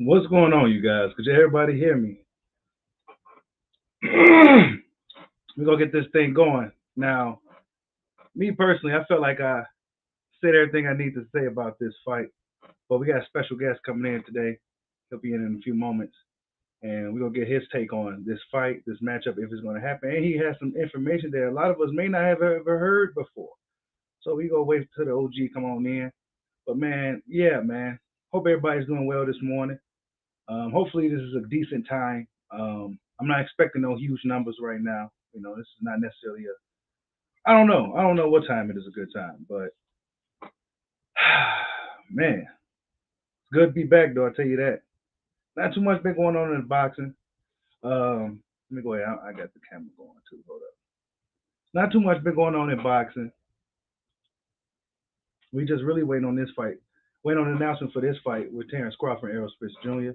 What's going on, you guys? Could everybody hear me? We're gonna get this thing going. Now, me personally, I felt like I said everything I need to say about this fight, but we got a special guest coming in today. He'll be in a few moments, and we're gonna get his take on this fight, this matchup, if it's gonna happen. And he has some information that a lot of us may not have ever heard before. So we gonna wait till the OG come on in. But man, yeah, man. Hope everybody's doing well this morning. Hopefully this is a decent time. I'm not expecting no huge numbers right now. This is not necessarily a. I don't know. I don't know what time it is a good time, but man, it's good to be back though. I tell you that. Not too much been going on in the boxing. Let me go ahead. I got the camera going too. Hold up. Not too much been going on in boxing. We just really waiting on this fight. Waiting on an announcement for this fight with Terrence Crawford and Errol Spence Jr.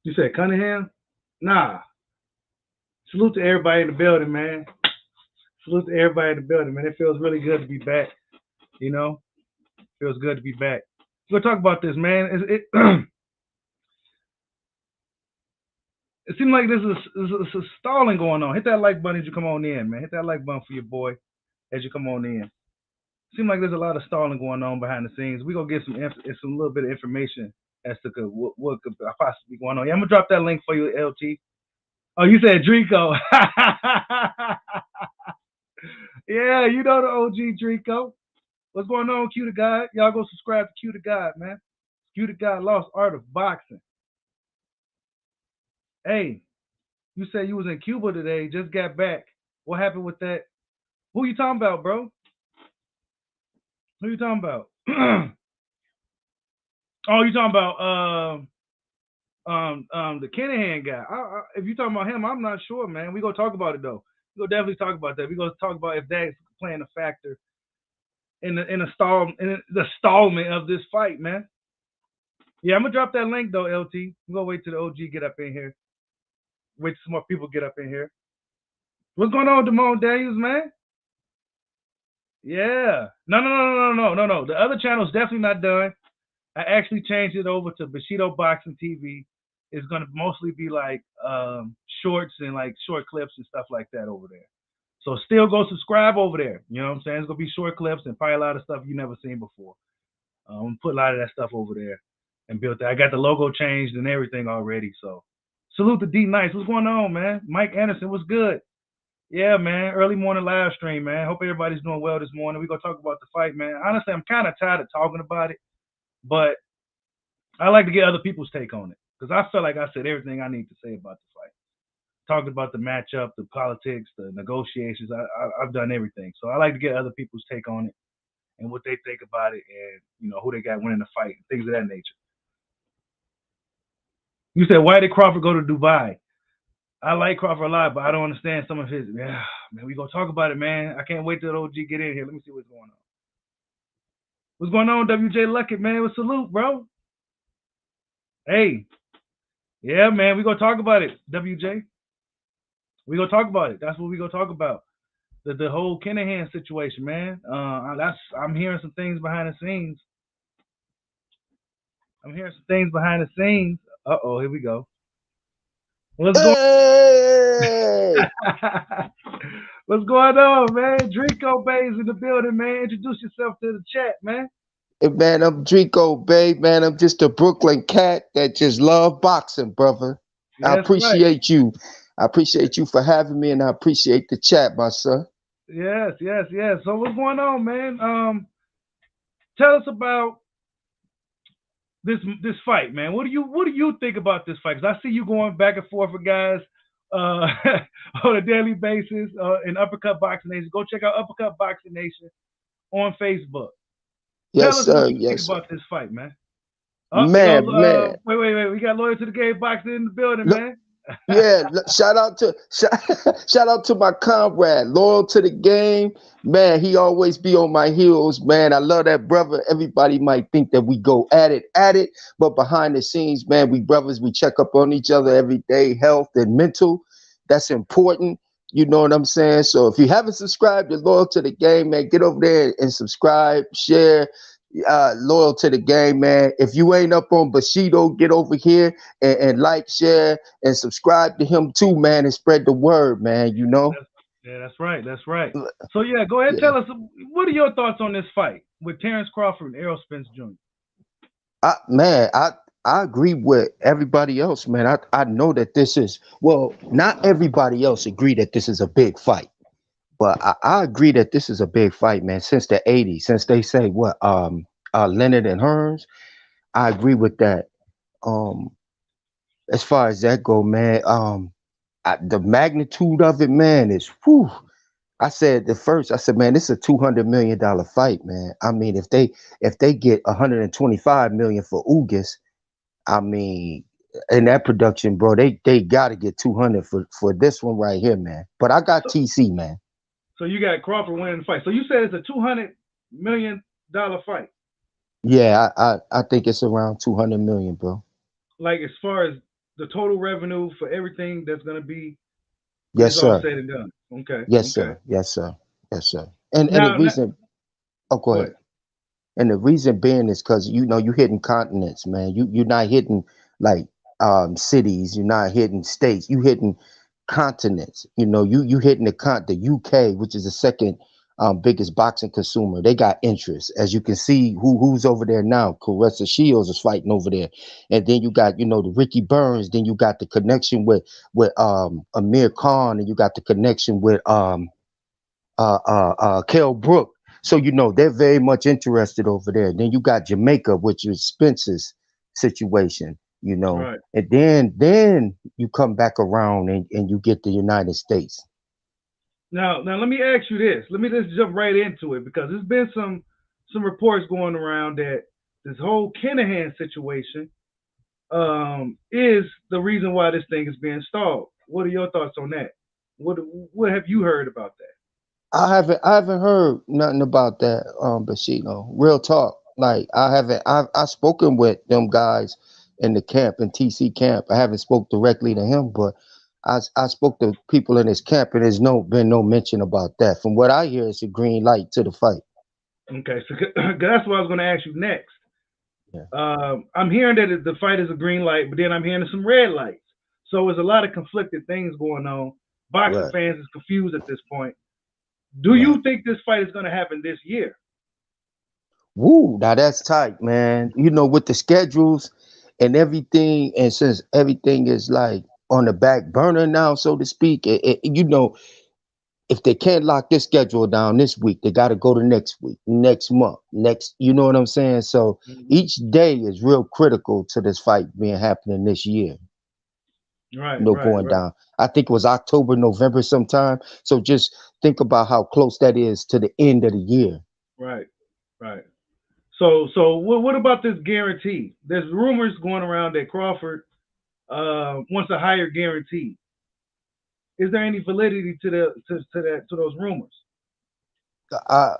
You said Cunningham? Nah. Salute to everybody in the building, man. Salute to everybody in the building, man. It feels really good to be back. Feels good to be back. We'll talk about this, man. It seems like there's a stalling going on. Hit that like button as you come on in, man. Hit that like button for your boy as you come on in. Seems like there's a lot of stalling going on behind the scenes. We're going to get some little bit of information as to what could possibly be going on. Yeah, I'm going to drop that link for you, LT. Oh, you said Dreeko. Yeah, you know the OG Dreeko. What's going on, Q the God? Y'all go subscribe to Q the God, man. Q the God Lost Art of Boxing. Hey, you said you was in Cuba today, just got back. What happened with that? Who you talking about, bro? Who you talking about? Oh, you talking about the Cunningham guy. If you talking about him, I'm not sure, man. We gonna talk about it though. We gonna definitely talk about that. We gonna talk about if that's playing a factor in the stallment of this fight, man. Yeah, I'm gonna drop that link though, LT. We're gonna wait till the OG get up in here. Wait till some more people get up in here. What's going on, Damone Daniels, man? Yeah. No. The other channel's definitely not done. I actually changed it over to Bushido Boxing TV. It's gonna mostly be like shorts and like short clips and stuff like that over there. So still go subscribe over there. You know what I'm saying? It's gonna be short clips and probably a lot of stuff you never seen before. Put a lot of that stuff over there and built that. I got the logo changed and everything already. So salute to D Nice. What's going on, man? Mike Anderson, what's good? Yeah, man. Early morning live stream, man. Hope everybody's doing well this morning. We're gonna talk about the fight, man. Honestly, I'm kind of tired of talking about it, but I like to get other people's take on it because I feel like I said everything I need to say about the fight. Talked about the matchup, the politics, the negotiations. I've done everything. So I like to get other people's take on it and what they think about it and, who they got winning the fight and things of that nature. You said, why did Crawford go to Dubai? I like Crawford a lot, but I don't understand some of his. Yeah, man, we gonna talk about it, man. I can't wait till the OG get in here. Let me see what's going on. What's going on, WJ Luckett, man? With salute, bro. Hey, yeah, man, we gonna talk about it, WJ. We gonna talk about it. That's what we gonna talk about. The whole Cunningham situation, man. I'm hearing some things behind the scenes. Uh-oh, here we go. What's going What's going on, man? Dreeko Bay's in the building, man. Introduce yourself to the chat, man. Hey, man, I'm Dreeko Bay, man. I'm just a Brooklyn cat that just love boxing, brother. I appreciate you. I appreciate you for having me, and I appreciate the chat, my son. Yes. So what's going on, man? Tell us about this fight, man. What do you think about this fight? Because I see you going back and forth with guys on a daily basis in Uppercut Boxing Nation. Go check out Uppercut Boxing Nation on Facebook. Yes, Tell us sir. what you think Sir. about this fight, man. Man. Wait. We got Loyal to the Game Boxing in the building, man. Yeah, shout out to my comrade, Loyal to the Game. Man, he always be on my heels, man. I love that brother. Everybody might think that we go at it, but behind the scenes, man, we brothers, we check up on each other every day, health and mental. That's important. You know what I'm saying? So if you haven't subscribed to Loyal to the Game, man, get over there and subscribe, share. loyal to the game, man. If you ain't up on Bushido, get over here and like, share, and subscribe to him too, man, and spread the word, man. You know, That's, yeah, that's right. That's right. So yeah, go ahead. yeah. Tell us what are your thoughts on this fight with Terrence Crawford and Errol Spence Jr. Man, I agree with everybody else, man. I know that this is, well, not everybody else agree that this is a big fight, but I agree that this is a big fight, man. Since the '80s, since they say what, Leonard and Hearns, I agree with that. Um, as far as that go, man, the magnitude of it, man, is whew. I said the first, I said, man, this is a $200 million fight, man. I mean, if they get 125 million for Ugas, I mean, in that production, bro, they got to get 200 for this one right here, man. But I got So, TC, man. so you got Crawford winning the fight. So you said it's a $200 million fight. Yeah, I think it's around 200 million, bro. Like as far as the total revenue for everything that's gonna be when Yes, it's all sir. said and done. Okay, Yes, okay. sir. Yes, sir. Yes, sir. And the Now, reason, oh, go go ahead. ahead. And the reason being is because you hitting continents, man. You're not hitting like cities. You're not hitting states. You hitting continents. You hitting the UK, which is the second biggest boxing consumer. They got interest, as you can see. Who's over there now? Caressa Shields is fighting over there, and then you got the Ricky Burns. Then you got the connection with Amir Khan, and you got the connection with Kell Brook. So they're very much interested over there. Then you got Jamaica, which is Spence's situation. Right. And then you come back around and you get the United States. Now let me ask you this. Let me just jump right into it because there's been some reports going around that this whole Kinahan situation is the reason why this thing is being stalled. What are your thoughts on that? What have you heard about that? I haven't heard nothing about that, but real talk. Like I've spoken with them guys in the camp in TC camp. I haven't spoke directly to him, but I spoke to people in his camp, and there's been no mention about that. From what I hear, it's a green light to the fight. Okay, so that's what I was going to ask you next. Yeah. I'm hearing that the fight is a green light, but then I'm hearing some red lights. So there's a lot of conflicted things going on. Boxing Right. fans is confused at this point. Do Right. you think this fight is going to happen this year? Woo, now that's tight, man. With the schedules and everything, and since everything is like on the back burner now, so to speak, if they can't lock this schedule down this week, they got to go to next week, next month, next. You know what I'm saying? So Mm-hmm. each day is real critical to this fight being happening this year. Right, right, Going right, down. I think it was October, November sometime. So just think about how close that is to the end of the year. right, right. So what about this guarantee? There's rumors going around that Crawford wants a higher guarantee. Is there any validity to those rumors? I,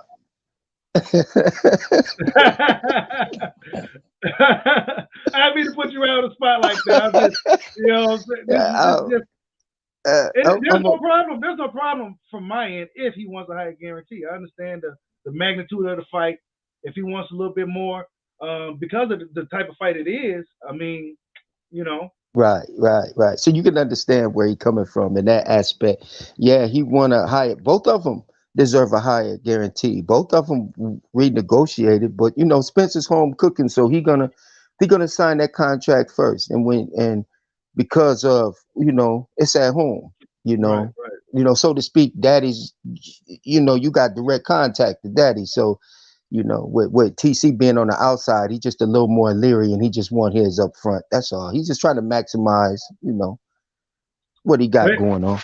I mean to put you out on the spot like that. I'm just, this is I, just. And there's I'm no problem. There's no problem from my end if he wants a higher guarantee. I understand the magnitude of the fight. If he wants a little bit more, because of the type of fight it is. I mean, you know. right. So you can understand where he's coming from in that aspect. Yeah, he want a higher. Both of them deserve a higher guarantee. Both of them renegotiated, but Spencer's home cooking, so he gonna sign that contract first, and because of it's at home, you Right, know, right. so to speak. Daddy's, you got direct contact to daddy, so with TC being on the outside, he's just a little more leery, and he just want his up front. That's all. He's just trying to maximize, what he got Wait, going on.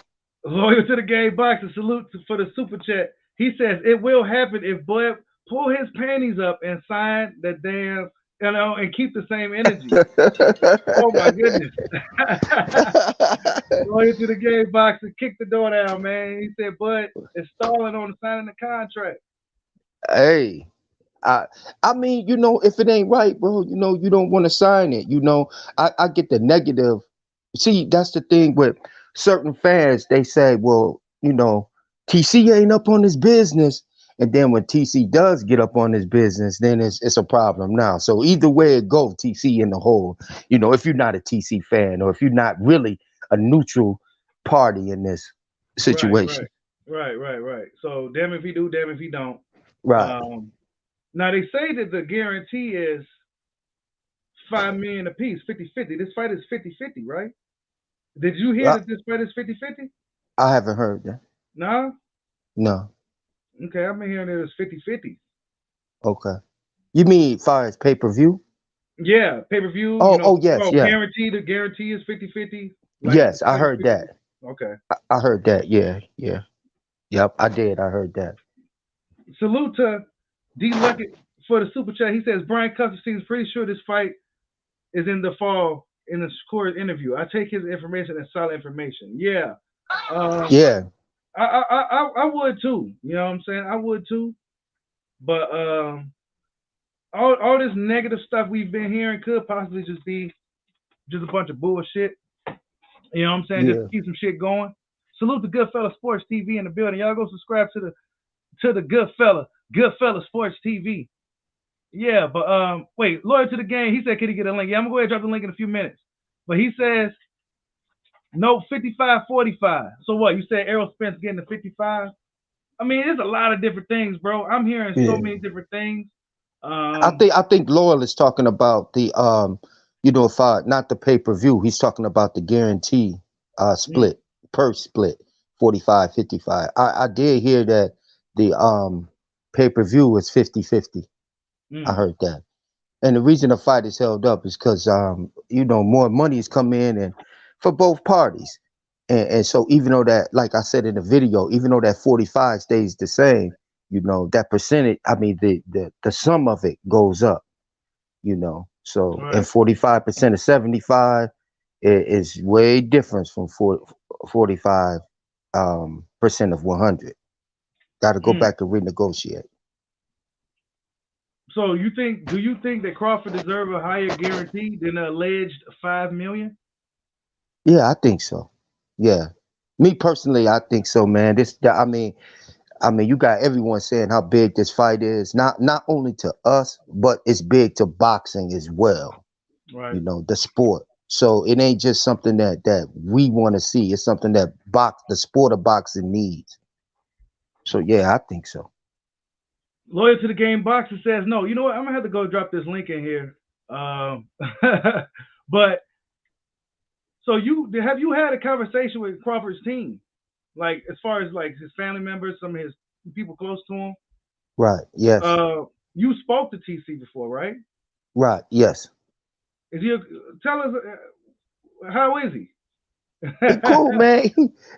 loyal to the game boxer. Salute for the super chat. He says it will happen if Bud pull his panties up and sign the damn, and keep the same energy. Oh my goodness. Loyal to the game boxer, kick the door down, man. He said Bud is stalling on signing the contract. Hey, I I mean, if it ain't right, bro, you don't want to sign it. I get the negative. See, that's the thing with certain fans. They say, well, TC ain't up on his business, And then when TC does get up on his business, then it's a problem now. So either way it goes, TC in the hole. If you're not a TC fan or if you're not really a neutral party in this Right, right, situation. right. So damn if he do, damn if he don't. Right. Um, Now they say that the guarantee is 5 million apiece, 50-50. This fight is 50-50, right? Did you hear I, that this fight is 50-50? I haven't heard that. No? No. Okay, I've been hearing that it's 50-50. Okay. You mean far as pay-per-view? Yeah, pay-per-view, Oh, yes, oh, yeah. guarantee is 50-50. Like the Yes, I fight is heard 50. that. Okay. I heard that. Yeah, yeah. Yep, I did. I heard that. Salute to D Luckett for the super chat. He says Brian Custer seems pretty sure this fight is in the fall in the score's interview. I take his information as solid information. Yeah. Um, Yeah. I would too. You know what I'm saying? I would too. But all this negative stuff we've been hearing could possibly just be just a bunch of bullshit. You know what I'm saying? Just to Yeah. keep some shit going. Salute to Goodfella Sports TV in the building. Y'all go subscribe to the Goodfella Sports TV. Yeah, but wait, loyal to the game. He said, "Can he get a link?" Yeah, I'm gonna go ahead and drop the link in a few minutes. But he says, "No, 55-45." So what? You said Errol Spence getting the 55? I mean, there's a lot of different things, bro. I'm hearing so Yeah. many different things. I think Loyal is talking about the if not the pay-per-view, he's talking about the guarantee mm, split per split 45-55. I did hear that the pay-per-view is 50-50. I mm, heard that. And the reason the fight is held up is because more money is coming in and for both parties. And so even though that, like I said in the video, even though that 45 stays the same, that percentage, I mean the sum of it goes up, So and right. 45% of 75 is way different from 45 percent of 100. Got to go Mm. back and renegotiate. So do you think that Crawford deserves a higher guarantee than the alleged 5 million? Yeah, I think so. Yeah. Me personally, I think so, man. I mean, you got everyone saying how big this fight is, not only to us, but it's big to boxing as well. Right. The sport. So it ain't just something that we want to see. It's something that the sport of boxing needs. So yeah, I think so. Loyal to the game boxer says no. You know what? I'm gonna have to go drop this link in here. Um, but so have you had a conversation with Crawford's team, like as far as like his family members, some of his people close to him? Right. Yes. You spoke to TC before, right? Right. Yes. Is he? Tell us how is he? He cool, man.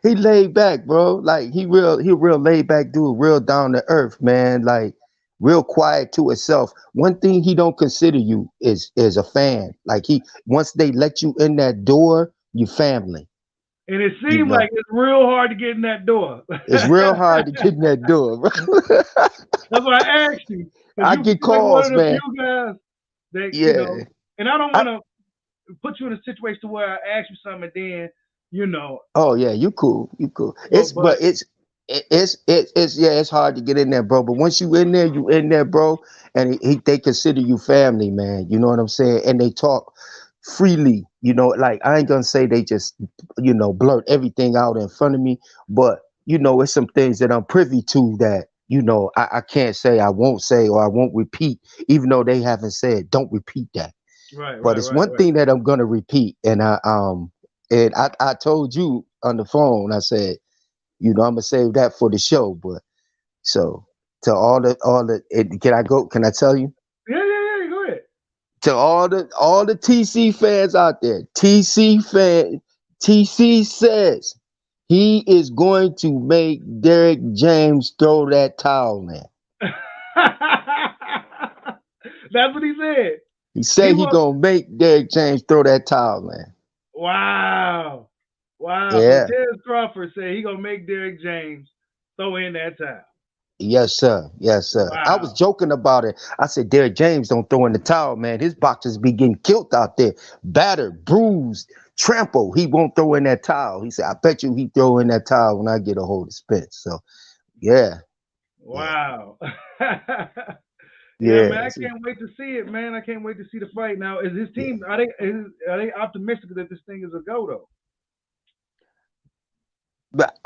He laid back, bro. Like he real laid back dude, real down to earth, man. Like real quiet to himself. One thing he don't consider you is a fan. Like once they let you in that door, you family. And it You seemed like know, it's real hard to get in that door. it's real hard to get in that door, bro. That's why I asked you, because I you get seem like one calls, of the man. few guys that Yeah. And I don't I, want to put you in a situation where I ask you something and then you know, oh yeah, you cool. You cool. but But it's yeah, it's hard to get in there, bro. But once you in there, you in there, bro. And they consider you family, man. You know what I'm saying? And they talk freely. Like I ain't gonna say they just blurt everything out in front of me, but it's some things that I'm privy to that I can't say, I won't say, or I won't repeat, even though they haven't said don't repeat that. right, But right, it's right, one right. thing that I'm gonna repeat, and I told you on the phone. I said, I'm gonna save that for the show. But so to can I go? Can I tell you Yeah. Go ahead. to all the TC fans out there? TC says he is going to make Derek James throw that towel in. That's what he said. He He said he was gonna make Derek James throw that towel in. wow, wow. So Yeah. Terrence Crawford said he gonna make Derek James throw in that time. Yes, sir. Yes, sir. I was Wow. joking about it. I said, Derek James don't throw in the towel, man. His boxers be getting killed out there, battered, bruised, trampled. He won't throw in that towel. He said, I bet you he throw in that towel when I get a hold of Spence. So, yeah. Yeah, Wow. Yeah, man, yeah. I can't wait to see it, man. I can't wait to see the fight. Now, is his Yeah. team are they optimistic that this thing is a go though? But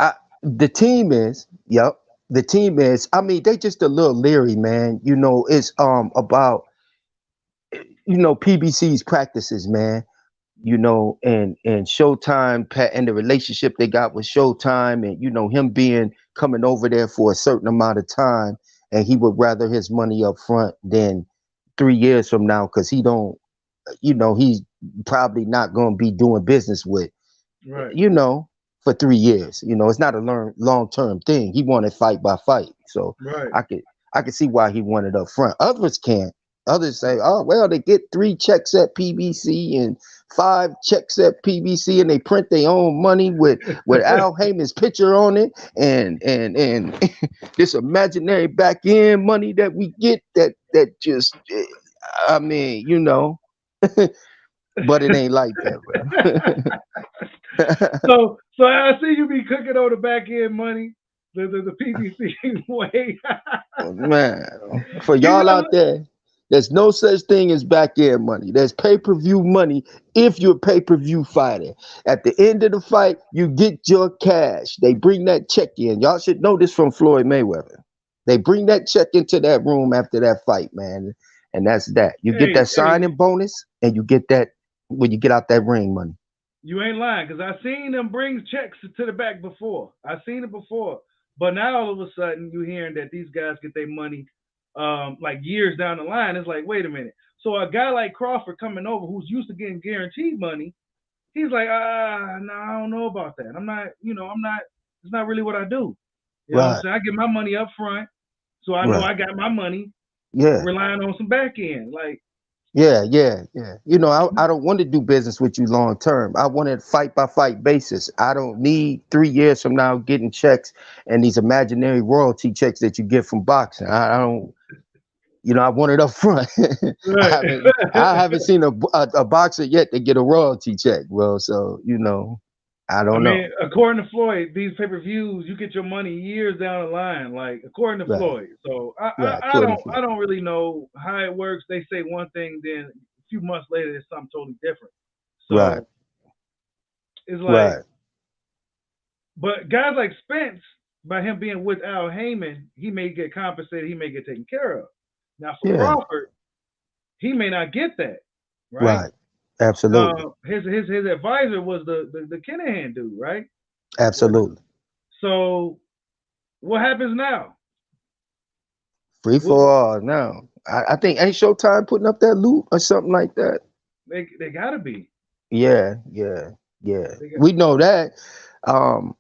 the team is, yep. The team is. I mean, they just a little leery, man. You know, it's about PBC's practices, man. And Showtime and the relationship they got with Showtime, and him being coming over there for a certain amount of time, and he would rather his money up front than 3 years from now because he don't, he's probably not going to be doing business with, Right, you know, for 3 years. It's not a long term thing. He wanted fight by fight, so right. I could I could see why he wanted up front. Others can't. Others say, oh well, they get 3 checks at PBC and 5 checks at PBC, and they print their own money with Al Heyman's picture on it, and this imaginary back end money that we get that just, I mean, but it ain't like that, bro. So I see you be cooking on the back end money, the PBC way. Man, for You y'all know, out there, there's no such thing as back end money. There's pay-per-view money if you're a pay-per-view fighter. At the end of the fight, you get your cash. They bring that check in. Y'all should know this from Floyd Mayweather. They bring that check into that room after that fight, man. And that's that. You get hey, that hey, signing bonus, and you get that when you get out that ring money. you ain't lying, because I seen them bring checks to the back before. I seen it before, but now all of a sudden you hearing that these guys get their money, like years down the line. It's like, wait a minute. So a guy like Crawford coming over, who's used to getting guaranteed money, he's like, no, I don't know about that. I'm not, I'm not. It's not really what I do. You know what I'm Right, saying? I get my money up front, so I know right. I got my money Yeah. relying on some back end. Like, Yeah, yeah, yeah. I don't want to do business with you long term. I want it fight by fight basis. I don't need 3 years from now getting checks and these imaginary royalty checks that you get from boxing. I don't, I want it up front. right. I haven't seen a boxer yet to get a royalty check, bro. So, I I don't mean, know. according to Floyd, these pay-per-views, you get your money years down the line. Like, according to Right, Floyd. So I, right. I, I don't I don't really know how it works. They say one thing, then a few months later it's something totally different. Right, So it's like, right. but guys like Spence, by him being with Al Heyman, he may get compensated, he may get taken care of. Now for Yeah, Crawford, he may not get that, right? right. Absolutely. His advisor was the Kinahan dude, right? Absolutely. So what happens now? Free What, for all now. I think ain't Showtime putting up that loot or something like that. they gotta be. Yeah, yeah, yeah. They got, We know that. Um,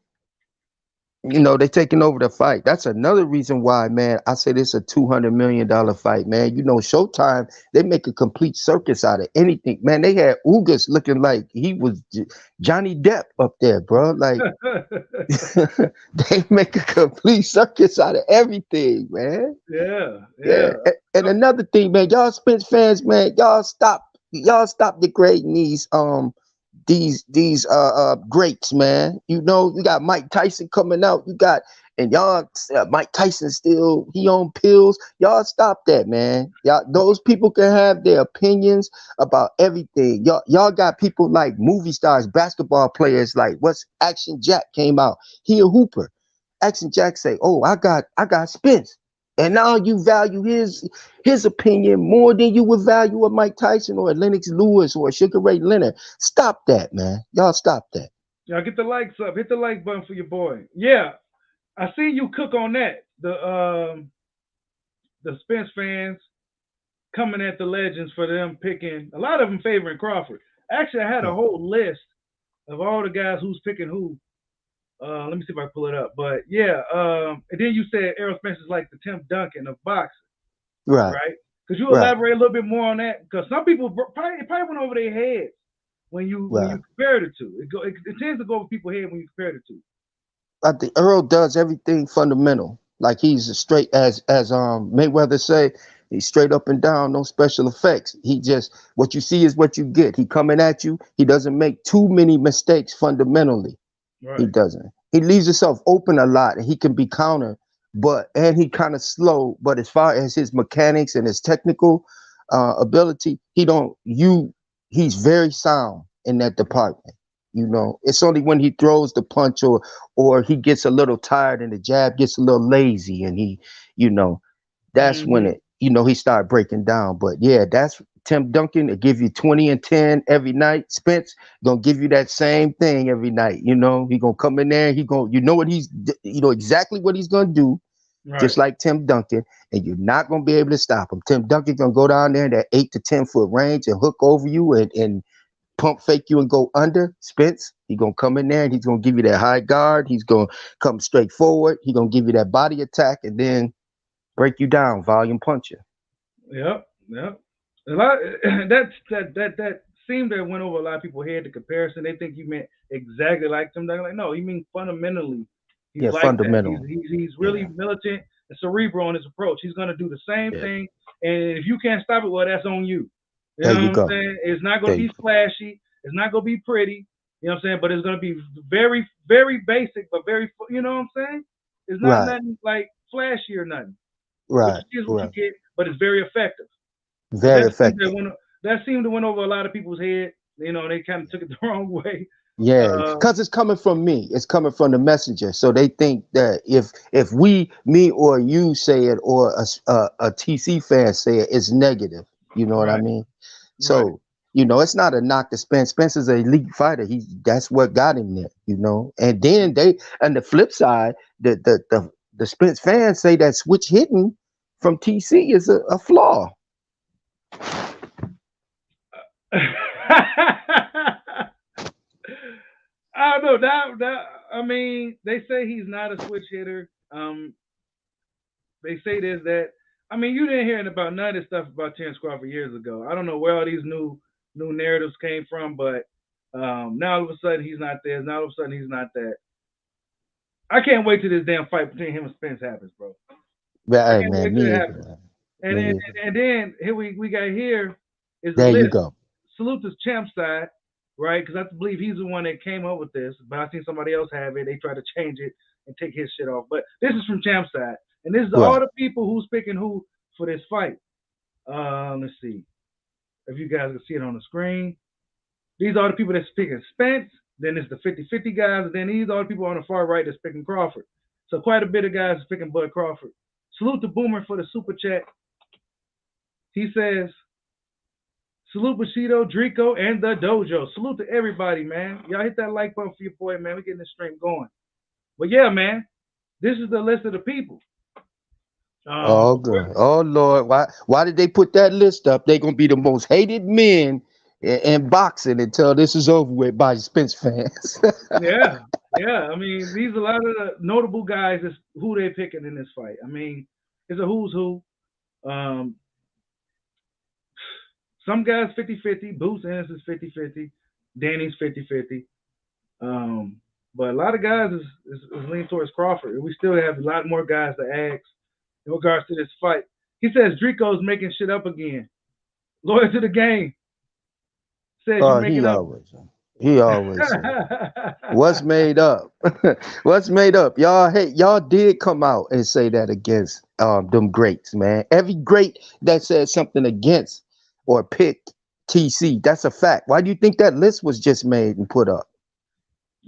they taking over the fight. That's another reason why, man, I said it's a $200 million fight, man. Showtime, they make a complete circus out of anything. Man, they had Ugas looking like he was Johnny Depp up there, bro. Like they make a complete circus out of everything, man. yeah, Yeah. yeah. And another thing, man, y'all Spence fans, man, y'all stop degrading these greats, man. You got Mike Tyson coming out. You got and y'all Mike Tyson still he on pills. Y'all stop that, man. Y'all those people can have their opinions about everything. Y'all got people like movie stars, basketball players like what's Action Jack came out. He a hooper. Action Jack say, "Oh, I got Spence." And now you value his opinion more than you would value a Mike Tyson or a Lennox Lewis or a Sugar Ray Leonard. Stop that, man. Y'all stop that. Y'all get the likes up. Hit the like button for your boy. Yeah, I seen you cook on that. The Spence fans coming at the legends for them picking. A lot of them favoring Crawford. Actually, I had a Right, whole list of all the guys who's picking who. Let me see if I can pull it up. But yeah, and then you said Errol Spence is like the Tim Duncan of boxing, right, right? Could you right. elaborate a little bit more on that? Because some people it probably went over their heads when you Right. compare the two. It tends to go over people's head when you compare the two. I think Earl does everything fundamental. Like he's as straight as Mayweather say, he's straight up and down, no special effects. He just what you see is what you get. He coming at you. He doesn't make too many mistakes fundamentally. He Right. doesn't. He leaves himself open a lot and he can be countered and he kind of slow. But as far as his mechanics and his technical ability, he's very sound in that department. It's only when he throws the punch or he gets a little tired and the jab gets a little lazy and you know, that's when Mm-hmm. he started breaking down. But yeah, that's Tim Duncan to give you 20 and 10 every night. Spence gonna give you that same thing every night. He gonna come in there. He gonna, exactly what he's gonna do, Right. just like Tim Duncan, and you're not gonna be able to stop him. Tim Duncan gonna go down there in that 8 to 10 foot range and hook over you and pump fake you and go under. Spence, he gonna come in there and he's gonna give you that high guard. He's gonna come straight forward. He gonna give you that body attack and then break you down, volume puncher. Yep. Yep. A lot that seemed to went over a lot of people's head. The comparison, they think you meant exactly like Tim Duncan. Like, no, he means fundamentally he's Yeah, like that. fundamental. He's really Yeah, militant and cerebral in his approach. He's gonna do the same yeah. thing, and if you can't stop it, well, that's on you. You There know you what I'm go. saying? It's not gonna There you be go. flashy. It's not gonna be pretty. You know what I'm saying? But it's gonna be very, very basic, but very, you know what I'm saying? It's not Right, nothing like flashy or nothing. What right, you get is what you right. get, but it's very effective. But Very effective. that seemed to went over a lot of people's head. You know, they kind of took it the wrong way. Yeah, Um, because it's coming from me. It's coming from the messenger. So they think that if me or you say it or a TC fan say it, it's negative. You know what I right, mean? right. So it's not a knock to Spence. Spence is an elite fighter. That's what got him there. And then on the flip side, the Spence fans say that switch hitting from TC is a flaw. I don't know that. I mean, they say he's not a switch hitter. They say there's that. I mean, you didn't hear about none of this stuff about Terrence Crawford years ago. I don't know where all these new narratives came from, but now all of a sudden he's not there. Now all of a sudden he's not that. I can't wait till this damn fight between him and Spence happens, bro. But I hey, can't man, wait till it me either. happens. Man. And then, Me either. and then here we got here is a There you list. go. Salute to Champ side, right? Because I believe he's the one that came up with this. But I seen somebody else have it. They tried to change it and take his shit off. But this is from Champ side, and this is all Right. the people who's picking who for this fight. Let's see if you guys can see it on the screen. These are the people that's picking Spence. Then it's the 50-50 guys, and then these are the people on the far right that's picking Crawford. So quite a bit of guys picking Bud Crawford. Salute to Boomer for the super chat. He says, salute Bushido, Dreeko, and the dojo. Salute to everybody, man. Y'all hit that like button for your boy, man. We're getting this stream going. But yeah, man, this is the list of the people. Oh Um, good. Oh Lord. Why did they put that list up? They're gonna be the most hated men in boxing until this is over with by Spence fans. yeah, yeah. I mean, these are a lot of the notable guys is who they picking in this fight. I mean, it's a who's who. Um, some guys 50-50. Boots Ennis is 50-50. Danny's 50-50. But a lot of guys is leaning towards Crawford. We still have a lot more guys to ask in regards to this fight. He says Dreeko's making shit up again. Loyal to the game. Says you Oh, making up. he always what's made up? What's made up? Y'all did come out and say that against them greats, man. Every great that said something against or picked TC, that's a fact. Why do you think that list was just made and put up?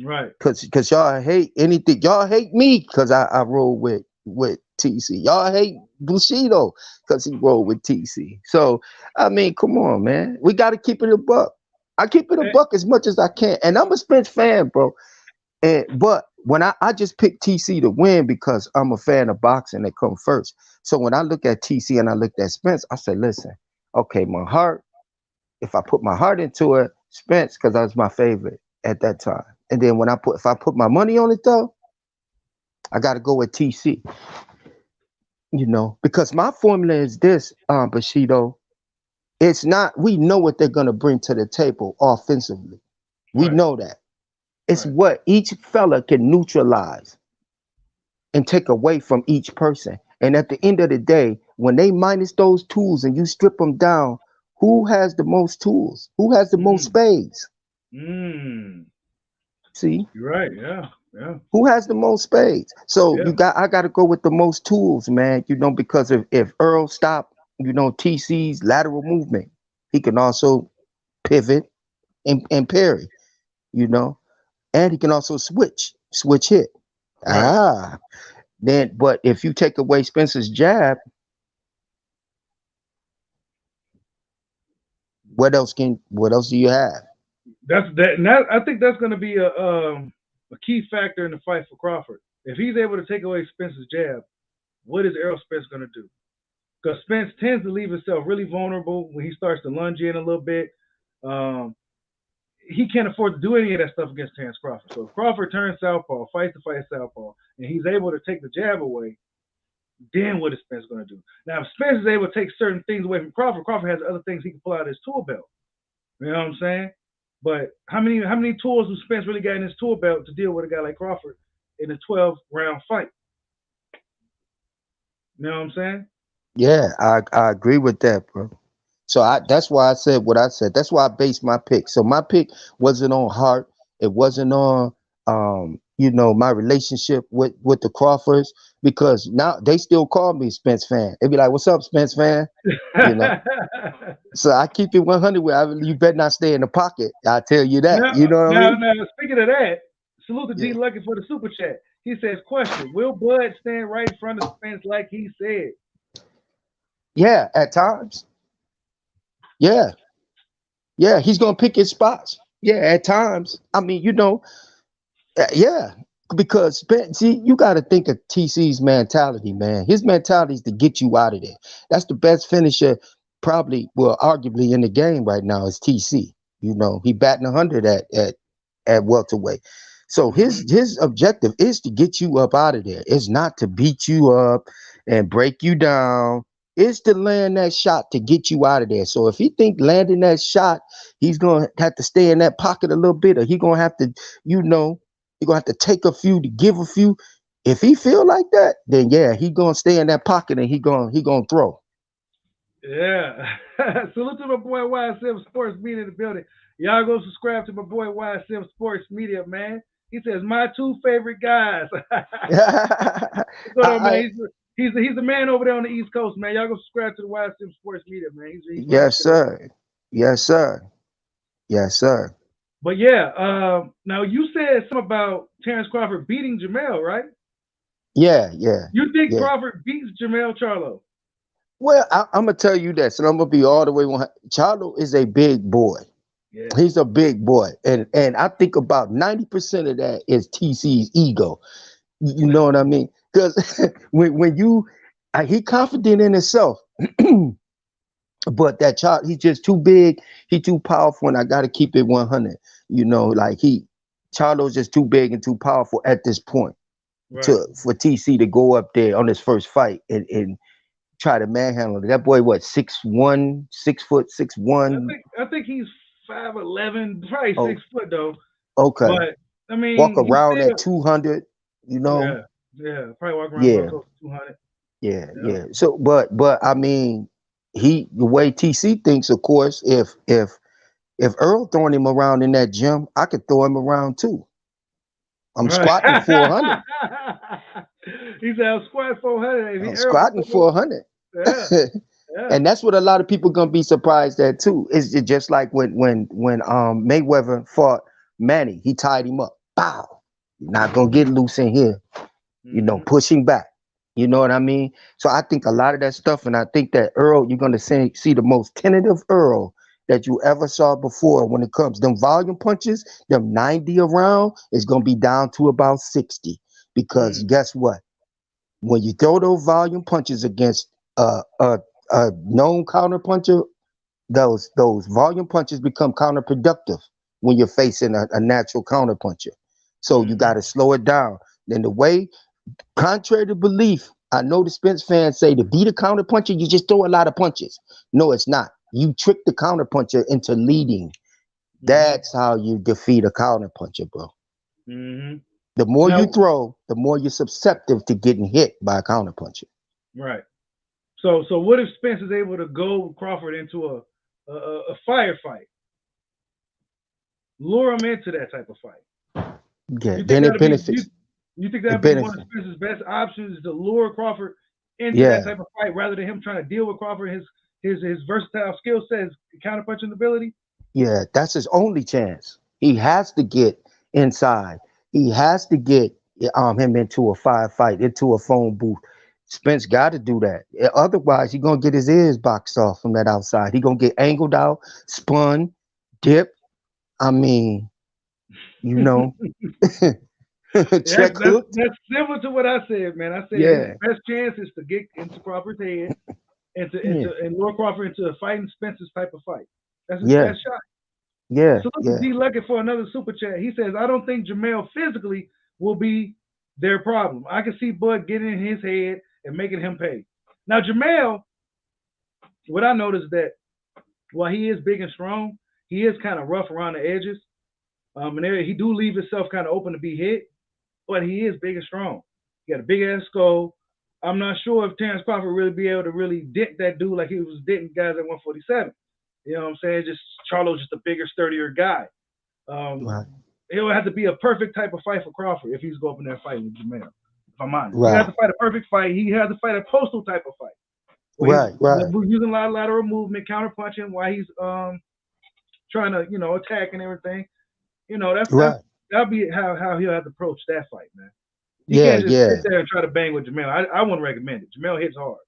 Right. Cause y'all hate anything. Y'all hate me because I roll with TC. Y'all hate Bushido because he rolled with TC. So I mean, come on, man. We got to keep it a buck. I keep it a Eh, buck as much as I can, and I'm a Spence fan, bro. But when I just pick TC to win because I'm a fan of boxing that come first. So when I look at TC and I look at Spence, I say, listen, okay, my heart. If I put my heart into it, Spence, because that was my favorite at that time. And then if I put my money on it though, I got to go with TC. Because my formula is this, Bushido. It's not. We know what they're gonna bring to the table offensively. We right. know that. It's Right. what each fella can neutralize and take away from each person. And at the end of the day, when they minus those tools and you strip them down, who has the most tools? Who has the most Mm. spades? Mm. See? You're right. Yeah. Yeah. Who has the most spades? So Yeah. I got to go with the most tools, man. Because if Earl stopped, TC's lateral movement, he can also pivot and parry, you know, and he can also switch hit. Right. But if you take away Spencer's jab, what else do you have? That's that. And that I think that's going to be a key factor in the fight for Crawford. If he's able to take away Spence's jab, what is Errol Spence going to do? Because Spence tends to leave himself really vulnerable when he starts to lunge in a little bit. Um, he can't afford to do any of that stuff against Terence Crawford. So if Crawford turns southpaw, fights to fight southpaw, and he's able to take the jab away, then what is Spence going to do? Now, if Spence is able to take certain things away from Crawford, Crawford has other things he can pull out of his tool belt. You know what I'm saying? But how many tools does Spence really got in his tool belt to deal with a guy like Crawford in a 12-round fight? You know what I'm saying? Yeah, I agree with that, bro. So that's why I said what I said. That's why I based my pick. So my pick wasn't on heart. It wasn't on my relationship with the Crawfords, because now they still call me Spence fan. They be like, "What's up, Spence fan?" You know. So I keep it 100 with you better not stay in the pocket. I tell you that. now, You know what I now, mean? now, speaking of that, salute to D Yeah. Lucky for the super chat. He says, "Question: Will Bud stand right in front of Spence like he said?" Yeah, at times. Yeah. Yeah, he's gonna pick his spots. Yeah, at times. I mean, yeah, because see, you got to think of TC's mentality, man. His mentality is to get you out of there. That's the best finisher, probably, well, arguably in the game right now is TC. He batting 100 at welterweight. So his Mm-hmm. his objective is to get you up out of there. It's not to beat you up and break you down. It's to land that shot to get you out of there. So if he think landing that shot, he's gonna have to stay in that pocket a little bit, or he gonna have to, you know, you're gonna have to take a few to give a few. If he feel like that, then yeah, he gonna stay in that pocket and he gonna throw. Yeah. Salute to my boy YSM Sports Media in the building. Y'all go subscribe to my boy YSM Sports Media, man. He says my two favorite guys. What's going on, man? I, He's the man over there on the East Coast, man. Y'all go subscribe to the YSM Sports Media, man. He's running the yes, shit over there. sir. Yes, sir. Yes, sir. But yeah, now you said something about Terence Crawford beating Jamel, right? Yeah, yeah, You think yeah. Crawford beats Jamel Charlo? Well, I'm gonna tell you this, and I'm gonna be all the way on. Charlo is a big boy. Yeah. He's a big boy, and I think about 90% of that is TC's ego. You know what I mean? Because when you, he confident in himself, but that child, he's just too big, he too powerful, and I got to keep it 100. Like Charlo's just too big and too powerful at this point Right. to for TC to go up there on his first fight and try to manhandle it. That boy, what, 6'1", 6 foot, six I one? think I think he's 5'11", probably Oh, 6 foot though. okay. But I Walk mean, he's around at still 200. yeah, yeah, probably walk around about Yeah, close to 200. yeah, Yeah. yeah. So, but I mean, the way TC thinks, of course, if Earl throwing him around in that gym, I could throw him around too. I'm Right. squatting 400. He said I'm squat 400. If he I'm Earl can squatting throw me, 400. yeah, yeah. And that's what a lot of people gonna be surprised at too. It's just like when Mayweather fought Manny, he tied him up. Bow. You're not gonna get loose in here. Hmm. Pushing back. You know what I mean? So I think a lot of that stuff, and I think that Earl, you're gonna see the most tentative Earl that you ever saw before when it comes them volume punches, them 90 around is gonna be down to about 60. Because Mm. guess what? When you throw those volume punches against a known counter puncher, those volume punches become counterproductive when you're facing a natural counter puncher. So you got Hmm. to slow it down. Then the way, contrary to belief, I know the Spence fans say to beat a counter puncher, you just throw a lot of punches. No, it's not. You trick the counter puncher into leading. Hmm. That's how you defeat a counter puncher, bro. Hmm. The more you Now, throw, the more you're susceptible to getting hit by a counter puncher. right. So what if Spence is able to go Crawford into a firefight, lure him into that type of fight? Yeah, You think then it that'd be benefits. you think It that'd be one of benefits. Spence's best options is to lure Crawford into that Yeah, type of fight rather than him trying to deal with Crawford his versatile skill set, his counterpunching ability? yeah, that's his only chance. He has to get inside. He has to get him into a firefight, into a phone booth. Spence got to do that. Otherwise, he's gonna get his ears boxed off from that outside. He gonna get angled out, spun, dipped. I mean, you know, check hooked. That's similar to what I said, man. I said his Yeah, best chance is to get into Crawford's head yeah, and lure Crawford into a fighting Spence's type of fight. That's his yeah, best shot. yeah, So look at yeah. D Luckett for another super chat. He says, I don't think Jamel physically will be their problem. I can see Bud getting in his head and making him pay. Now Jamel, what I noticed that while he is big and strong, he is kind of rough around the edges. And there, he do leave himself kind of open to be hit, but he is big and strong. He got a big ass skull. I'm not sure if Terrence Crawford really be able to really dent that dude like he was denting guys at 147. You know what I'm saying? Just Charlo's just a bigger, sturdier guy. Um, Right, it would have to be a perfect type of fight for Crawford if he's going up in there fighting with Jamel. If I'm honest, he has right, to fight a perfect fight. He has to fight a postal type of fight where he's right, right, using a lot of lateral movement, counter punching while he's trying to attack and everything. right. That'll be how he'll have to approach that fight, man. He Yeah, can't just sit yeah, there and try to bang with Jamel. I wouldn't recommend it. Jamel hits hard.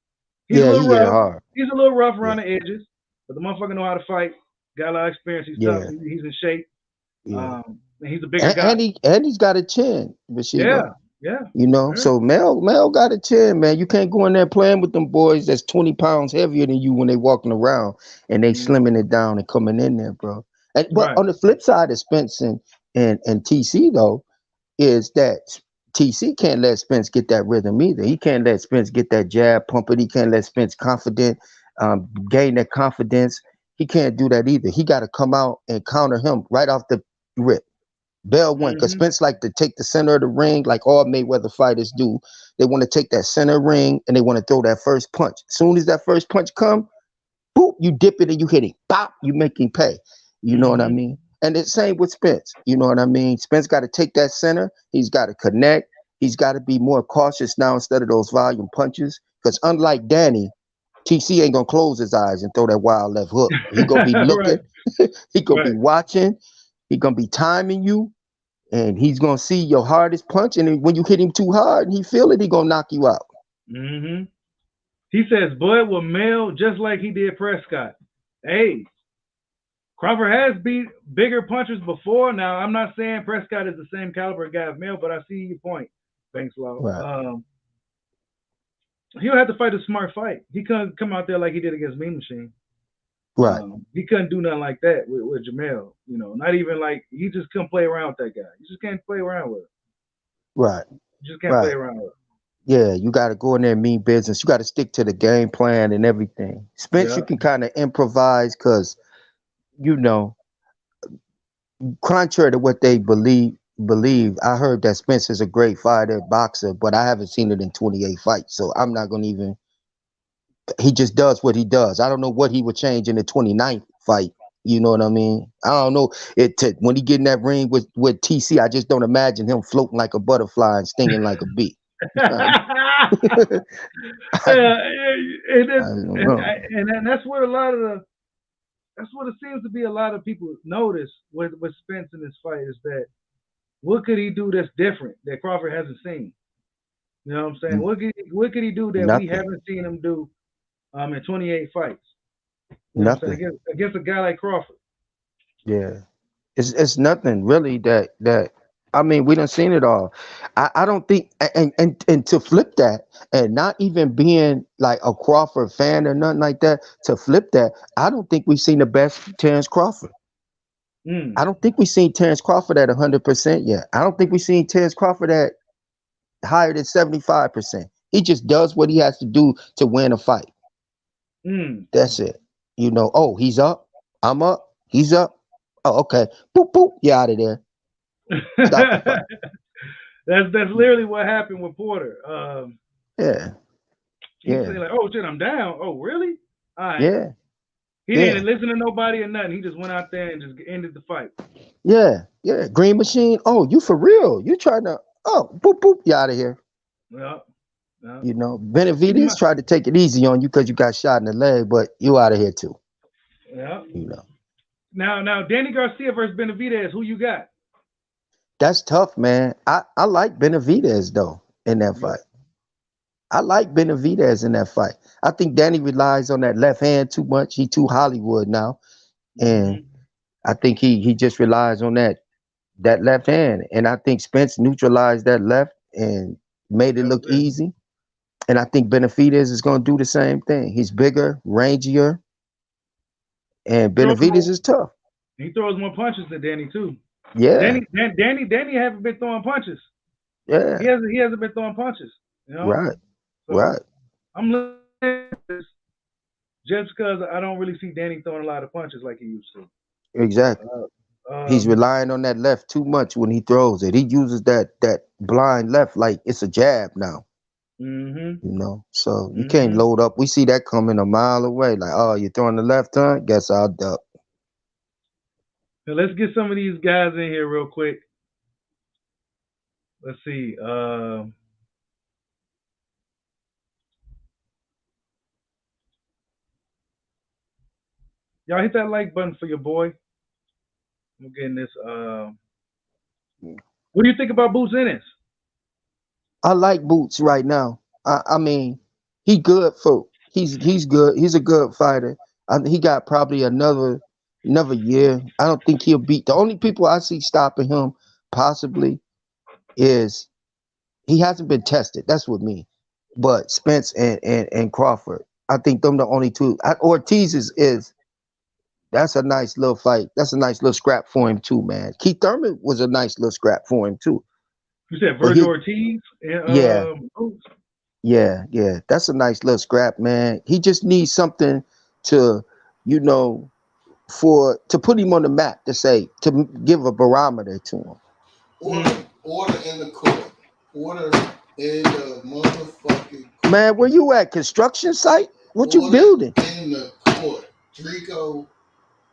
He's a yeah. little He hit rough. hard. He's a little rough Yeah, around the edges, but the motherfucker know how to fight. Got a lot of experience. He's tough. yeah, He's in shape. yeah. And he's a bigger guy. And he's got a chin, Yeah, Bushido. yeah, yeah. So Mel got a chin, man. You can't go in there playing with them boys that's 20 pounds heavier than you when they walking around and they Mm, slimming it down and coming in there, bro. And but right. on the flip side of Spence and TC though, is that TC can't let Spence get that rhythm either. He can't let Spence get that jab pumping. He can't let Spence gain that confidence. He can't do that either. He got to come out and counter him right off the rip. Bell went because Hmm. Spence like to take the center of the ring like all Mayweather fighters do. They want to take that center ring and they want to throw that first punch. As soon as that first punch come, boop, you dip it and you hit it. Bop, you make him pay. You know what I Hmm. mean? And it's same with Spence. You know what I mean? Spence got to take that center. He's got to connect. He's got to be more cautious now instead of those volume punches. Because unlike Danny, TC ain't gonna close his eyes and throw that wild left hook. He gonna be Right, looking. He gonna be right. watching. He gonna be timing you, and he's gonna see your hardest punch. And when you hit him too hard and he feel it, he gonna knock you out. Hmm. He says Bud will mail just like he did Prescott. Hey, Crawford has beat bigger punchers before. Now, I'm not saying Prescott is the same caliber guy as Mel, but I see your point. Thanks, Law. Right, He'll have to fight a smart fight. He couldn't come out there like he did against Mean Machine. right, He couldn't do nothing like that with Jamel. Not even like he just couldn't play around with that guy. You just can't play around with him. right, You just can't play right. around with him. Yeah, you got to go in there and mean business. You got to stick to the game plan and everything. Spence, Yeah. you can kind of improvise because you know, contrary to what they believe. I heard that Spence is a great fighter, boxer, but I haven't seen it in 28 fights. So I'm not gonna even. He just does what he does. I don't know what he would change in the 29th fight. You know what I mean? I don't know. When he get in that ring with TC, I just don't imagine him floating like a butterfly and stinging like a bee. I, I, Yeah, and, I then, don't know. and that's what a lot of that's what it seems to be a lot of people notice with Spence in this fight is that what could he do that's different that Crawford hasn't seen? You know what I'm saying? What could he do that we Nothing. haven't seen him do in 28 fights? You know what I'm saying? Nothing. Against a guy like Crawford. Yeah. It's nothing really that I mean we done seen it all. I don't think and to flip that and not even being like a Crawford fan or nothing like that, to flip that, I don't think we've seen the best Terrence Crawford. Mm. I don't think we've seen Terrence Crawford at 100% yet. I don't think we've seen Terrence Crawford at higher than 75%. He just does what he has to do to win a fight. Mm. That's it. Oh, he's up. I'm up. He's up. Oh, okay. Boop boop. You out of there. Stop the fight. That's literally what happened with Porter. Yeah. He said Yeah. like, "Oh shit, I'm down." Oh really? All right. Yeah. He Yeah, didn't listen to nobody or nothing. He just went out there and just ended the fight. yeah, yeah. Green Machine. Oh, you for real? You trying to? Oh, boop boop. You out of here? Yeah, yeah. You know, Pretty Benavidez much. tried to take it easy on you because you got shot in the leg, but you out of here too. Yeah. You know, Now, Danny Garcia versus Benavidez. Who you got? that's tough, man. I like Benavidez though in that Yeah. fight. I like Benavidez in that fight. I think Danny relies on that left hand too much. He too Hollywood now, and Mm-hmm. I think he just relies on that left hand. And I think Spence neutralized that left and made it That was look it. easy. And I think Benavidez is going to do the same thing. He's bigger, rangier, and Throws Benavidez more. is tough. He throws more punches than Danny too. Yeah, Danny haven't been throwing punches. yeah, He hasn't been throwing punches. You know. right, So right, I'm looking at this just because I don't really see Danny throwing a lot of punches like he used to. exactly. He's Um. relying on that left too much when he throws it. He uses that blind left like it's a jab now. Mhm. So you can't Mhm. load up. We see that coming a mile away. Like, oh, you're throwing the left turn? Guess I'll duck. So let's get some of these guys in here real quick. Let's see. Y'all hit that like button for your boy. I'm getting this. What do you think about Boots Ennis? I like Boots right now. I mean, he good for he's good. He's a good fighter. He got probably another year. I don't think he'll beat the only people I see stopping him possibly is he hasn't been tested. That's what me. But Spence and Crawford. I think them the only two. Ortiz is that's a nice little fight. That's a nice little scrap for him too, man. Keith Thurman was a nice little scrap for him too. You said But Virgil Ortiz and yeah, Boots. yeah. That's a nice little scrap, man. He just needs something to, you know, for to put him on the map to say to give a barometer to him. Mm. Order in the court. Order in the motherfucking Man, where you at? Construction site? What you order building? in the court. Dreeko,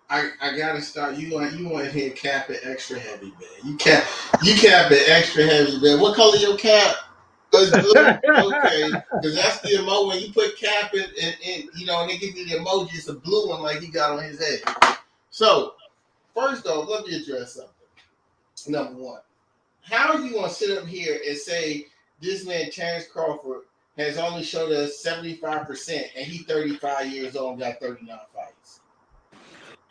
I gotta start. You want to hit cap it extra heavy, man. You cap it extra heavy, man. What color your cap? It's blue. Okay, because that's the emoji when you put cap in, and they give you the emoji. It's a blue one like he got on his head. So first off, let me address something. Number one, how are you gonna sit up here and say this man Terrence Crawford has only showed us 75% and he's 35 years old and got 39 fights?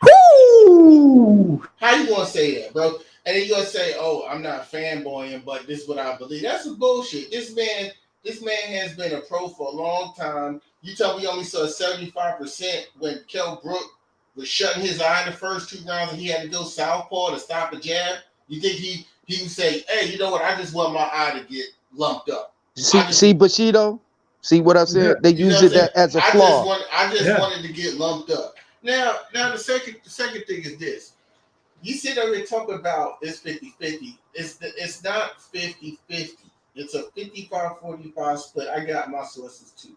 Woo! How you gonna say that, bro? And then you gonna say, "Oh, I'm not fanboying, but this is what I believe." That's some bullshit. This man has been a pro for a long time. You tell me he only saw 75% when Kell Brook was shutting his eye in the first 2 rounds and he had to go southpaw to stop a jab. You think he would say, "Hey, you know what? I just want my eye to get lumped up. I just See Bushido? See what I Yeah. said? They You know use what I'm it saying? as a flaw. I just Yeah. wanted to get lumped up. Now the second thing is this. You sit over and talk about it's 50-50. It's not 50-50. It's a 55-45 split. I got my sources too.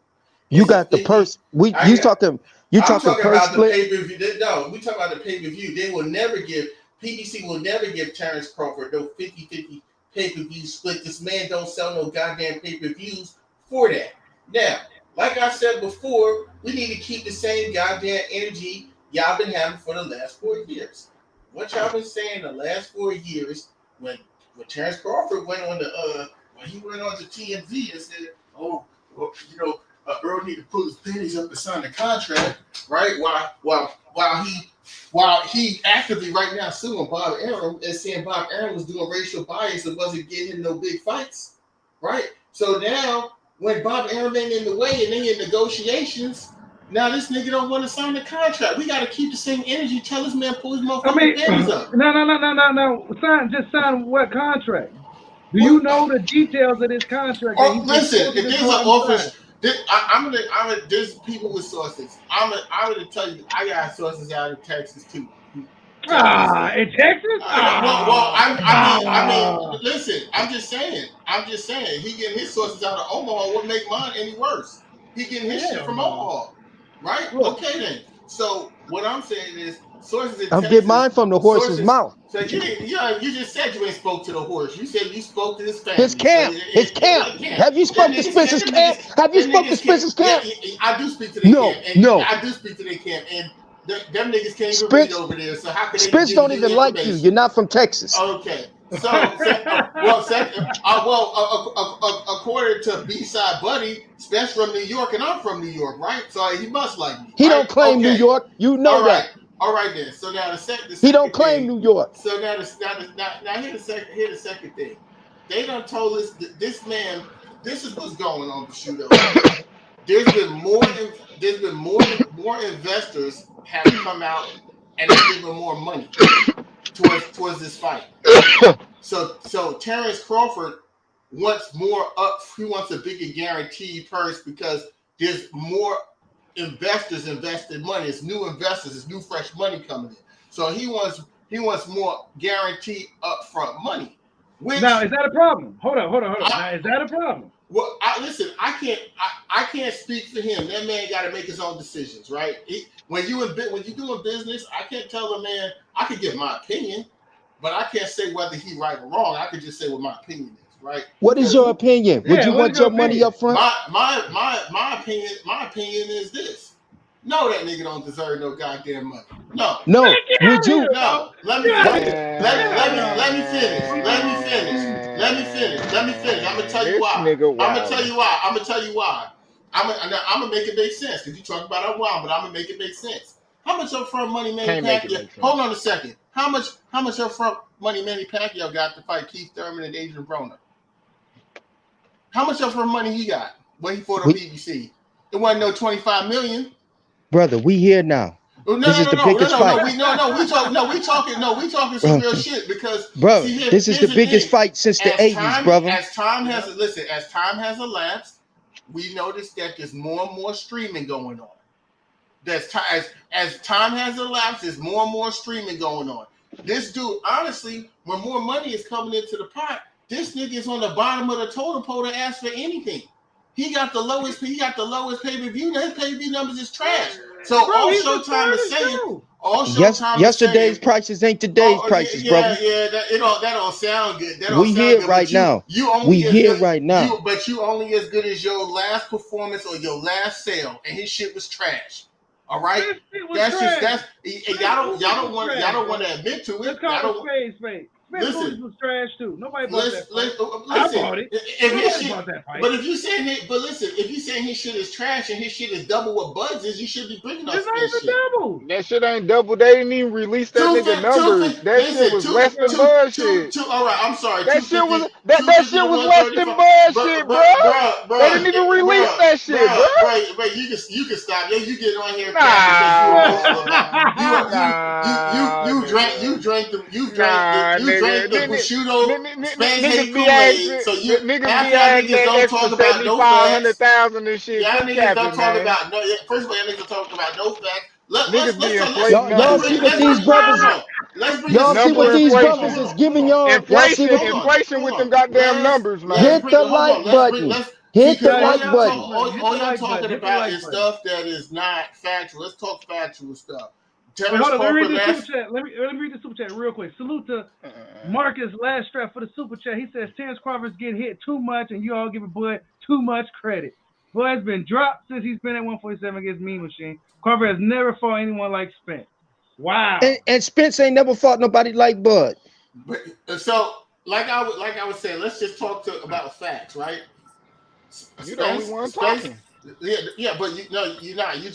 You It's a got the 50. purse. We I you got talking you I'm talking talking purse about the split? pay-per-view. No, we talk about the pay-per-view. They will never give PBC will never give Terrence Crawford no 50-50 pay-per-view split. This man don't sell no goddamn pay-per-views for that. Now, like I said before, we need to keep the same goddamn energy y'all been having for the last 4 years. What y'all been saying the last 4 years when Terrence Crawford went on the when he went on to TMZ and said, "Oh, well, Earl need to pull his panties up and sign the contract," right? While he actively right now suing Bob Arum and saying Bob Arum was doing racial bias and wasn't getting him no big fights, right? So now when Bob Arum ain't in the way and they in negotiations, now this nigga don't want to sign the contract. We got to keep the same energy. Tell this man pull his I motherfucking mean, panties up. no. Sign what contract? Do you What? know the details of this contract that Oh, he just listen, pulled if this there's an morning office, sign? there's people with sources. I'm gonna tell you, I got sources out of Texas too who tell me this stuff. In Texas? Listen, I'm just saying, he getting his sources out of Omaha would make mine any worse. He getting his shit Hell from no. Omaha, right? Look, Okay then. So what I'm saying is sources in I'll Texas. get mine from the horse's mouth. So you just said you ain't spoke to the horse. You said you spoke to his family. His camp. His camp. Have you spoke to Spence's camp? Have you spoke to Spence's camp? Yeah, I do speak to their camp. No. I do speak to their camp. And them niggas can't even read over there. So how can they Spence don't even like you. You're not from Texas. Okay. So according to B-Side Buddy, Spence from New York and I'm from New York, right? So he must like me. He don't claim New York. You know that. All right then. So now the second he don't claim New York. So now here's the second thing. They done told us that this man. This is what's going on with Bushido. There's been more investors have come out and given more money towards this fight. So Terrence Crawford wants more up. He wants a bigger guaranteed purse because there's more investors invested money. It's new investors. It's new fresh money coming in. So he wants more guaranteed upfront money. Now is that a problem? Hold on. Now is that a problem? Well, listen. I can't speak for him. That man got to make his own decisions, right? When you doing business, I can't tell a man. I could give my opinion, but I can't say whether he right or wrong. I could just say what my opinion is, right? What is your opinion? Would you want your money up front? My opinion is this. No, that nigga don't deserve no goddamn money. No. Would you? No. Let me finish. I'm gonna tell you why. I'm gonna tell you why. I'm gonna make it make sense because you talk about it a while, but I'm gonna make it make sense. How much upfront money Manny Pacquiao? Hold on a second. How much upfront money Manny Pacquiao got to fight Keith Thurman and Adrian Broner? How much upfront money he got when he fought on BBC? It wasn't no $25 million. Brother, we here now. This is the biggest fight. We talking some real shit because bro, this is the biggest fight since the 80s, brother. As time has elapsed, we noticed that there's more and more streaming going on. As time has elapsed, there's more and more streaming going on. This dude, honestly, when more money is coming into the pot, this nigga is on the bottom of the totem pole to ask for anything. He got the lowest pay-per-view. His pay-per-view numbers is trash. So all Showtime is saying, yesterday's prices ain't today's prices, brother. Yeah, that don't sound good. We here right now. But you only as good as your last performance or your last sale, and his shit was trash. All right, y'all don't want to admit to it. Listen, was trash too. Nobody bought that fight. I bought it. But if you saying his shit is trash and his shit is double what Bud's is, you should be bringing us that shit. Double. That shit ain't double. They didn't even release that nigga numbers. That shit was less than Bud shit. All right, I'm sorry. That shit was less than Bud shit, bro. They didn't even release that shit, bro. Right, you can stop. Yeah, you get on here. You drank the prosciutto. Niggas be asking, so niggas don't talk about no facts. $500,000 and shit. Y'all niggas don't talk about no. First of all, y'all niggas talk about no facts. Y'all see what these brothers? Y'all see what these brothers is giving y'all? Inflation with them goddamn numbers, man. Hit the like button. Hit the like button. All y'all talking about is stuff that is not factual. Let's talk factual stuff. Hold on, let me read the super chat. Let me read the super chat real quick. Salute to Marcus last strap for the super chat. He says Terrence Crawford's getting hit too much, and you all giving Bud too much credit. Bud's been dropped since he's been at 147 against Mean Machine. Crawford has never fought anyone like Spence. Wow. And Spence ain't never fought nobody like Bud. So, like I was saying, let's just talk about facts, right? You the only one talking. Yeah, but you're not. You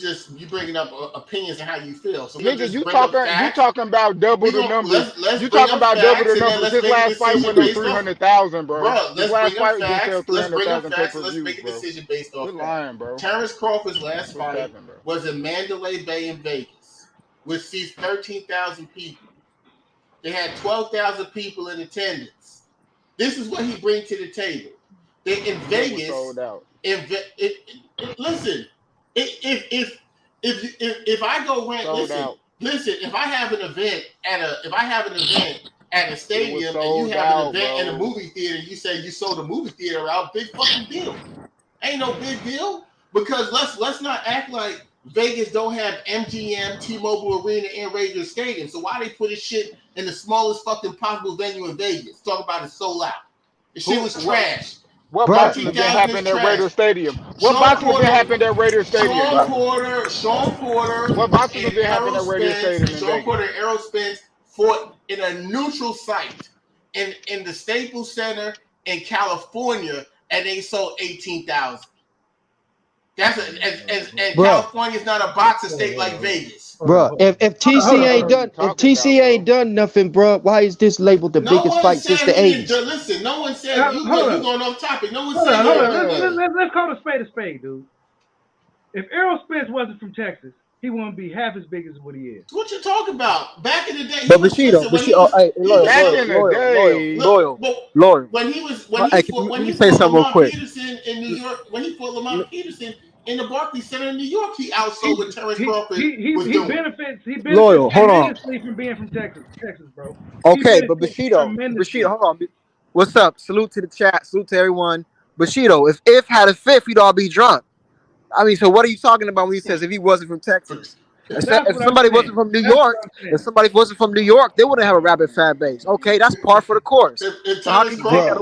bringing up opinions and how you feel. So nigga, you talking about double the numbers. You talking about double the numbers. This last fight went to 300,000, bro. This last fight didn't sell 300,000 pay-per-view, Let's make a decision based off. You're lying, bro. Terrence Crawford's last fight was in Mandalay Bay in Vegas, which seats 13,000 people. They had 12,000 people in attendance. This is what he brings to the table. In Vegas, sold out. Listen, if I go rent, listen, if I have an event at a stadium and you have an event in a movie theater, you say you sold a movie theater out, big fucking deal. Ain't no big deal because let's not act like Vegas don't have MGM, T-Mobile Arena, and Raiders Stadium. So why they put this shit in the smallest fucking possible venue in Vegas? Talk about it sold out. The shit was trash. What boxing event happened at Raiders Stadium? What boxing event happened at Raiders Stadium? Sean Porter. What boxing event happened at Raiders Stadium? Sean Porter and Errol Spence fought in a neutral site in the Staples Center in California, and they sold 18,000. That's and California's not a boxing state like Vegas. Bro, if TC ain't done nothing, bro, why is this labeled the biggest fight since the 80s? Listen, no one said you going off topic. No one said let's call a spade, dude. If Errol Spence wasn't from Texas, he wouldn't be half as big as what he is. What you talking about? Back in the day, but Bushido, loyal. When he say something real quick. Peterson in New York, when he fought Lamont Peterson in the Barclays Center in New York, he outsold what Terrence Crawford was doing. He benefits loyal. Hold on. From being from Texas, bro. Okay, but Bushido, hold on. What's up? Salute to the chat. Salute to everyone. Bushido, if had a fifth, he'd all be drunk. I mean, so what are you talking about when he says if he wasn't from Texas? If somebody wasn't from New York, they wouldn't have a rabid fan base. Okay, that's par for the course. If Terrence Crawford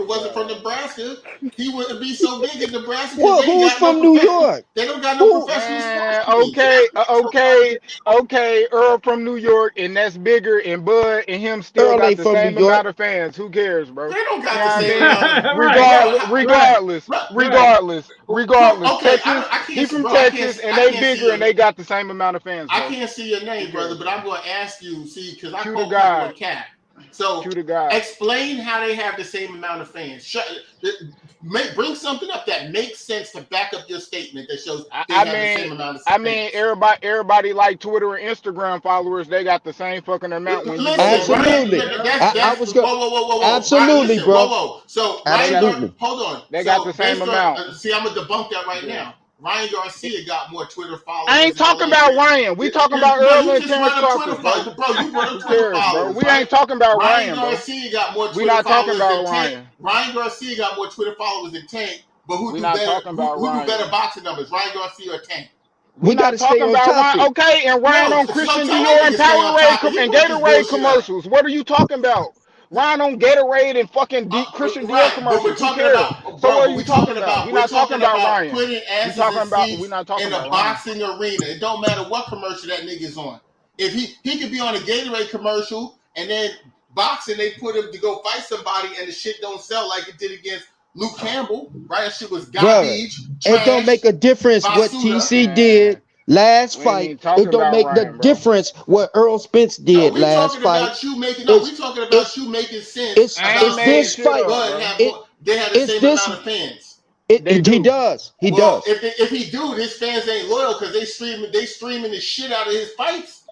wasn't from Nebraska, he wouldn't be so big in Nebraska. Well, who's from New York? They don't got no professional sports. Okay. Earl from New York, and that's bigger, and Bud and him still got the same amount of fans. Who cares, bro? They don't got the same amount. Regardless. Texas, he's from Texas, and they big. And they got the same amount of fans. Bro. I can't see your name, brother, but I'm going to ask you, because I call you a cat. So explain how they have the same amount of fans. Bring something up that makes sense to back up your statement that shows they have the same amount of fans. I mean, everybody like Twitter and Instagram followers, they got the same fucking amount. Absolutely. Absolutely, bro. So, hold on. They got the same amount. See, I'm going to debunk that right now. Ryan Garcia got more Twitter followers. I ain't talking about Ryan. We talking about Earl and Terrence Crawford. Bro, you brought up Twitter followers. We ain't talking about Ryan, bro. Garcia got more Twitter we not talking followers about Ryan. Ryan Garcia got more Twitter followers than Tank, but who do better boxing numbers, Ryan Garcia or Tank? We got to stay on topic. Okay, and Ryan on Christian Dior and Powerade and Gatorade commercials. What are you talking about? Ryan on Gatorade and fucking Christian Dior commercials. We're talking about. So what are you talking about? We're not talking about Ryan. Putting asses in a boxing arena. It don't matter what commercial that nigga's on. If he could be on a Gatorade commercial and then boxing, they put him to go fight somebody and the shit don't sell like it did against Luke Campbell. Right? That shit was garbage. It don't make a difference what TC did. Last fight, it don't make the difference what Errol Spence did last fight. We talking about you making sense. It's this fight. They had the same amount of fans. He does. He does. If he do, his fans ain't loyal because they streaming the shit out of his fights.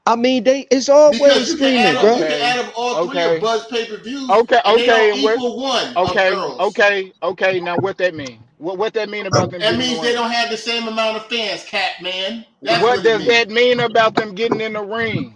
I mean, it's always streaming, bro. You can add up all three of Buzz pay-per-views. Okay. Equal one. Okay. Now what that mean? What that mean about them? That means they don't have the same amount of fans, Cat Man. What does that mean about them getting in the ring?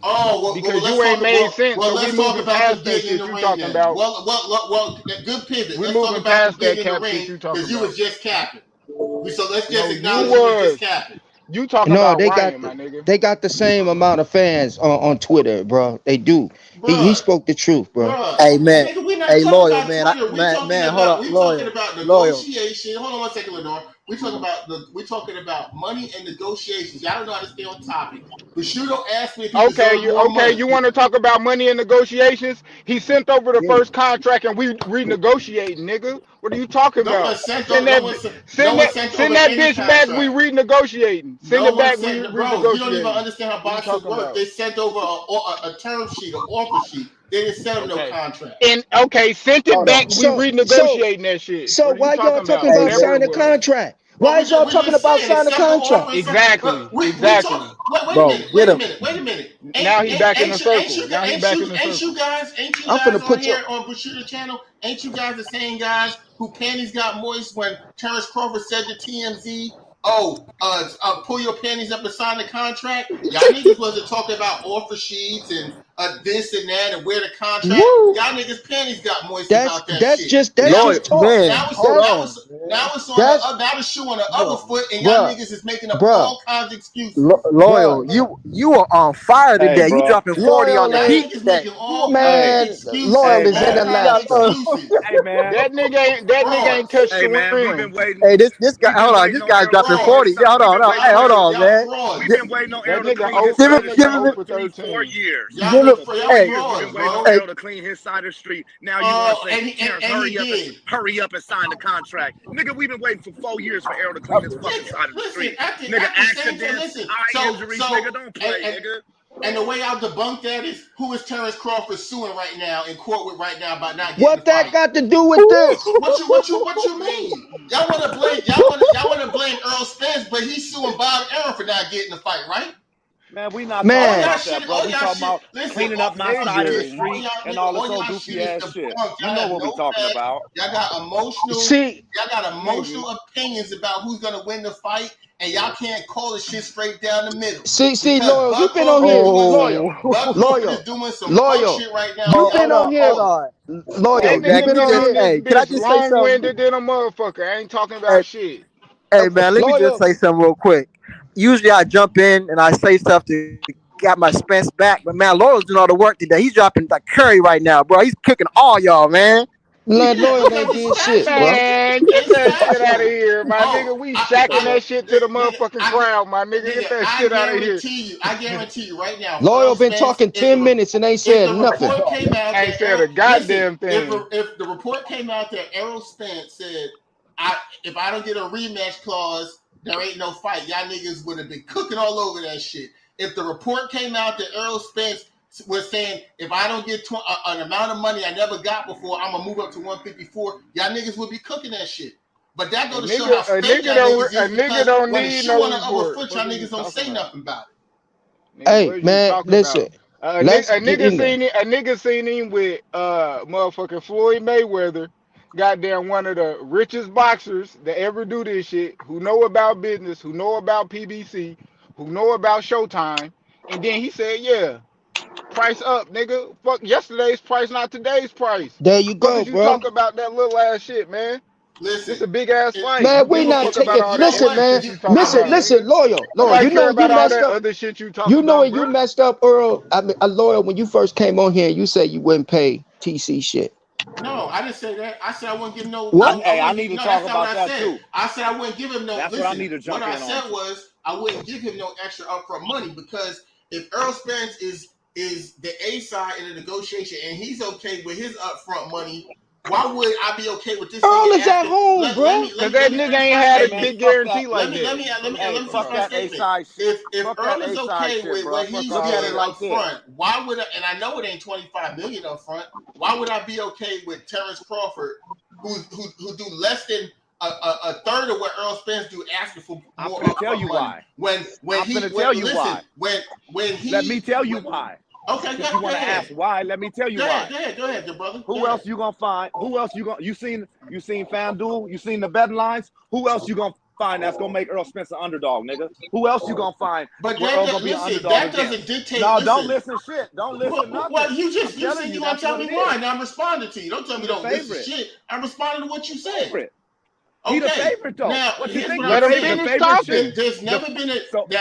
Because you ain't made sense. Well, let's talk about them getting in the ring. Talking about. Well, good pivot. We're moving past that cap shit you talking about. Because you was just capping. So let's just acknowledge you was just capping. You talking about Ryan, my nigga. They got the same amount of fans on Twitter, bro. They do. He spoke the truth, bro. Hey, man. Hey, loyal, man. Hold on. We're talking about negotiation. Hold on one second, Lenore. We're talking about money and negotiations. Y'all don't know how to stay on topic. Bushido asked me if he you want to talk about money and negotiations? He sent over the first contract and we renegotiating, nigga. What are you talking about? Send that bitch back. We renegotiating. Send it back. We renegotiating. Bro, you don't even understand how boxing works. They sent over a term sheet, an offer sheet. They didn't send him no contract. And sent it back. We renegotiating that shit. So why y'all talking about signing a contract? Why is y'all talking about signing a contract? Exactly. Wait a minute. Now he's back in the circle. Ain't you guys on here on Bushido channel? Ain't you guys the same guys who panties got moist when Terrence Crawford said to TMZ, pull your panties up and sign the contract? Y'all niggas wasn't talking about offer sheets and this and that and where the contract. Y'all niggas panties got moist about that shit. That's just talk. Man, Now it's on now the shoe on the other foot, and y'all niggas is making up all kinds of excuses. Loyal, you are on fire today. You dropping 40 on the heat today. Man, Loyal is in the lab. Hey man, that nigga ain't touched the rim. We've been waiting. Hey, this guy, hold on, this guy's dropping 40. Yeah, hold on. Hey, hold on, man. We've been waiting on Errol to clean his Give side him, of give the him, street for 4 years. Give him, hey, We've been waiting on Errol to clean his side of the street. Now you want to say, hurry up and sign the contract. Nigga, we've been waiting for 4 years for Errol to clean his fucking side of the street. Nigga, accidents, eye injuries, nigga, don't play, nigga. And the way I'll debunk that is, who is Terrence Crawford suing right now in court with right now about not getting what the that fight? got to do with this? What you mean? Y'all want to blame Earl Spence, but he's suing Bob Aaron for not getting the fight, right? Man, we not talking about that, bro. We talking about cleaning up my side of the street and all this old goofy ass shit. You know what we talking about. Y'all got emotional opinions about who's gonna win the fight, and y'all can't call the shit straight down the middle. See, Loyal, you've been on here. Loyal is doing some shit right now. You've been on here. Loyal, you've been on here. Hey, can I just say something? Long-winded than a motherfucker. I ain't talking about shit. Hey, man, let me just say something real quick. Usually I jump in and I say stuff to get my Spence back, but man, Loyal's doing all the work today. He's dropping like curry right now, bro. He's cooking all y'all, man. Loyal ain't did shit, bro. Man, get that shit out of here, my nigga. We shacking that shit to the motherfucking ground, my nigga. Get that shit out of here. I guarantee you right now. Loyal been talking 10 minutes and ain't said nothing. Ain't said a goddamn thing. If the report came out that Errol Spence said, if I don't get a rematch clause, there ain't no fight. Y'all niggas would have been cooking all over that shit. If the report came out that Errol Spence was saying, if I don't get an amount of money I never got before, I'm going to move up to 154, y'all niggas would be cooking that shit. But that go to show how fake y'all niggas is, because when it's shoe on the other foot, y'all niggas don't say nothing about it. Hey, man, listen. A nigga seen him with motherfucking Floyd Mayweather, goddamn one of the richest boxers that ever do this shit, who know about business, who know about PBC, who know about Showtime, and then he said, yeah, price up, nigga. Fuck yesterday's price, not today's price. There you go, bro. You talk about that little ass shit, man. Listen, it's a big ass fight. Man, we not taking. Listen, man. Listen, Loyal. You know you messed up. Other shit you know when you messed up, Earl. I mean, Loyal. When you first came on here, you said you wouldn't pay TC shit. No, I didn't say that. I said I wouldn't give no. I need to talk about that too. I said I wouldn't give him no. That's what I need to jump in on. What I said was I wouldn't give him no extra upfront money, because if Earl Spence is the A side in the negotiation and he's okay with his upfront money, why would I be okay with this? Earl is at home, bro. Because that nigga ain't had a big guarantee like that. Let me fuck that A side shit. If Earl is okay with what he's getting up front, why would I? And I know it ain't $25 million up front. Why would I be okay with Terrence Crawford, who do less than a third of what Earl Spence do, asking for more? I'm gonna tell you why. Let me tell you why. Okay, you want to ask why? Let me tell you why. Go ahead, good brother. Who else you gonna find? Who else you gonna? You seen FanDuel? You seen the betting lines? Who else you gonna find that's gonna make Earl Spence an underdog, nigga? Who else you gonna find? But that doesn't dictate. No, don't listen shit. Don't listen nothing. Well, you said you want to tell me why. Now I'm responding to you. Don't tell me don't listen shit. I'm responding to what you said. He the favorite though. Now, what you think? Let him finish talking. There's never been a.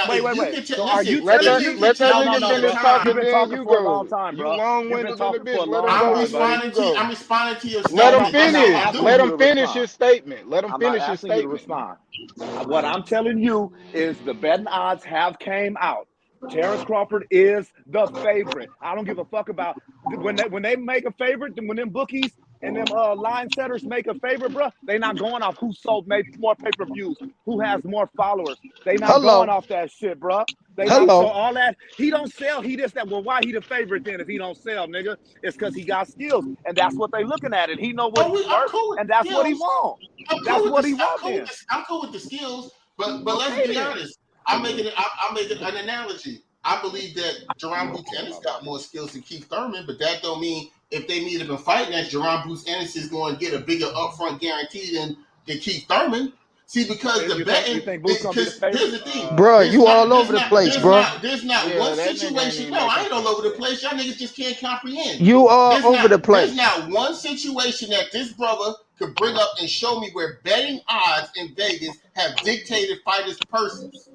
Wait. So are you? Let that nigga finish talking. Then you go. A long time, bro. You long-winded in the bitch. Let him go. I'm responding to your statement. Let him finish. Let him finish his statement. Let him finish his statement. Respond. What I'm telling you is the betting odds have came out. Terrence Crawford is the favorite. I don't give a fuck about when they make a favorite. When them bookies and them line setters make a favorite, bro, they not going off who sold more pay-per-views, who has more followers. They not going off that shit, bro. They not so all that. He don't sell. He just that. Well, why he the favorite then if he don't sell, nigga? It's because he got skills, and that's what they looking at. And he know what he's worth, and that's what he want. That's what he wants. I'm cool with the skills, but let's be honest. I'm making an analogy. I believe that Jerome Boots Ennis got more skills than Keith Thurman, but that don't mean if they meet up and fight that Jerome Boots Ennis is going to get a bigger upfront guarantee than Keith Thurman. See, because the betting, because here's the thing, bro, you all over the place, bro. There's not one situation. No, I ain't all over the place. Y'all niggas just can't comprehend. You are over the place. There's not one situation that this brother could bring up and show me where betting odds in Vegas have dictated fighters' purses?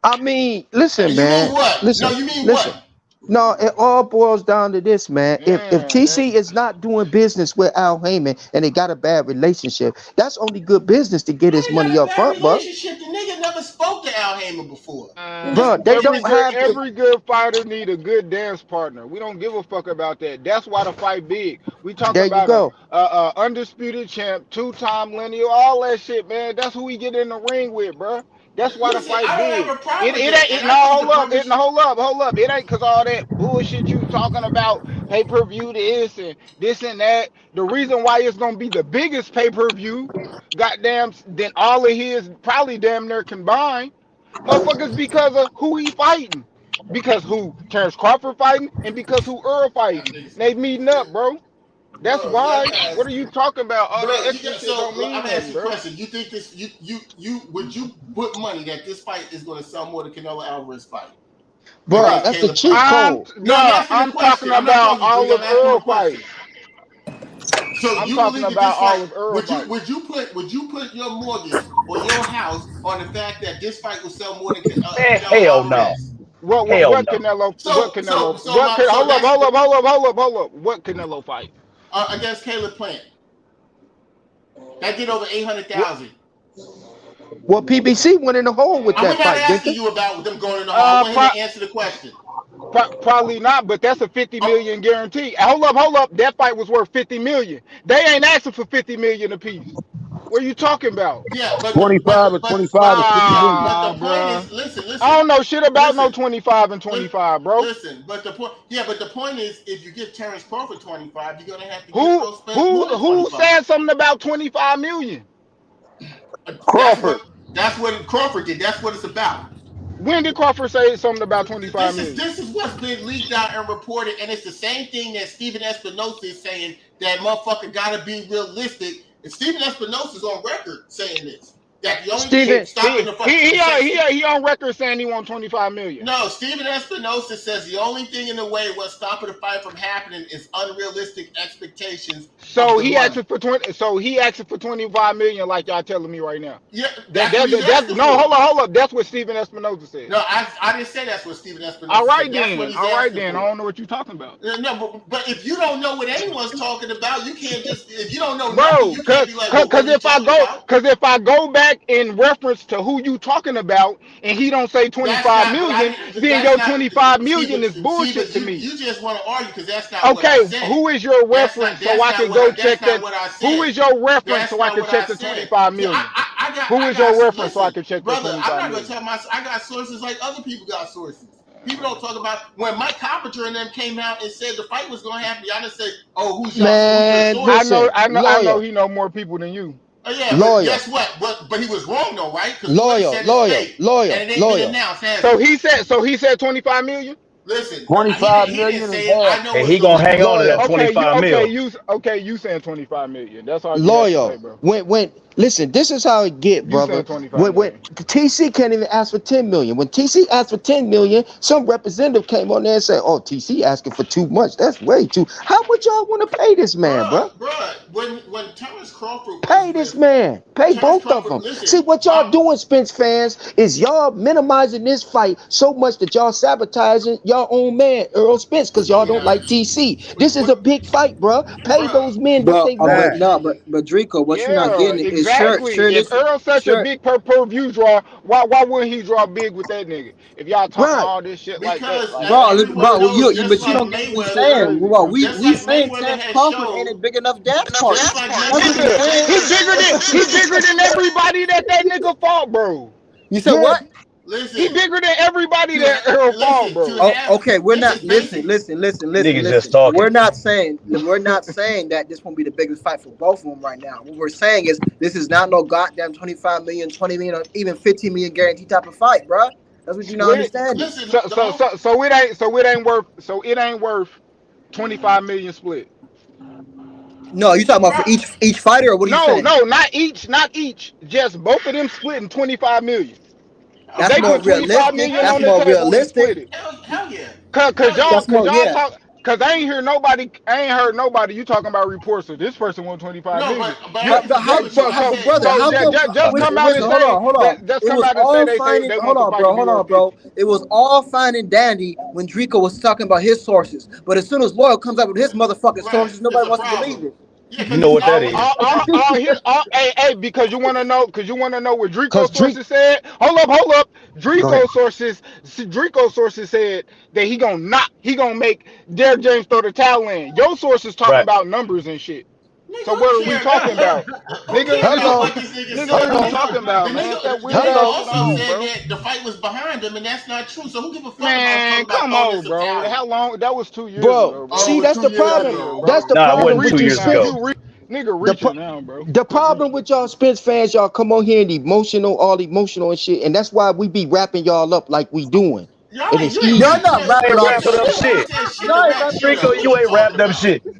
I mean, listen, man. You mean what? Listen, no, you mean listen. what? No, it all boils down to this, man. If TC is not doing business with Al Heyman and they got a bad relationship, that's only good business to get his money up front, bro. The nigga never spoke to Al Heyman before. Bro, they don't have every good fighter need a good dance partner. We don't give a fuck about that. That's why the fight big. We talk about a undisputed champ, 2-time lineal, all that shit, man. That's who we get in the ring with, bro. That's why the fight big. Hold up. It ain't cause all that bullshit you talking about, pay-per-view this and that. The reason why it's gonna be the biggest pay-per-view, goddamn, than all of his probably damn near combined, motherfuckers, because of who he fighting. Because who Terrence Crawford fighting and because who Earl fighting. They meeting up, bro. That's why. What are you talking about? All that extra shit don't mean I'm asking bro. a question. You think this? You would you put money that this fight is going to sell more than Canelo Alvarez fight? Bro, that's the cheat code. I'm talking about all of Earl fights. So I'm talking about all of Earl fights. Would you put your mortgage or your house on the fact that this fight will sell more than Canelo Hell no. What Canelo? Hold up. What Canelo fight? Against Caleb Plant. That get over 800,000. Well, PBC went in the hole with that fight. I'm not asking you about them going in the hole. I want him to answer the question. Probably not, but that's a $50 million guarantee. Hold up. That fight was worth $50 million. They ain't asking for $50 million apiece. What are you talking about? Yeah, but 25 or 25 or 50 million. But the point is, listen. I don't know shit about no 25 and 25, bro. Listen, but the point is, if you give Terrence Crawford 25, you're gonna have to give Spence who said something about 25 million? Crawford. That's what Crawford did. That's what it's about. When did Crawford say something about 25 million? This is what's been leaked out and reported, and it's the same thing that Stephen Espinosa is saying, that motherfucker gotta be realistic. And Stephen Espinosa is on record saying this. That the only thing stopping the fucking he on record saying he wants 25 million. No, Stephen Espinosa says the only thing in the way what's stopping the fight from happening is unrealistic expectations. So he asking for 25 million, like y'all telling me right now. Yeah, hold up. That's what Stephen Espinosa said. No, I didn't say that's what Stephen Espinosa said. All right then. I don't know what you're talking about. No, but if you don't know what anyone's talking about, you can't just if you don't know bro, nothing, you can't be like, if I go back in reference to who you talking about and he don't say 25 million, then your 25 million is bullshit to me. You just want to argue because that's not what I said. Who is your reference so I can go check that? Who is your reference so I can check the 25 million? Who is your reference so I can check the 25 million? I'm not going to tell I got sources like other people got sources. People don't talk about when Mike Carpenter and them came out and said the fight was going to happen. Y'all just say, "Oh, who's your source?" I know he know more people than you. Oh yeah, but guess what? But he was wrong though, right? Lawyer. And it ain't been announced, so he said 25 million. Listen, 25 million is bad. And he gonna hang on to that 25 million. You saying 25 million? That's all. Lawyer, say, bro. when listen, this is how it get, brother. When TC can't even ask for 10 million. When TC asked for 10 million, some representative came on there and said, "Oh, TC asking for too much. That's way too. How much y'all want to pay this man, bro? When Terrence Crawford pay this man, pay both of them. See what y'all doing, Spence fans, is y'all minimizing this fight so much that y'all sabotaging y'all own man, Earl Spence, because y'all don't like TC. This is a big fight, bro. Pay those men what they want. But Dreeko, what you're not getting is exactly. If Earl's such a big per-view draw, why wouldn't he draw big with that nigga? If y'all talking all this shit like that, bro, you don't get what we're saying. Well, we saying Terrence Crawford ain't a big enough dance partner. He bigger than everybody that nigga fought, bro. You said what? Listen, he bigger than everybody that Earl fought, bro. Okay, we're not. Listen. We're not saying that this won't be the biggest fight for both of them right now. What we're saying is this is not no goddamn 25 million, 20 million, or even 15 million guarantee type of fight, bro. That's what you not understanding. So it ain't worth 25 million split. No, you talking about for each fighter, or what are you saying? No, not each. Just both of them splitting 25 million. That's more realistic. Hell yeah. Cause Cause I ain't heard nobody. You talking about reports. So this person won 25 million. Just come out and say. Just come out and say they want to fight. Hold on, bro. It was all fine and dandy when Dreeko was talking about his sources, but as soon as Loyal comes up with his motherfucking sources, nobody wants to believe it. You know what that is? Hey, because you want to know what Dreeko sources said. Hold up. Dreeko sources said that he gonna make Derrick James throw the towel in. Your sources talking about numbers and shit. So what are we talking about? Nigga, what are we talking about, man? That weird also said that the fight was behind him, and that's not true. So who give a fuck? Man, come on, bro. How long? That was 2 years ago. Bro, see, that's the problem. That's the problem with 2 years ago. Nigga reaching now, bro. The problem with y'all Spence fans, y'all come on here and all emotional and shit, and that's why we be wrapping y'all up like we doing. Y'all not wrapping up shit. Dreeko, you ain't wrapped up shit. You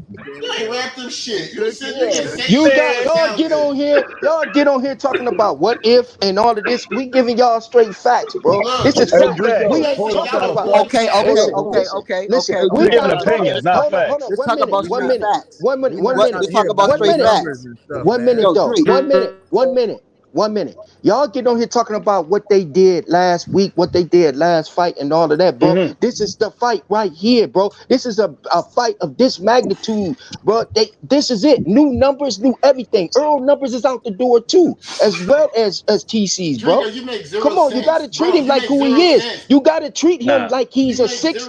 ain't wrapped up shit. Y'all get on here talking about what if and all of this. We giving y'all straight facts, bro. This is facts. We ain't talking about. Okay. Listen, we giving opinions, not facts. Let's talk about straight facts. 1 minute. Let's talk about straight facts. 1 minute though. 1 minute. Y'all get on here talking about what they did last week, what they did last fight, and all of that, bro. Mm-hmm. This is the fight right here, bro. This is a fight of this magnitude, bro. This is it. New numbers, new everything. Earl numbers is out the door too, as well as TC's, bro. Come on, you gotta treat him like who he is. You gotta treat him like he's a six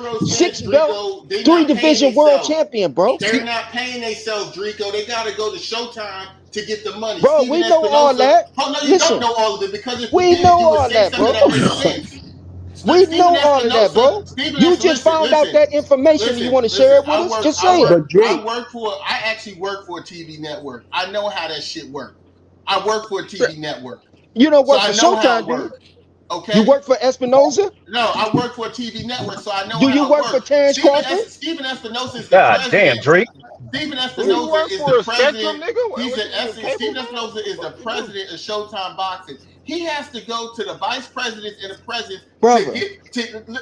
belt, 3 division world champion, bro. They're not paying themselves, Dreeko. They gotta go to Showtime to get the money. Bro, we know all that. Oh, no, you don't know all of it because if we know all that, bro. We know all of that, bro. You just found out that information and you want to share it with us? Just say it. I actually work for a TV network. I know how that shit works. I work for a TV network. You don't work for Showtime, dude. Okay. You work for Espinoza? No, I work for a TV network, so I know. Do you work for Terrence Crawford? Stephen Espinoza is the president. Damn, Drake. Stephen Espinoza is the president. Stephen Espinoza is the president of Showtime Boxing. He has to go to the vice president and the president.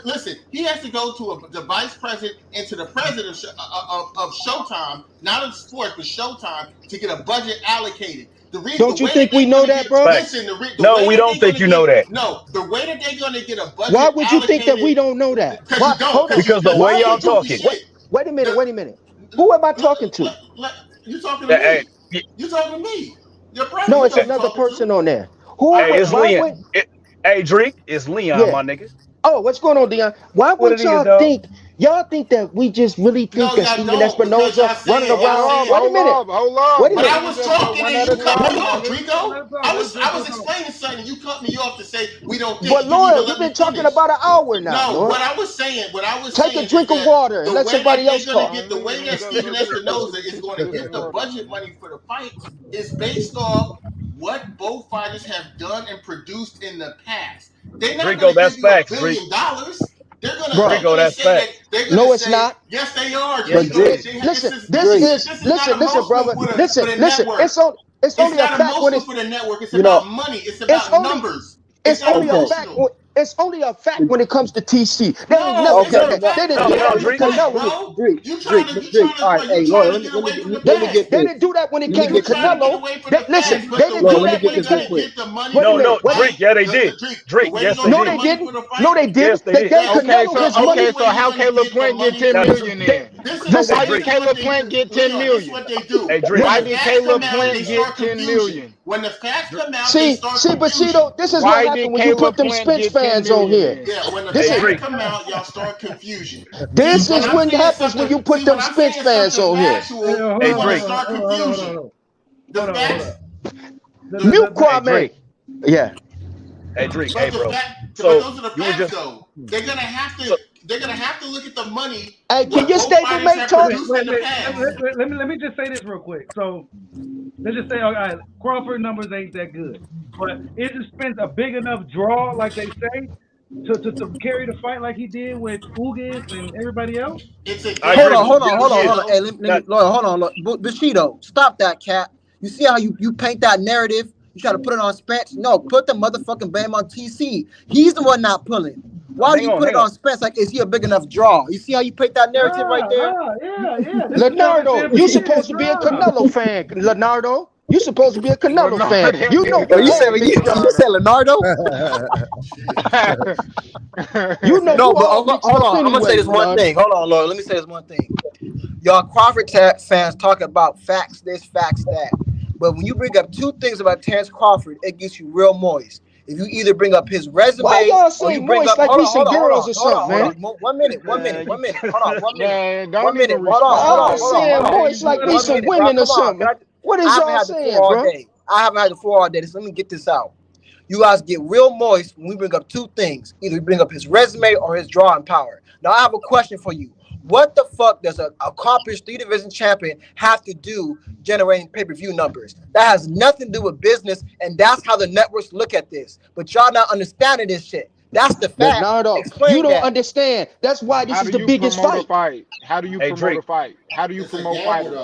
Listen, he has to go to the vice president and to the president of Showtime, not of sports, but Showtime, to get a budget allocated. Don't you think we know that, bro? No, we don't think you know that. No, the way that they're going to get a budget. Why would you think that we don't know that? Because the way y'all talking. Wait a minute. Who am I talking to? You talking to me? You talking to me? No, it's another person on there. Who? Hey, it's Leon. Hey, Dreek, it's Leon, my nigga. Oh, what's going on, Dion? Why would y'all think? Y'all think that we just really think that Stephen Espinoza running around? Wait a minute. Hold on. When I was talking and you cut me off, Dreeko. I was explaining something. You cut me off to say we don't think. But Lord, we've been talking about an hour now. No, what I was saying. Take a drink of water and let somebody else talk. The way that Stephen Espinoza is going to get the budget money for the fight is based off what both fighters have done and produced in the past. They're not Dreeko, that's facts. $1 billion. They're gonna Dreeko, that's facts. No, it's not. Yes, they are. Listen, brother. Listen. It's only a fact when it's for the network. It's about money. It's about numbers. It's only a fact. It's only a fact when it comes to TC. They ain't never done that. They didn't do that when it came to Canelo. Listen, they didn't do that when it came to the money. No, Drake, yeah, they did. Drake, yes, they did. No, they didn't. No, they didn't. They gave Canelo his money. Okay, so how Caleb Plant get 10 million then? Why did Caleb Plant get 10 million? Why did Caleb Plant get 10 million? When the facts come out, see, Bushido, this is what happened when you put them Spence fans on here. Yeah, when the facts come out, y'all start confusion. This is what happens when you put them Spence fans on here. Hey, Drake. Start confusion. The facts. Mute Kwame. Yeah. Hey, Drake. Hey, bro. So those are the facts, though. They're gonna have to look at the money. Hey, can you stay to make talk? Let me just say this real quick. So let's just say, all right, Crawford numbers ain't that good, but is Spence a big enough draw, like they say, to carry the fight like he did with Ugas and everybody else? Hold on. Hey, hold on. Bushido, stop that, cat. You see how you paint that narrative? You try to put it on Spence? No, put the motherfucking blame on TC. He's the one not pulling. Why do you put it on Spence? Like, is he a big enough draw? You see how you put that narrative right there? Yeah. Leonardo, you supposed to be a Canelo fan. Leonardo, you supposed to be a Canelo fan. You know. You said Leonardo? You know. No, but hold on. I'm gonna say this one thing. Hold on, Lord. Let me say this one thing. Y'all Crawford fans talk about facts this, facts that. But when you bring up two things about Terrence Crawford, it gets you real moist. If you either bring up his resume, why y'all say or you bring moist up, like we some girls or something, man? One minute. Hold on, one minute. Y'all saying moist like we some women or something. What is y'all saying, bro? I haven't had the floor all day. So let me get this out. You guys get real moist when we bring up two things. Either we bring up his resume or his drawing power. Now, I have a question for you. What the fuck does an accomplished 3-division champion have to do generating pay-per-view numbers? That has nothing to do with business, and that's how the networks look at this. But y'all not understanding this shit. That's the fact. Leonardo, you don't understand. That's why this is the biggest fight. How do you promote a fight? How do you promote fighters?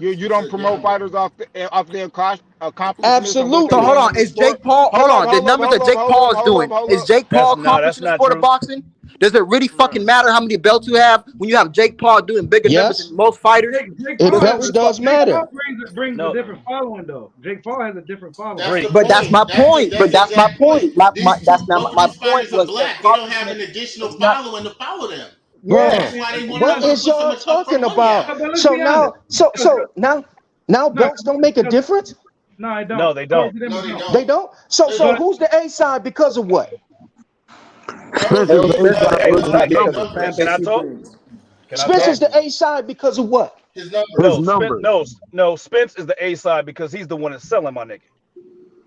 You don't promote fighters off their accomplishments. Absolutely. So hold on, is Jake Paul? Hold on, the numbers that Jake Paul is doing. Is Jake Paul accomplishing the sport of boxing? Does it really fucking matter how many belts you have when you have Jake Paul doing bigger numbers than most fighters? It does matter. Jake Paul brings a different following, though. Jake Paul has a different following. But that's my point. That's my point. That's not my point. Was black. They don't have an additional following to follow them. Bro, what is y'all talking about? So now belts don't make a difference? No, I don't. No, they don't. They don't? So who's the A side because of what? Can I talk? Spence is the A side because of what? His numbers. No. Spence is the A side because he's the one that's selling, my nigga.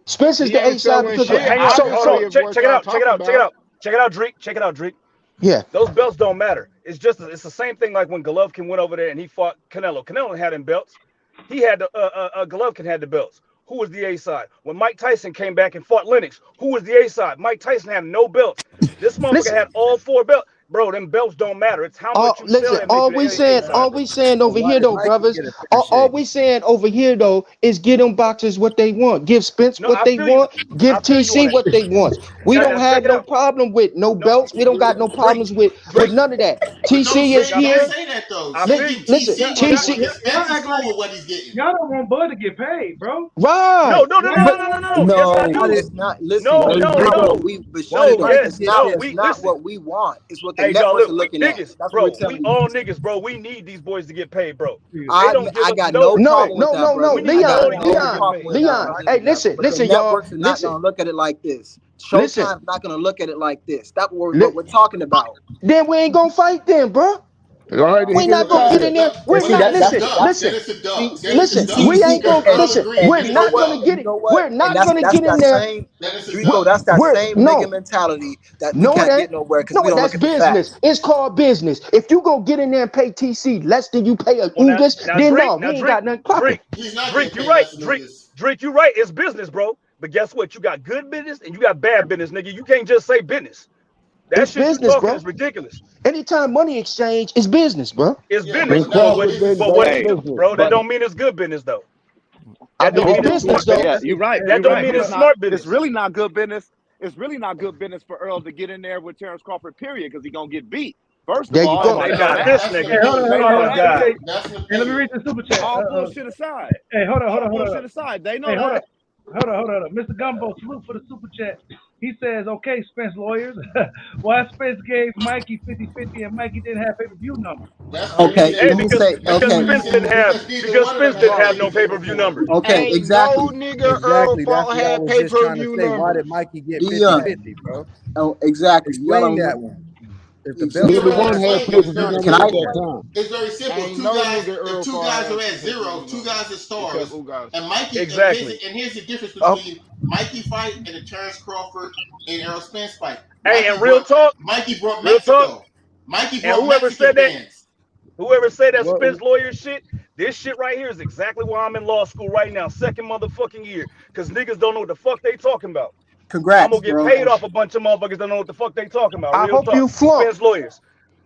Spence is the A side because of what? Check it out, Dreek. Yeah. Those belts don't matter. It's the same thing like when Golovkin went over there and he fought Canelo. Canelo had them belts. He had Golovkin had the belts. Who was the A side? When Mike Tyson came back and fought Lennox, who was the A side? Mike Tyson had no belts. This motherfucker had all 4 belts. Bro, them belts don't matter. It's how much you sell. All we saying over here though, brothers. All we saying over here though is give them boxers what they want. Give Spence what they want. Give TC what they want. We don't have no problem with no belts. We don't got no problems with none of that. TC is here. Listen, TC. Y'all don't want Bud to get paid, bro. Right. No, it's not. Listen, it's not what we want. It's what the networks are looking at. That's bro, what we're we all niggas, bro. We need these boys to get paid, bro. I got no problem with that, bro. Leon. Hey, listen, y'all. Networks are not gonna look at it like this. Showtime's not gonna look at it like this. That's what we're talking about. Then we ain't gonna fight then, bro. We're not gonna get in there. We're not. Listen. We ain't gonna listen. We're not gonna get it. We're not gonna get in there. Dreeko, that's that same nigga mentality that we can't get nowhere because we don't look at business. It's called business. If you go get in there and pay TC less than you pay a Ugas, then no, we ain't got nothing popping. Dreek, you're right. Dreek, you're right. It's business, bro. But guess what? You got good business and you got bad business, nigga. You can't just say business. That shit business, bro. Is ridiculous. Anytime money exchange is business, bro. It's business, bro. But what is it, bro? That don't mean it's good business, though. That don't mean business, though. Yeah, you're right. That don't mean it's smart business. It's really not good business. It's really not good business for Earl to get in there with Terrence Crawford, period, because he's gonna get beat. First of all, they got this nigga. Let me read the super chat. All bullshit aside. Hey, hold on. Bullshit aside. They know that. Hold on. Mr. Gumbo, salute for the super chat. He says, okay, Spence lawyers. Why Spence gave Mikey 50-50 and Mikey didn't have pay-per-view numbers? Okay, because Spence didn't have no pay-per-view numbers. Okay, exactly. No nigga Earl Paul had pay-per-view numbers. Why did Mikey get 50-50, bro? Oh, exactly. Explain that one. If the belt it's very simple. Two guys are at 0, 2 guys are stars. And Mikey, and here's the difference between Mikey fight and the Terrence Crawford and Errol Spence fight. Hey, and real talk, Mikey brought Mexico. Mikey brought whoever said that Spence lawyer shit, this shit right here is exactly why I'm in law school right now, 2nd motherfucking year, because niggas don't know what the fuck they talking about. Congrats, I'm gonna get paid off a bunch of motherfuckers that don't know what the fuck they talking about. I hope you flunk. Spence lawyers.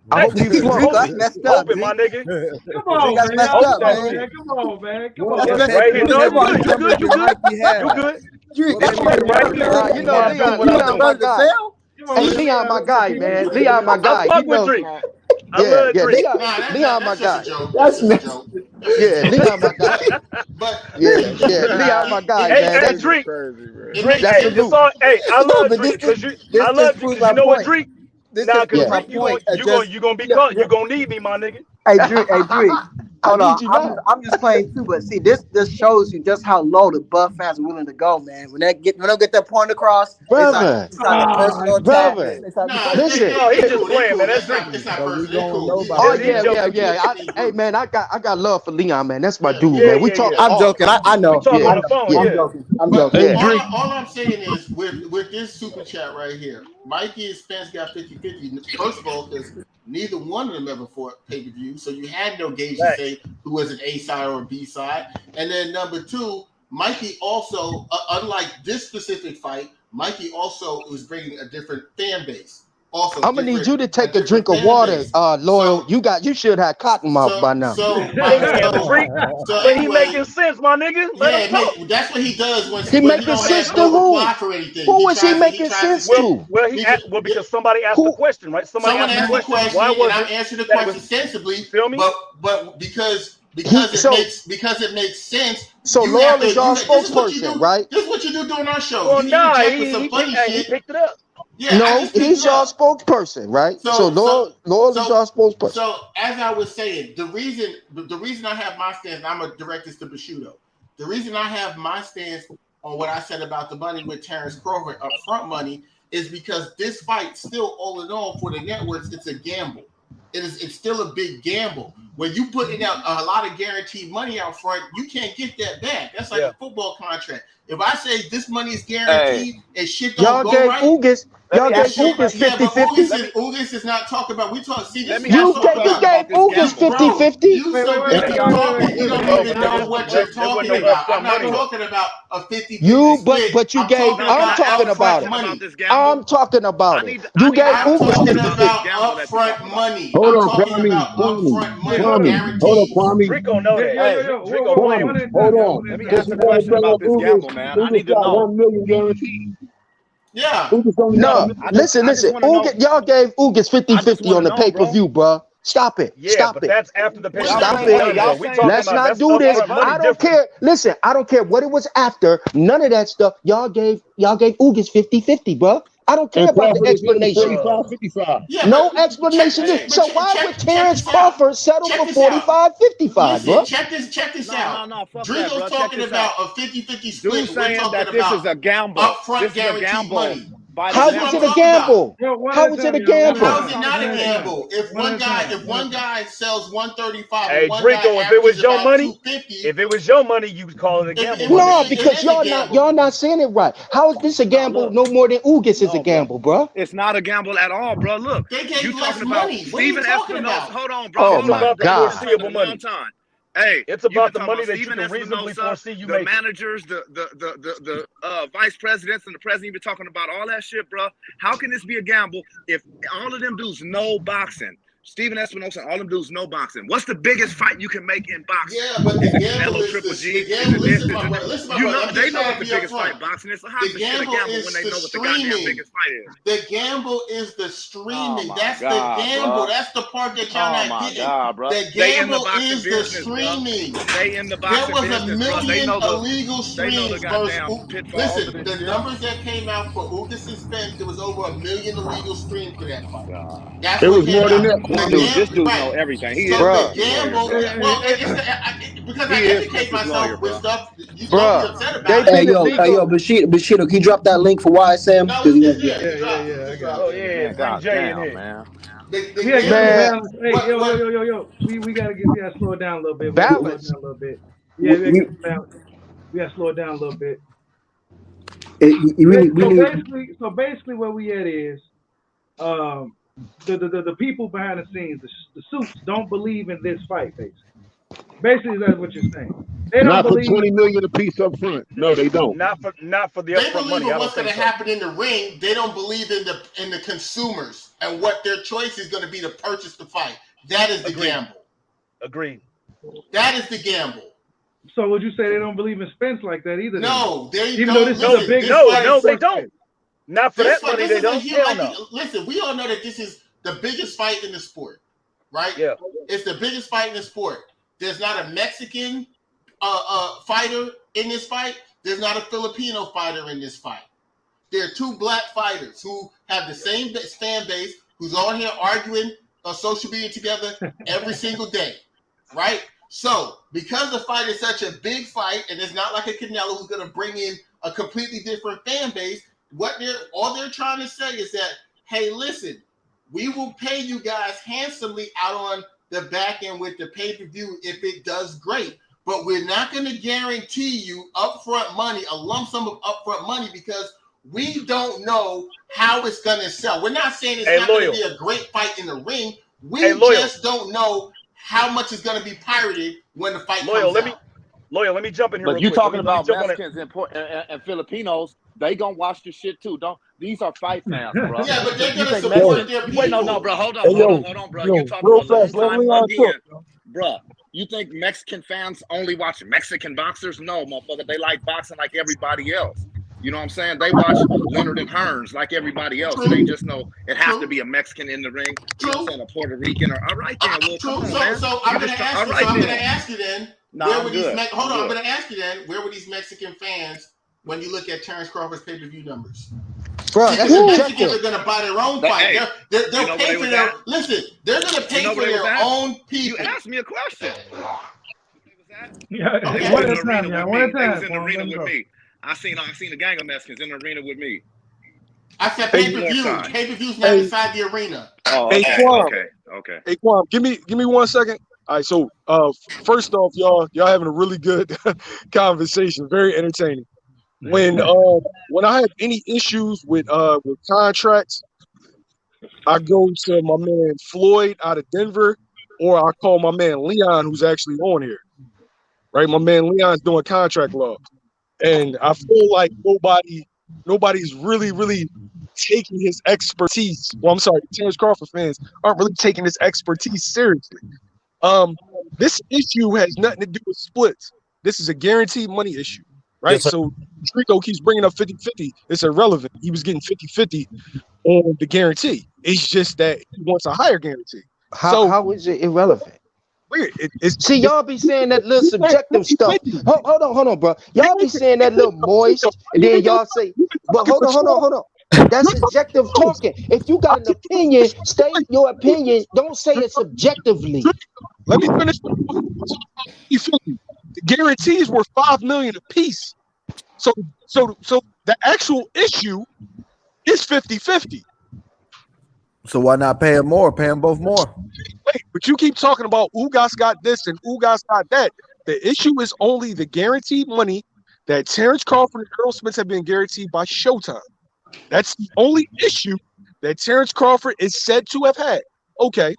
I hope you flunk. That's messed up, my nigga. Come on, man. Come on, man. Right here. No, you good. You know, my guy. Hey, Leon, my guy, man. Leon, my guy. I fuck with Dreek. I love Dreek. Leon, my guy. That's a joke. That's a joke. Yeah, Leon, my guy. But Yeah, Leon, my guy, man. Hey, That's Dreek. Dreek, that's Hey, it's all. Hey, I love Dreek because I love you because you know what, Dreek. Now, because Dreek, you gonna be caught. You gonna need me, my nigga. Hey, Dreek. Hold on. I'm just playing too, but see, this shows you just how low the Buff fans are willing to go, man. When they get that point across, brother. it's like a personal attack. Listen, he's just playing, man. That's Dreek. It's not personal. Oh yeah. Hey man, I got love for Leon, man. That's my dude, man. We talk. I'm joking. I know. We talk on the phone. I'm joking. All I'm saying is with this super chat right here, Mikey and Spence got 50-50. First of all, because neither one of them ever fought pay-per-view, so you had no gauge to say who was an A side or a B side. And then number two, Mikey also, unlike this specific fight, Mikey also was bringing a different fan base. Also, I'm gonna need you to take a drink of water, Loyal. You should have cotton mouth by now. But he making sense, my nigga. That's what he does when he making sense to who? Who is he making sense to? Well, because somebody asked the question, right? Someone asked the question. Why was I'm answering the question sensibly. Feel me? But because it makes sense. So Loyal is your spokesperson, right? This is what you do during our show. Well, nah, he picked it up. Yeah, no, he's your spokesperson, right? So Loyal is your spokesperson. So as I was saying, the reason I have my stance, I'm gonna direct this to Bushido. The reason I have my stance on what I said about the money with Terrence Crawford, Upfront Money, is because this fight still, all in all, for the networks, it's a gamble. It's still a big gamble. When you putting out a lot of guaranteed money out front, you can't get that back. That's like a football contract. If I say this money is guaranteed and shit don't go right, y'all gave Ugas 50-50. Ugas is not talking about. We talk. See, this he gave Ugas 50-50. You don't even know what you're talking about. I'm not talking about a 50-50 split. But you gave. I'm talking about it. I'm talking about it. You gave Ugas 50-50. Upfront money. Hold on, Kwame. Hold on, Kwame. Dreeko know that. Dreeko Kwame, hold on. Let me ask a question about this gamble, man. I need to know. 1 million guaranteed. Yeah. No, listen. Y'all gave Ugas 50-50 on the pay-per-view, bro. Stop it. Stop it. That's after the pay-per-view. Stop it. Let's not do this. I don't care. Listen, I don't care what it was after. None of that stuff. Y'all gave Ugas 50-50, bro. I don't care about the explanation. 45. No explanation. So why would Terrence Crawford settle for 45-55, bro? Check this out. No, fuck Dreeko's that, bro. talking about a 50-50 split. Dude's saying that this is a gamble. Upfront guaranteed money. How is it a gamble? How is it a gamble? How is it not a gamble? If one guy sells 135, hey Dreeko, if it was your money, you would call it a gamble. No, because y'all not saying it right. How is this a gamble? No more than Ugas is a gamble, bro. It's not a gamble at all, bro. Look, they gave you less talking about money. What are you talking about? Hold on, bro. Oh my God. Hey, it's about the money that you can reasonably foresee you the making. Managers, the vice presidents, and the president even talking about all that shit, bro. How can this be a gamble if all of them dudes know boxing? Steven Espinosa, all them dudes know boxing. What's the biggest fight you can make in boxing? Yeah, but the gamble is listen, my brother. They know what the biggest fight boxing is. So how is it a gamble when they know what the goddamn biggest fight is? The gamble is the streaming. That's the gamble. That's the part that y'all not getting. The gamble is the streaming. They in the boxing business, there was a million illegal streams. Listen, the numbers that came out for Ugas and Spence, there was over 1 million illegal streams for that fight. It was more than that. This dude know everything. He is the gamble. Because I educate myself with stuff you don't be upset about. Hey yo, Bushido, can you drop that link for YSM? Yeah. Bring Jay in here, man. Yo. We gotta slow it down a little bit. Balance. Yeah, we gotta slow it down a little bit. So basically, where we at is, the people behind the scenes, the suits, don't believe in this fight. Basically, that's what you're saying. They don't not believe for 20 million a piece up front. No, they don't. Not for the They upfront believe money. in what's going to happen in the ring. They don't believe in the consumers and what their choice is going to be to purchase the fight. That is the gamble. Agreed. That is the gamble. So would you say they don't believe in Spence like that either? No, they even don't. Though this is a big no, they don't. Not for that money, they don't. Hell no. Listen, we all know that this is the biggest fight in the sport, right? Yeah. It's the biggest fight in the sport. There's not a Mexican fighter in this fight. There's not a Filipino fighter in this fight. There are two black fighters who have the same fan base, who's on here arguing on social media together every single day, right? So, because the fight is such a big fight, and it's not like a Canelo who's going to bring in a completely different fan base, all they're trying to say is that, hey, listen, we will pay you guys handsomely out on the back end with the pay-per-view if it does great. But we're not going to guarantee you upfront money, a lump sum of upfront money, because we don't know how it's going to sell. We're not saying it's not going to be a great fight in the ring. We just don't know how much is going to be pirated when the fight comes out. Let me jump in here. But you talking about Mexicans and Filipinos, they gonna watch this shit too. These are fight fans, bro. Yeah, but they're gonna support their people. Wait, no, bro. Hold on, bro. You talking about time again, bro. You think Mexican fans only watch Mexican boxers? No, motherfucker. They like boxing like everybody else. You know what I'm saying? They watch Leonard and Hearns like everybody else. True. They just know it has to be a Mexican in the ring. You know what I'm saying? A Puerto Rican. All right then. Well, so I'm going to ask you then. I'm going to ask you then. Where were these Mexican fans when you look at Terrence Crawford's pay-per-view numbers? Bro, that's the Mexicans are going to buy their own fight. They'll pay for their. Listen, they're going to pay for their own people. You asked me a question. Yeah, okay. One at a time. They was in the arena with me. I seen a gang of Mexicans in the arena with me. I said pay-per-view. Pay-per-view's not inside the arena. Oh, okay. Hey, Kwame, give me 1 second. All right, so first off, y'all having a really good conversation, very entertaining. When I have any issues with contracts, I go to my man Floyd out of Denver, or I call my man Leon, who's actually on here. Right, my man Leon's doing contract law. And I feel like nobody's really taking his expertise. Well, I'm sorry, Terrence Crawford fans aren't really taking his expertise seriously. This issue has nothing to do with splits. This is a guaranteed money issue, right? Yes, so Dreeko keeps bringing up 50-50. It's irrelevant. He was getting 50-50 on the guarantee. It's just that he wants a higher guarantee. How is it irrelevant? See, y'all be saying that little subjective stuff. Hold on, bro. Y'all be saying that little moist, and then y'all say, but hold on. That's subjective talking. If you got an opinion, state your opinion. Don't say it subjectively. Let me finish. The guarantees were $5 million a piece. So the actual issue is 50-50. So why not pay them more? Pay them both more. Wait, but you keep talking about Ugas got this and Ugas got that. The issue is only the guaranteed money that Terrence Crawford and Earl Spence have been guaranteed by Showtime. That's the only issue that Terrence Crawford is said to have had. Okay.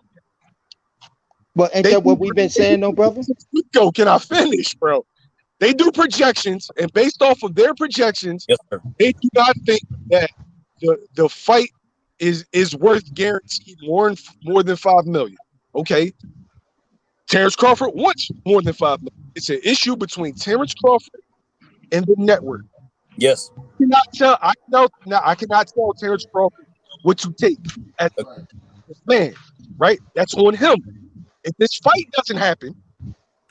But ain't that what we've been saying, though, brother? Yo, can I finish, bro? They do projections, and based off of their projections, yes, they do not think that the fight is worth guaranteed more than $5 million. Okay. Terrence Crawford wants more than $5 million. It's an issue between Terrence Crawford and the network. Yes. I cannot tell Terrence Crawford what to take as a man, right? That's on him. If this fight doesn't happen,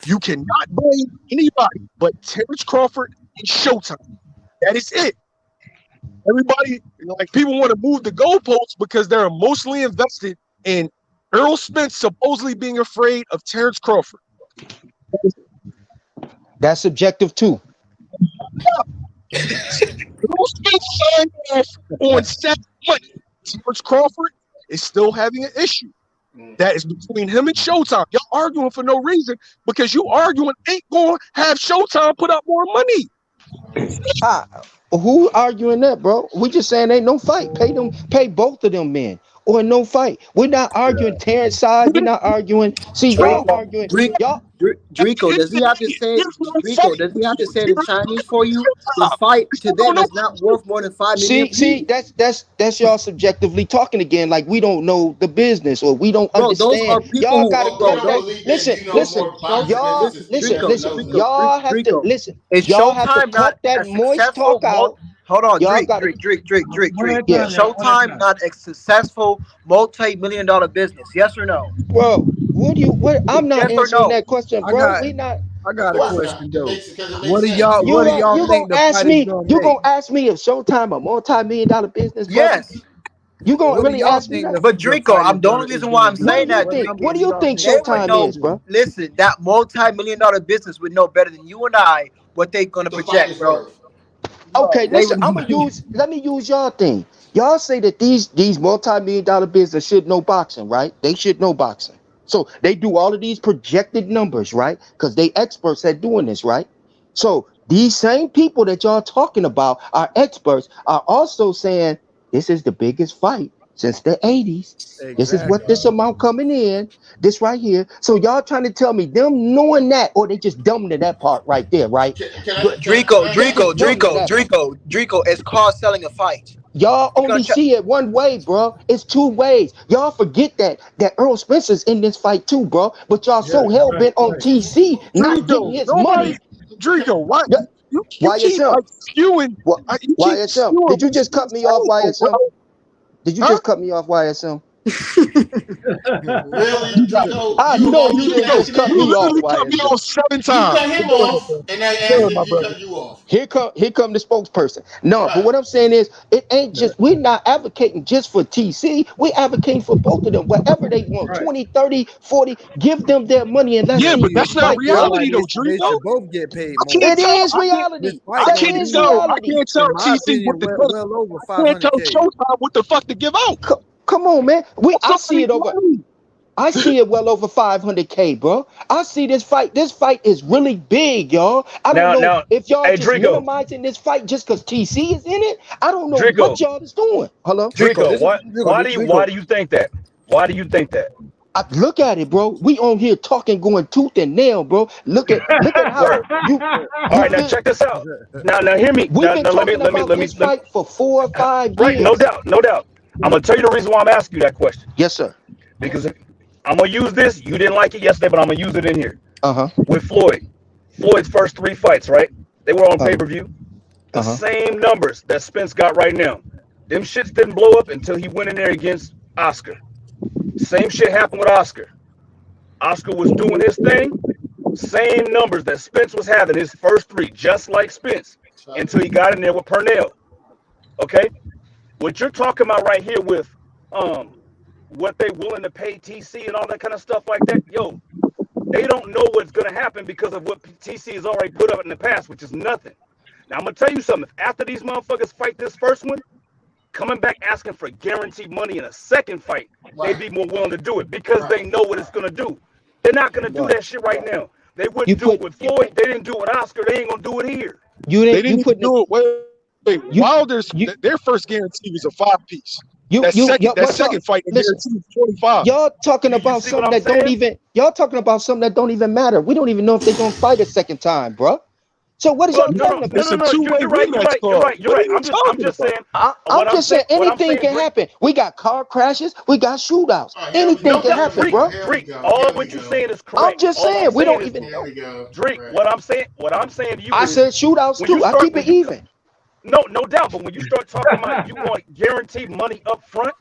you cannot blame anybody but Terrence Crawford and Showtime. That is it. Everybody, people want to move the goalposts because they're emotionally invested in Earl Spence supposedly being afraid of Terrence Crawford. That's subjective too. Earl Spence signed off on set money. Terrence Crawford is still having an issue. That is between him and Showtime. Y'all arguing for no reason because you arguing ain't going to have Showtime put up more money. Who arguing that, bro? We just saying ain't no fight. Pay both of them men, or no fight. We're not arguing Terrence side. We're not arguing. See, y'all arguing. Dreeko, does he have to say? Dreeko, does he have to say the Chinese for you? The fight to them is not worth more than $5 million. See, that's y'all subjectively talking again. Like we don't know the business or we don't understand. Y'all gotta go. Listen. Y'all have to listen. Y'all have to cut that moist talk out. Hold on, Y'all Dreek. got Yeah, Showtime not a successful multi-million-dollar business. Yes or no? bro. What? I'm not Yes or answering no? that question, I bro. got We not. I got a Why What? not? question It though. makes because it What makes do sense. y'all what do y'all You gonna think the ask fight is me? gonna You make? gonna ask me if Showtime a multi-million-dollar business, brother? Yes. You gonna What do really y'all ask me think that? But the Dreeko, fight I'm the only is reason why gonna I'm What do saying do? you that, What think? numbers What do do you y'all think think the they would fight Showtime gonna know. is, do? bro? Listen, that multi-million-dollar business would know better than you and I what they gonna The fight project, is bro. worth. Okay, They listen. would. Let me use y'all thing. Y'all say that these multi-million-dollar business should know boxing, right? They should know boxing. So they do all of these projected numbers, right? Because they experts at doing this, right? So these same people that y'all talking about are experts are also saying this is the biggest fight since the 80s. This is what Exactly. this amount coming in, this right here. So y'all trying to tell me them knowing that, or they just dumb to that part right there, right? But Dreeko, I they ask you? just dumb to that part. It's called selling a fight. Y'all They're gonna only tell. see it one way, bro. It's two ways. Y'all forget that Earl Spencer's in this fight too, bro. But y'all Yeah, so hell right, bent on right. TC not getting Dreeko, his nobody. money. Dreeko, why Yeah, you keep YSM. like skewing? What? You keep YSM. skewing Did you what just you're cut me off, saying, bro. YSM? Did you Huh? just cut me off, YSM? Really, You got it. Dreeko? I You know all you you didn't just cut passionate? You me off, literally cut me YSM. off 7 You times. cut him But go ahead, off, man. and I Go asked ahead, him my if he brother. cut you off. Here come the spokesperson. No, but Right. what I'm saying is it ain't just we're not advocating just for TC. We're advocating for both of them. Whatever they want, Right. 20, 30, 40, give them their money and let's Yeah, see but who that's Actually, not I fight, feel bro. like reality though, they Dreeko. should both get paid I more. can't It tell. is This reality. fight That gonna is be, I reality. can't tell in my TC opinion, what to give. well over I can't tell 500K. Showtime what the fuck to give out. Come on, man. That's I see somebody's it over. money. I see it well over 500K, bro. I see this fight. This fight is really big, y'all. I don't know Now, if y'all hey just Dreeko, minimizing this fight just because TC is in it. I don't know what Dreeko, y'all is doing. Hello? Dreeko, Dreeko. this is Why do you think that? Why do you think that? Look at it, bro. We on here talking, going tooth and nail, bro. Look at how Word. All you right, now feel. check this out. Now hear me. We've been Now talking about let me this fight for 4 or 5 right, no years. doubt, no doubt. I'm gonna tell you the reason why I'm asking you that question. Yes, sir. Because I'm gonna use this. You didn't like it yesterday, but I'm gonna use it in here. Uh-huh. With Floyd's first 3 fights, right? They were on Uh-huh. pay-per-view. The Uh-huh. same numbers that Spence got right now. Them shits didn't blow up until he went in there against Oscar. Same shit happened with Oscar. Oscar was doing his thing. Same numbers that Spence was having his first 3, just like Spence, until he got in there with Purnell. Okay? What you're talking about right here with what they willing to pay TC and all that kind of stuff like that, yo, they don't know what's gonna happen because of what TC has already put up in the past, which is nothing. Now I'm gonna tell you something. If after these motherfuckers fight this first one, coming back asking for guaranteed money in a second fight, they'd be more willing to do it because they know what it's gonna do. They're not gonna do Bro, that shit right now. They you wouldn't do it put with Floyd. They didn't do it with Oscar. They ain't gonna do it here. you They didn't you didn't even putting it do it. Wait. you Wilder's you their first guarantee was a 5-piece. you That what y'all second fight, the listen. guarantee was 25. Y'all talking You about see what something I'm that don't saying? even y'all talking about something that don't even matter. We don't even know if they're gonna fight a second time, bro. So what is Well, y'all talking It's about? a two-way You're right. You're rematch right. You're clause. right. You're What are right. you I'm talking just about? saying. I'm just saying What I'm anything saying, can Drake. happen. We got car crashes, we got shootouts. Oh, here we Anything No go. can doubt, Here we happen, Drake. go. bro. Here we Drake. go. All Here we what you're go. saying is I'm correct. just All I'm saying we saying don't is, even Here know. we go. Drake. Right. What I'm saying to you I is, said shootouts when you too. I start, keep it even. no doubt. But when you start talking about you want guaranteed money up front,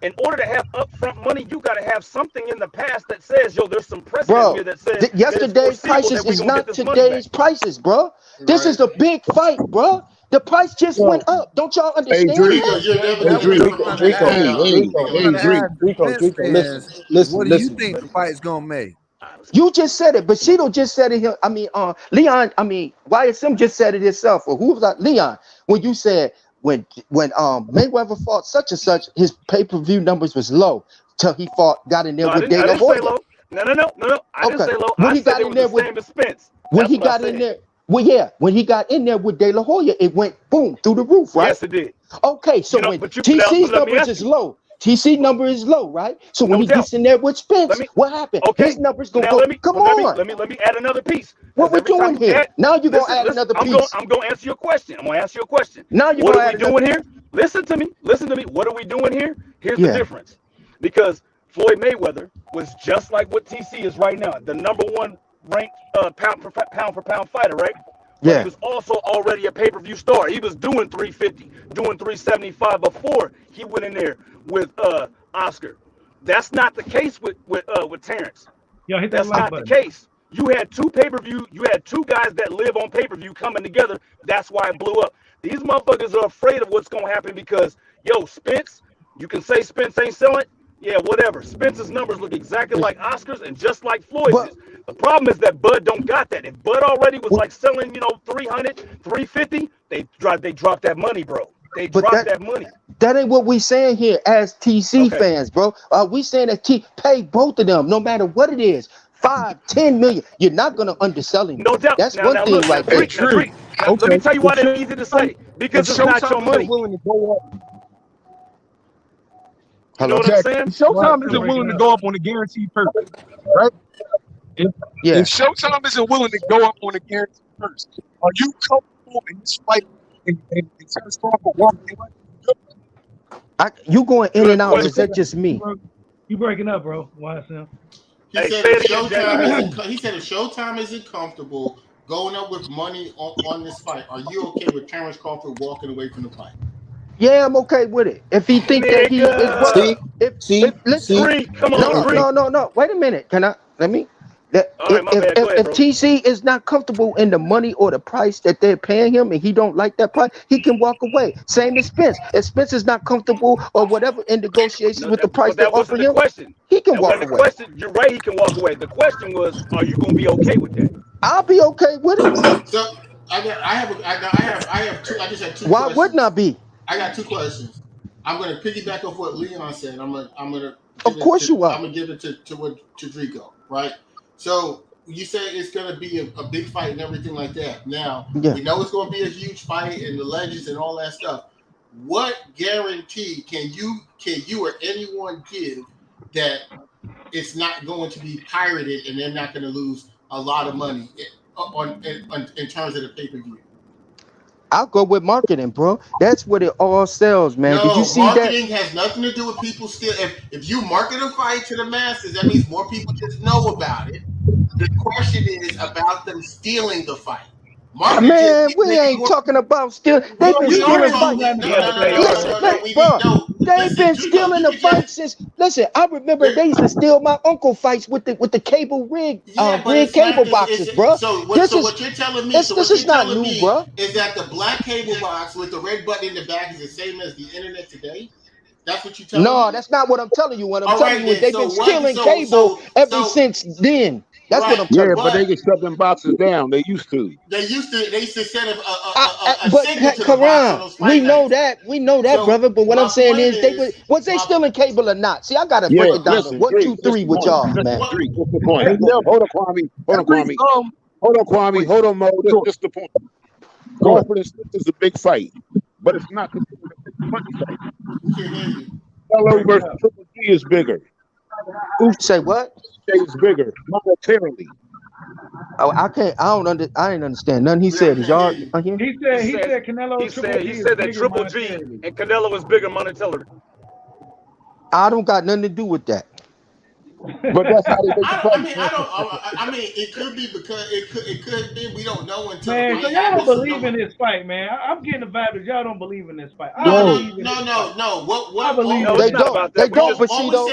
in order to have upfront money, you got to have something in the past that says, yo, there's some precedent here Bro, that says that it's yesterday's foreseeable prices that we're is gonna get not this money back. today's prices, bro. This Right. is a big fight, bro. The price just Well, went up. Don't y'all Hey understand Drake, Dreeko, that? you're never that gonna was get what them I'm trying on to back ask. down. That's They what I'm gonna trying leave to you. ask Spence fans. What do you think the fight is gonna make? You just said it. Bushido just said it. I mean, Leon. I mean, YSM just said it himself. Or who was that? Leon. When you said when Mayweather fought such and such, his pay-per-view numbers was low till he got in there No, I with didn't. De I La didn't say Hoya. low. No. I didn't Okay, say low. when I he said got they in was the there with same as Spence. when That's he what I got in said. there. Well, yeah, when he got in there with De La Hoya, it went boom through the roof, right? Yes, it did. Okay, so when But TC's let me numbers ask is you. low, TC number is low, right? So when No he doubt. gets in there with Let Spence, me. what happened? His Okay. numbers gonna Now go. let me. Come Well, let me. on, Let me add another piece. what Because we every time doing you here? add, Now you're gonna listen, add listen. another piece. I'm going to answer your question. I'm going to answer your question. Now you're What gonna are we add another doing here? piece. Listen to me. Listen to me. What are we doing here? Here's the Yeah. difference. Because Floyd Mayweather was just like what TC is right now, the number one ranked pound for pound fighter, right? But he was also already a pay-per-view star. He was doing 350, doing 375 before he went in there with Oscar. That's not the case with Terrence. Yo, hit that That's like not button. the case. You had two pay-per-view. You had two guys that live on pay-per-view coming together. That's why it blew up. These motherfuckers are afraid of what's gonna happen because, yo, Spence, you can say Spence ain't selling. Yeah, whatever. Spence's numbers look exactly like Oscar's and just like Floyd's. The problem is that Bud don't got that. If Bud already was like selling, 300, 350, they dropped that money, bro. They dropped that money. That ain't what we saying here as TC fans, bro. We saying that pay both of them, no matter what it is. 5, 10 million. You're not gonna undersell him. No doubt. That's one thing right there. Let me tell you why that's easy to say. Because it's not your money. Willing to go up. You know what I'm saying? Showtime isn't willing to go up on a guaranteed purchase, right? If Showtime isn't willing to go up on a guaranteed purchase, are you comfortable in this fight and Terrence Crawford walking away? You going in and out? Is that just me? You breaking up, bro? YSM. He said if Showtime isn't comfortable going up with money on this fight, are you okay with Terrence Crawford walking away from the fight? Yeah, I'm okay with it. If he think that he is, no. Wait a minute. Can I? Let me. If TC is not comfortable in the money or the price that they're paying him, and he don't like that price, he can walk away. Same as Spence. If Spence is not comfortable or whatever in negotiations with the price they offer him, he can walk away. You're right. He can walk away. The question was, are you going to be okay with that? I'll be okay with it. So I have two. I just have two. Why wouldn't I be? I got two questions. I'm going to piggyback off what Leon said. I'm going to. Of course you are. I'm going to give it to Dreeko, right? So you say it's going to be a big fight and everything like that. Now we know it's going to be a huge fight and the legends and all that stuff. What guarantee can you or anyone give that it's not going to be pirated and they're not going to lose a lot of money in terms of the pay-per-view? I'll go with marketing, bro. That's what it all sells, man. No, did you see marketing has nothing to do with people still. If you market a fight to the masses, that means more people just know about it. The question is about them stealing the fight. Man, we ain't talking about stealing. They've been stealing fights. They've been stealing the fights since. Listen, I remember they used to steal my uncle fights with the cable rig cable boxes, bro. So what you're telling me? This is not new, bro. Is that the black cable box with the red button in the back is the same as the internet today? That's what you're telling me? No, that's not what I'm telling you. What I'm telling you is they've been stealing cable ever since then. That's what I'm telling you. But they can shut them boxes down. They used to. They used to set a but Karan, we know that, brother. But what I'm saying is, was they stealing cable or not? See, I gotta break it down. 1, 2, 3 with y'all, man. What's the point? Hold on, Kwame. Hold on, Kwame. Hold on, Mo. That's the point. Crawford and Spence is a big fight, but it's not considered a big money fight. Hello versus Triple G is bigger. Say what? Is bigger monetarily. Oh, I didn't understand nothing he said. Is y'all here? He said Canelo. He said that Triple G and Canelo was bigger monetarily. I don't got nothing to do with that. But that's how they make the fight. I mean, it could be because it could be. We don't know until. Man, so y'all don't believe in this fight, man. I'm getting the vibe that y'all don't believe in this fight. No. I believe they don't. They don't. But see, though,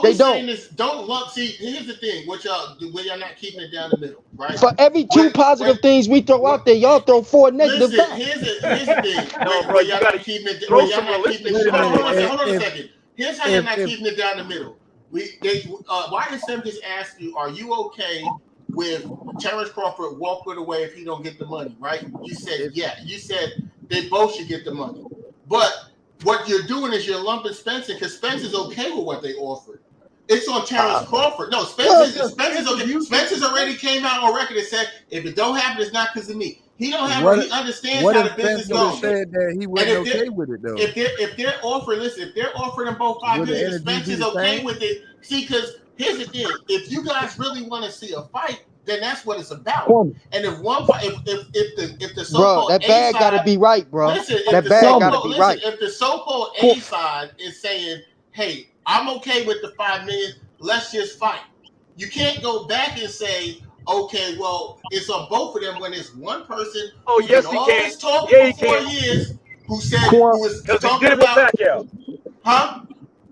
they don't. Don't look. See, here's the thing. When y'all not keeping it down the middle, right? For every 2 positive things we throw out there, y'all throw 4 negative back. Here's the thing. No, bro, you gotta keep it. Hold on a second. Here's how you're not keeping it down the middle. YSM just asked you, are you okay with Terrence Crawford walking away if he don't get the money, right? You said yeah. You said they both should get the money. But what you're doing is you're lumping Spence because Spence is okay with what they offered. It's on Terrence Crawford. No, Spence is okay. Spence has already came out on record and said, if it don't happen, it's not because of me. He don't have. He understands how the business goes. Said that he wasn't okay with it though. If they're offering, listen, if they're offering them both $5 million, Spence is okay with it. See, because here's the thing: if you guys really want to see a fight, then that's what it's about. And if one fight, if the so-called that bag gotta be right, bro. Listen, that bag gotta be right. If the so-called A side is saying, "Hey, I'm okay with the $5 million. Let's just fight," you can't go back and say, Okay, well, it's on both of them when it's one person Oh, who yes, did he all can. this talking Yeah, he for 4 can. years, who was Because he talking did it with about, Pacquiao. huh?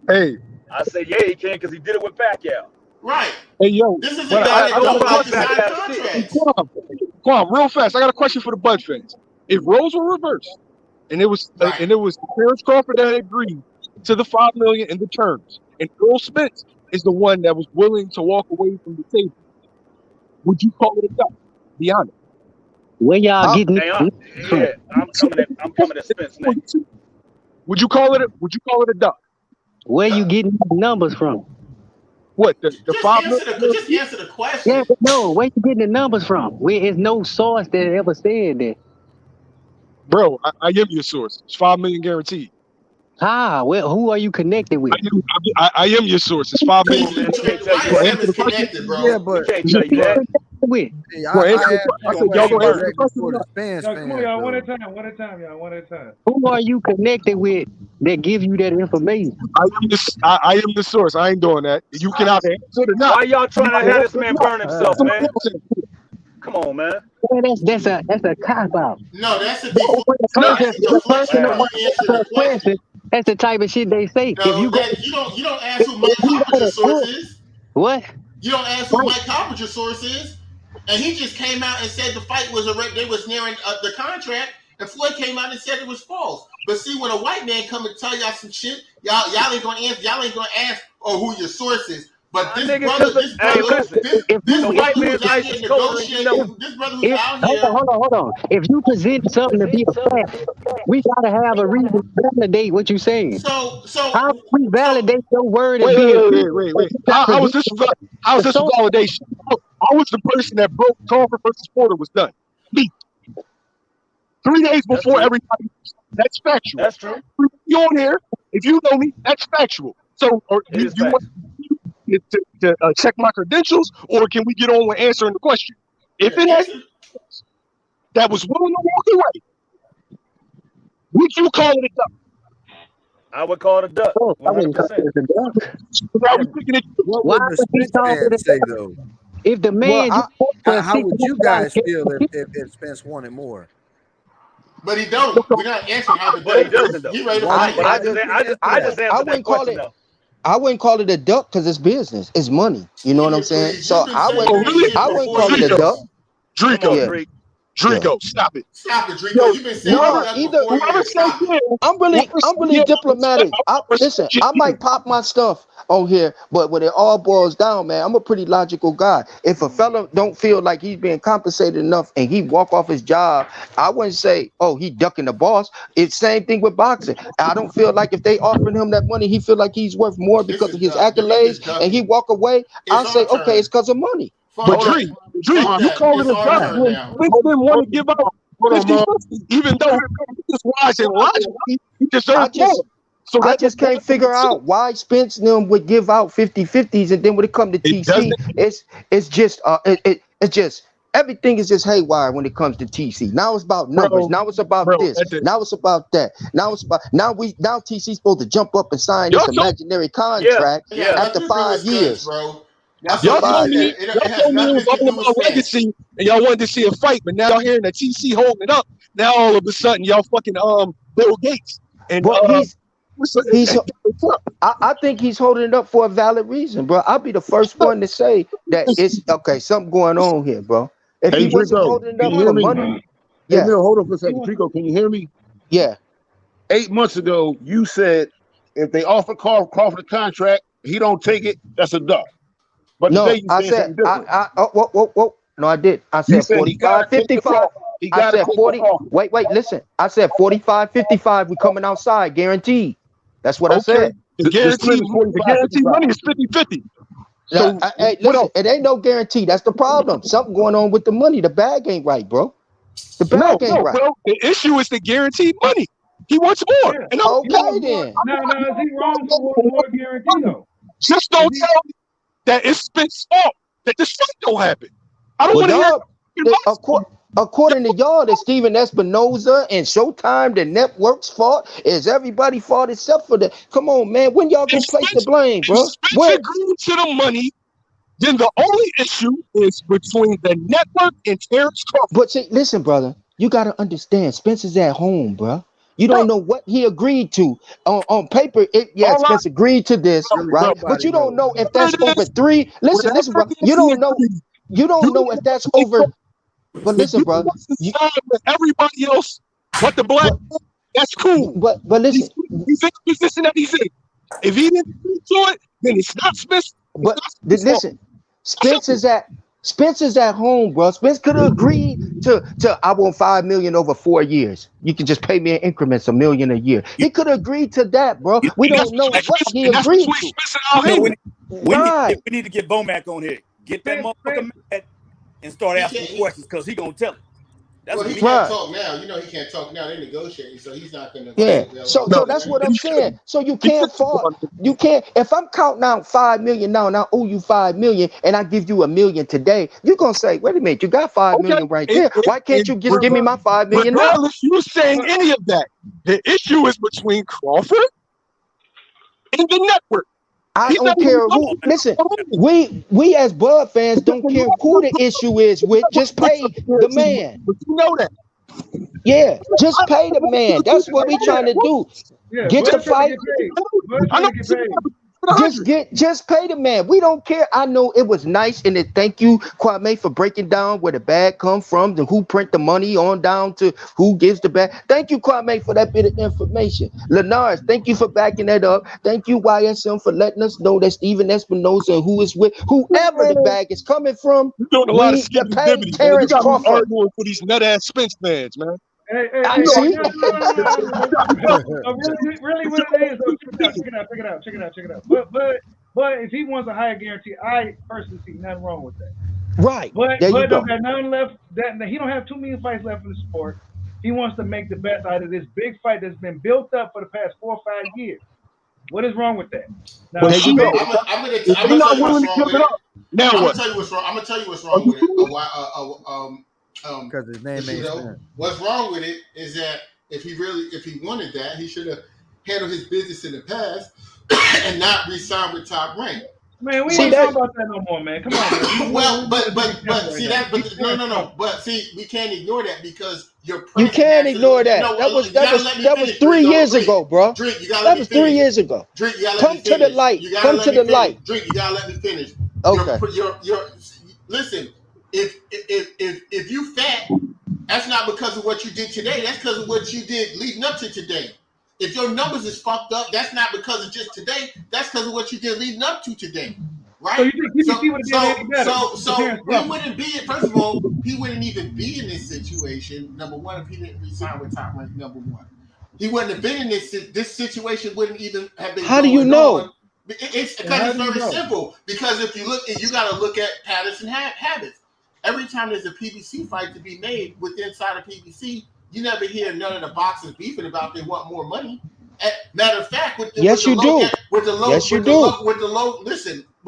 Hey, I say, yeah, he can because he did it with Pacquiao. Right. hey, yo, This is a but guy I that got a don't like to question. sign Pacquiao shit. contracts. Quam, real fast. I got a question for the Bud fans. If roles were reversed, and it was Right. Terrence Crawford that agreed to the $5 million in the terms, and Earl Spence is the one that was willing to walk away from the table, would you call it a duck? Be honest. Where y'all getting Hey, it from? yeah, I'm coming at Spence next. Would you call it a duck? Where you getting these numbers from? What the Just 5 answer million? just answer the Yeah, question. but no, where you getting the numbers from? Where is no source that ever said that. Bro, I am your source. It's 5 million guaranteed. Well, who are you connected with? I am your source. It's 5 million. YSM is connected, bro. Yeah, but Can't tell you that. With? hey, Well, I asked I you said, a y'all question gonna answer the directly question for or the not? Spence Come on, fans, y'all. though. One at a time, y'all. One at a time. Who are you connected with that give you that information? I am the source. I ain't doing that. You can either answer it or not. Why y'all trying to have this man burn himself, Somebody man? else answer it. Come on, man. That's a cop out. No, that's a Personal answer the question. That's the type of shit they say. No, If you go, you don't ask who Mike Carpenter's source is. what? You don't ask who Mike Carpenter's source is. And he just came out and said the fight was they was nearing the contract, and Floyd came out and said it was false. But see, when a white man come and tell y'all some shit, y'all ain't gonna answer. Y'all ain't gonna ask, who your source is. But this brother who's out here negotiating, this brother who's out here. Hold on. If you present something to be a fact, we gotta have a reason to validate what you're saying. So how do we validate your word? Wait. How is this validation? I was the person that broke Crawford versus Porter was done. Me. 3 days before everybody. That's factual. That's true. You on here? If you know me, that's factual. So, you want to check my credentials, or can we get on with answering the question? If it has that was willing to walk away, would you call it a duck? I would call it a duck. 100%. What would the Spence fans say, though? If the man, how would you guys feel if Spence wanted more? But he don't. We're not answering how But he doesn't, though. He ready to But fight. I just answered that question, though. I wouldn't call it a duck because it's business. It's money. You know what I'm saying? So I wouldn't call it a duck. Dreeko, stop it. Stop it, Dreeko. You've been saying I'm really diplomatic. Listen, I might pop my stuff on here, but when it all boils down, man, I'm a pretty logical guy. If a fella don't feel like he's being compensated enough and he walk off his job, I wouldn't say, oh, he ducking the boss. It's same thing with boxing. I don't feel like if they offering him that money, he feel like he's worth more because of his accolades, and he walk away. I'll say, okay, it's because of money. But Dreek, you call it a duck when Winston want to give up 50-50, even though it's wise and logical, he deserves more. So I just can't figure out why Spence and them would give out 50-50s, and then when it comes to TC, it's just everything is just haywire when it comes to TC. Now it's about numbers. Now it's about this. Now it's about that. Now TC's supposed to jump up and sign this imaginary contract after 5 years, bro. Y'all told me it was all about legacy, and y'all wanted to see a fight, but now y'all hearing that TC holding it up. Now all of a sudden y'all fucking Bill Gates and I think he's holding it up for a valid reason, bro. I'll be the first one to say that it's okay. Something going on here, bro. If he wasn't holding it up for money, Hey, Neil, hold on for a second. Dreeko, can you hear me? Yeah. 8 months ago, you said if they offer Crawford a contract, he don't take it. That's a duck. But no, today you I said, whoa. No, I did. I said 45, 55. I said 40. Wait, listen. I said 45, 55. We coming outside, guaranteed. That's what I said. The guaranteed money is 50-50. So, hey, listen, it ain't no guarantee. That's the problem. Something going on with the money. The bag ain't right, bro. The bag ain't right. Bro, the issue is the guaranteed money. He wants more. And okay, then. No, is he wrong for one more guarantee, though? Just don't tell me that it's Spence's fault that this fight don't happen. I don't want to hear. According to y'all, that Steven Espinoza and Showtime, the network's fault, is everybody's fault except for the. Come on, man. When y'all gonna place the blame, bro? Spence agreed to the money then the only issue is between the network and Terrence Crawford. But see, listen, brother, you got to understand, Spence is at home, bro. You don't know what he agreed to on paper. Spence agreed to this, right? But you don't know if that's over 3. Listen, bro. You don't know. You don't know if that's over. But listen, bro. Everybody else, but the black, that's cool. But listen, he's in the position that he's in. If he didn't do it, then it's not Spence. But listen, Spence is at home, bro. Spence could have agreed to I want $5 million over 4 years. You can just pay me in increments $1 million a year. He could have agreed to that, bro. We don't know what he agreed to. We need to get Bomac on here. Get that motherfucker mad and start asking questions because he gonna tell it. Well, he can't talk now. You know he can't talk now. They're negotiating, so he's not gonna. Yeah. So that's what I'm saying. So you can't fault. You can't. If I'm counting out $5 million now, and I owe you $5 million, and I give you $1 million today, you're gonna say, "Wait a minute, you got $5 million right there. Why can't you just give me my $5 million now?" Regardless, you saying any of that, the issue is between Crawford and the network. I don't care who. Listen, we as Bud fans don't care who the issue is with. Just pay the man. But you know that. Yeah, just pay the man. That's what we trying to do. Yeah, get the fight. Just pay the man. We don't care. I know it was nice, and thank you, Kwame, for breaking down where the bag come from, and who print the money on down to who gives the bag. Thank you, Kwame, for that bit of information. Lenars, thank you for backing that up. Thank you, YSM, for letting us know that Steven Espinosa and who is with whoever the bag is coming from. You're doing a lot of skipping Terrence Crawford. Arguing for these nut ass Spence fans, man. Hey, see? really what it is, though, check it out. But if he wants a higher guarantee, I personally see nothing wrong with that. Right. But there you go. Got nothing left. That he don't have too many fights left in the sport. He wants to make the best out of this big fight that's been built up for the past 4 or 5 years. What is wrong with that? Now, I'm gonna tell you what's wrong with it. Now I'm what? gonna tell you what's wrong with it. Because his name ain't Spence. What's wrong with it is that if he wanted that, he should have handled his business in the past and not re-signed with Top Rank. Man, we ain't talking about that no more, man. Come on, man. Well, but see that, but no. But see, we can't ignore that because you can't ignore that. That was 3 years ago, bro. Drink, you gotta that was 3 years ago. Drink, you gotta come to the light. Come to the light. Drink, you gotta let me finish. Okay. Listen. If you fat, that's not because of what you did today. That's because of what you did leading up to today. If your numbers is fucked up, that's not because of just today. That's because of what you did leading up to today, right? So we wouldn't be. First of all, he wouldn't even be in this situation. Number one, if he didn't resign with Top Rank. Number one, he wouldn't have been in this. This situation wouldn't even have been. How do you know? On. It's because it's very simple. Because if you look, you got to look at patterns and habits. Every time there's a PBC fight to be made inside of PBC, you never hear none of the boxers beefing about they want more money. Matter of fact, with the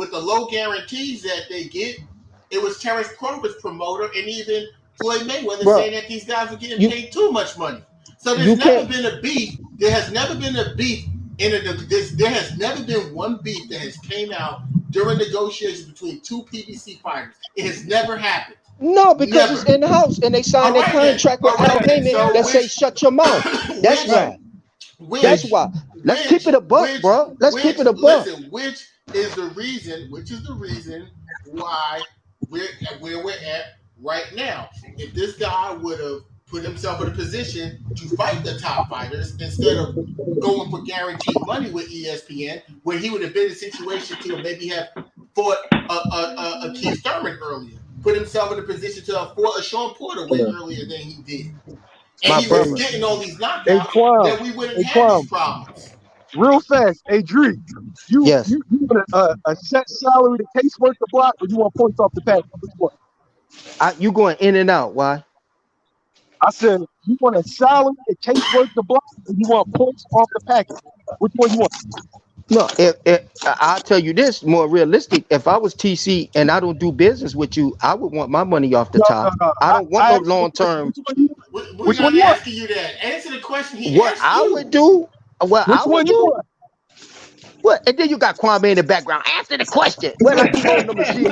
low guarantees that they get, it was Terrence Crawford's promoter and even Floyd Mayweather saying that these guys are getting paid too much money. So there's never been a beef. There has never been a beef there has never been one beef that has came out during negotiations between 2 PBC fighters. It has never happened. No, because it's in the house and they signed a contract with Al Heyman that say shut your mouth. That's why. That's why. Let's keep it a buck, bro. Let's keep it a buck. Listen, which is the reason why we're where we're at right now. If this guy would have put himself in a position to fight the top fighters instead of going for guaranteed money with ESPN, where he would have been in a situation to maybe have fought a Keith Thurman earlier, put himself in a position to have fought a Sean Porter way earlier than he did. And he was getting all these knockouts that we wouldn't have these problems. Real fast, hey Dreek, you want a set salary, the case worth the block, or you want points off the pack? Which one? You going in and out? Why? I said you want a salary, the case worth the block, or you want points off the package? Which one you want? No, I'll tell you this, more realistic. If I was TC and I don't do business with you, I would want my money off the top. I don't want no long term. Which one asking you that? Answer the question he what asked I you. would do. What Which I would one do. you want? What? And then you got Kwame in the background. answer the question. Well, like you on the machine.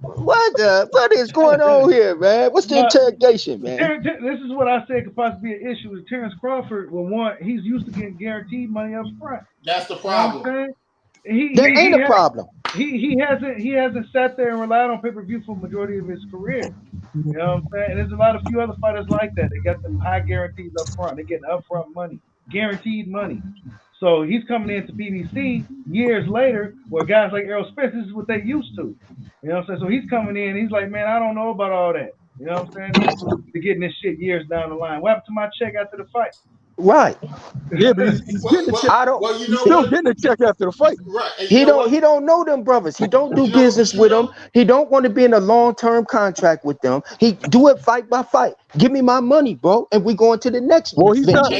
What is going on here, man? What's the interrogation, man? This is what I said could possibly be an issue with Terrence Crawford. Well, one, he's used to getting guaranteed money up front. That's the problem. You know what I'm saying? There ain't a problem. He hasn't sat there and relied on pay-per-view for the majority of his career. You know what I'm saying? And there's a few other fighters like that. They got them high guarantees up front. They're getting upfront money, guaranteed money. So he's coming into PBC years later, where guys like Errol Spence, this is what they used to. You know what I'm saying? So he's coming in, he's like, man, I don't know about all that. You know what I'm saying? They're getting this shit years down the line. What happened to my check after the fight? Right. Yeah, but he's getting a check. He's still getting a check after the fight. Right. He don't know them brothers. He don't do business with them. He don't want to be in a long-term contract with them. He do it fight by fight. Give me my money, bro, and we going to the next one. Well, he's not.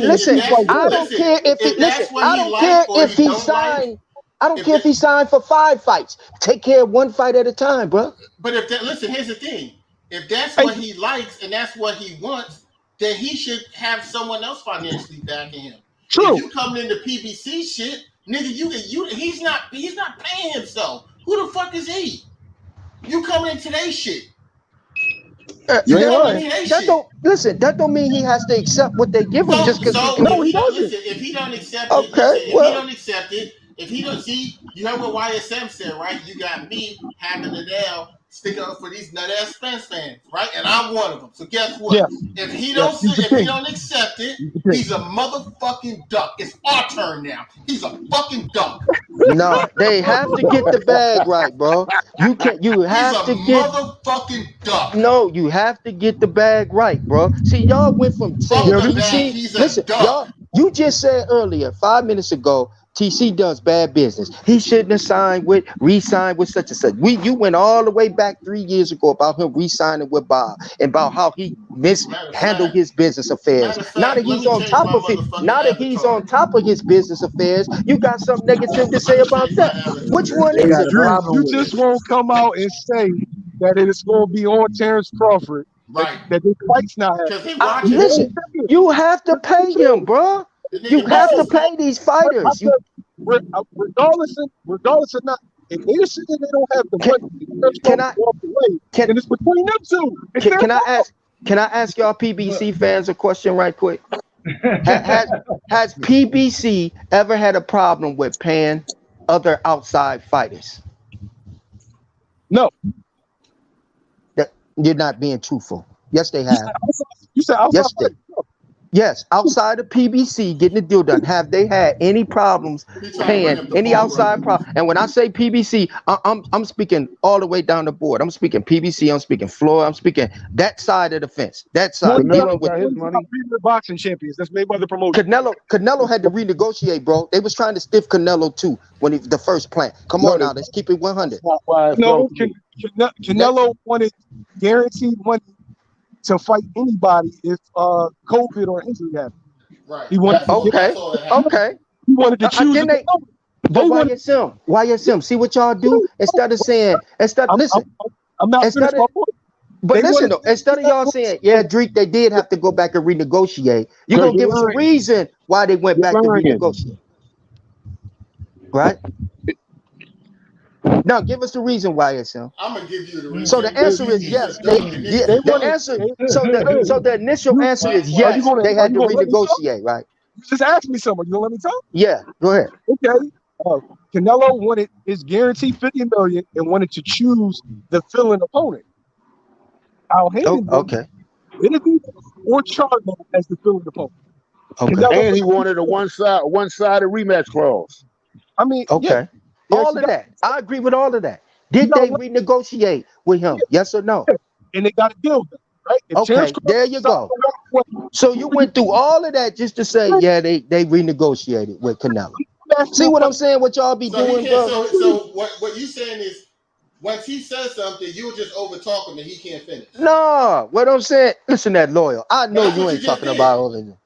Listen, I don't care if he listen. I don't care if he signed. I don't care if he signed for 5 fights. Take care of one fight at a time, bro. But listen, here's the thing. If that's what he likes and that's what he wants, then he should have someone else financially backing him. True. If you coming into PBC shit, nigga, he's not paying himself. Who the fuck is he? You coming into their shit. That don't mean he has to accept what they give him just because he doesn't. Listen, if he don't accept it, if he don't see, you heard what YSM said, right? You got me having to now stick up for these nut ass Spence fans, right? And I'm one of them. So guess what? Yeah. If he don't accept it, he's a motherfucking duck. It's our turn now. He's a fucking duck. No, they have to get the bag right, bro. You have to get motherfucking duck. No, you have to get the bag right, bro. See, y'all went from saying listen, y'all, you just said earlier, 5 minutes ago, TC does bad business. He shouldn't have re-signed with such and such. You went all the way back 3 years ago about him re-signing with Bob and about how he mishandled his business affairs. Now that he's on top of his business affairs, you got something negative to say about that. Which one is it? You just won't come out and say that it is going to be on Terrence Crawford. Right. That this fight's not happening. Listen, you have to pay him, bro. You have to pay these fighters. Regardless of not, if they're saying they don't have the money, and it's between them two. Can I ask y'all PBC fans a question right quick? Has PBC ever had a problem with paying other outside fighters? No. You're not being truthful. Yes, they have. You said outside. Yes, outside of PBC getting the deal done, have they had any problems paying any outside problem? And when I say PBC, I'm speaking all the way down the board. I'm speaking PBC. I'm speaking Floyd. I'm speaking that side of the fence. That side. Canelo got his money. Boxing champions. That's made by the promoter. Canelo had to renegotiate, bro. They was trying to stiff Canelo too when the first plant. Come on now, let's keep it 100. No, Canelo wanted guaranteed money to fight anybody if COVID or injury happened. Right. He wanted okay. He wanted to choose. But YSM, see what y'all do? Instead of saying, listen. I'm not finished my point. But listen though, instead of y'all saying, yeah, Dreek, they did have to go back and renegotiate, you're gonna give us a reason why they went back to renegotiate. Right? Now give us the reason why, YSM. I'm gonna give you the reason. So the answer is yes. The initial answer is yes. They had to renegotiate, right? You just asked me something. You gonna let me talk? Yeah, go ahead. Okay. Canelo wanted his guaranteed $50 million and wanted to choose the fill-in opponent. Okay. Or Charlo as the fill-in opponent. Okay. And he wanted a one-sided rematch clause. I mean, okay. Yeah. All of that. I agree with all of that. Did they renegotiate with him? Yes or no? And they got a deal, right? Okay, there you go. So you went through all of that just to say, yeah, they renegotiated with Canelo. See what I'm saying? What y'all be doing, bro? So what you saying is, once he says something, you'll just overtalk him and he can't finish. No, what I'm saying, listen, that loyal. I know you ain't talking about all of them.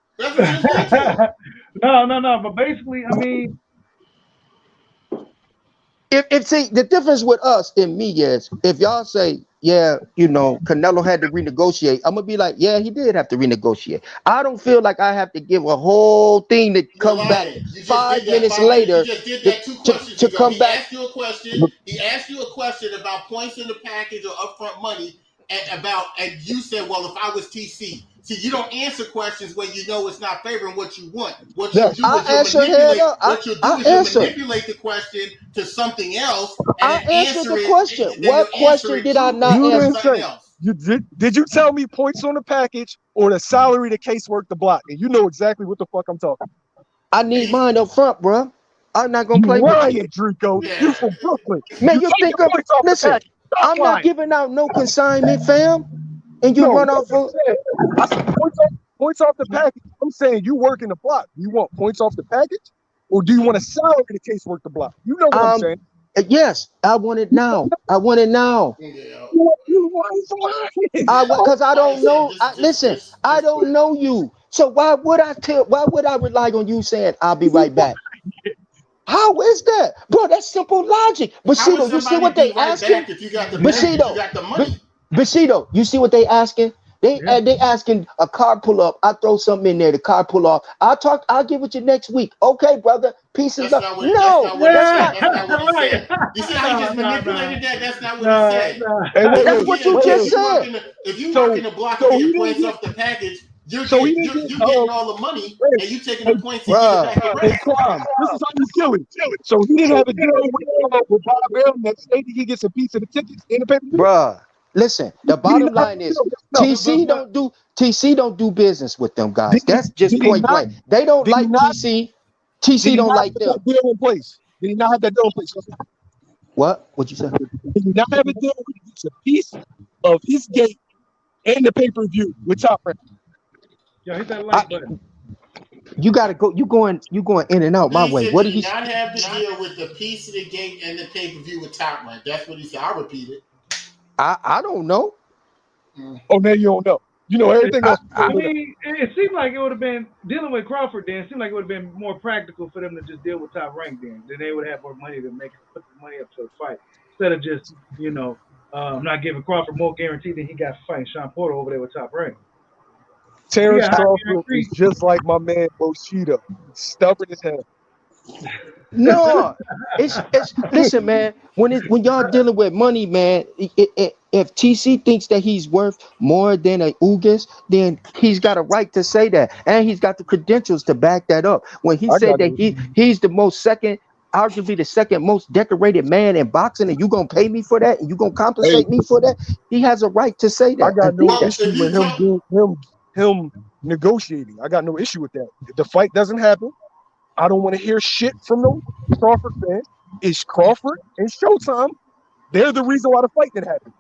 No. But basically, I mean, If see the difference with us and me is if y'all say, yeah, Canelo had to renegotiate, I'm gonna be like, yeah, he did have to renegotiate. I don't feel like I have to give a whole thing to come back 5 minutes later. You just did that 2 questions ago. He asked you a question. He asked you a question about points in the package or upfront money, and you said, well, if I was TC. See, you don't answer questions when you know it's not favoring what you want. What you do is you manipulate the question to something else, and I answered the question. What question did I not answer? You did you tell me points on the package or the salary the casework the block? And you know exactly what the fuck I'm talking about. I need mine up front, bro. I'm not gonna play with you, Dreeko. Yeah. You from Brooklyn. Man, you think of listen, I'm not giving out no consignment, fam. And you run off of I said points off the package. I'm saying you work in the block. Do you want points off the package? Or do you want a salary the casework the block? You know what I'm saying? Yes, I want it now. I want it now. Because I don't know. Listen, I don't know you. So why would I rely on you saying I'll be right back? How is that? Bro, that's simple logic. Bushido, you see what they asking? Bushido, you see what they asking? They asking a car pull up. I throw something in there. The car pull off. I'll get with you next week. Okay, brother. Peace and love. No, that's not what he said. You see how he just manipulated that? That's not what he said. That's what you just said. If you work in the block and get points off the package, you're getting all the money and you taking the points and getting back. This is how you kill it. So he didn't have a deal with Bob Allen that stated he gets a piece of the tickets in the pay-per-view. Bruh. Listen, the bottom line is TC don't do business with them guys. That's just point blank. They don't like TC. TC don't like them. Deal in place. Did he not have that deal in place? What? What'd you say? Did he not have a deal where he gets a piece of his gate and the pay-per-view with Top Rank? Yo, hit that like button. You gotta go. You going in and out my way. What did he not have the deal with the piece of the gate and the pay-per-view with Top Rank? That's what he said. I'll repeat it. I don't know. Oh, now you don't know. You know everything else. I mean, it seemed like it would have been dealing with Crawford. Then it seemed like it would have been more practical for them to just deal with Top Rank. Then they would have more money to put the money up to the fight instead of just not giving Crawford more guarantee than he got fighting Sean Porter over there with Top Rank. Terrence Crawford is just like my man Bushido, stubborn as hell. No, it's listen, man. When y'all dealing with money, man, if TC thinks that he's worth more than a Ugas, then he's got a right to say that, and he's got the credentials to back that up. When he said that he's the arguably the second most decorated man in boxing, and you gonna pay me for that, and you gonna compensate me for that, he has a right to say that. I got no issue with him negotiating. I got no issue with that. If the fight doesn't happen, I don't want to hear shit from no Crawford fans. It's Crawford and Showtime. They're the reason why the fight didn't happen.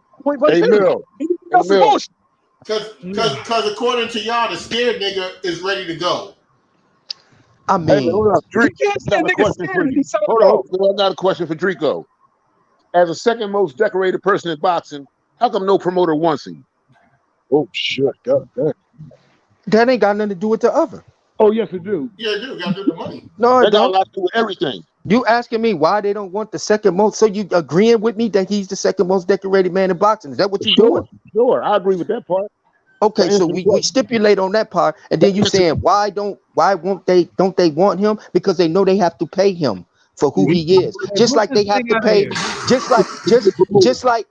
Because according to y'all, the scared nigga is ready to go. I mean, hold on. I got a question for Dreeko. As the second most decorated person in boxing, how come no promoter wants him? Oh shit! God damn. That ain't got nothing to do with the other. Oh yes, it do. Yeah, it do. Got to do the money. No, it got a lot to do with everything. You asking me why they don't want the second most? So you agreeing with me that he's the second most decorated man in boxing? Is that what you doing? Sure, I agree with that part. Okay, so we stipulate on that part, and then you saying why don't they want him? Because they know they have to pay him for who he is. Just like they have to pay, just like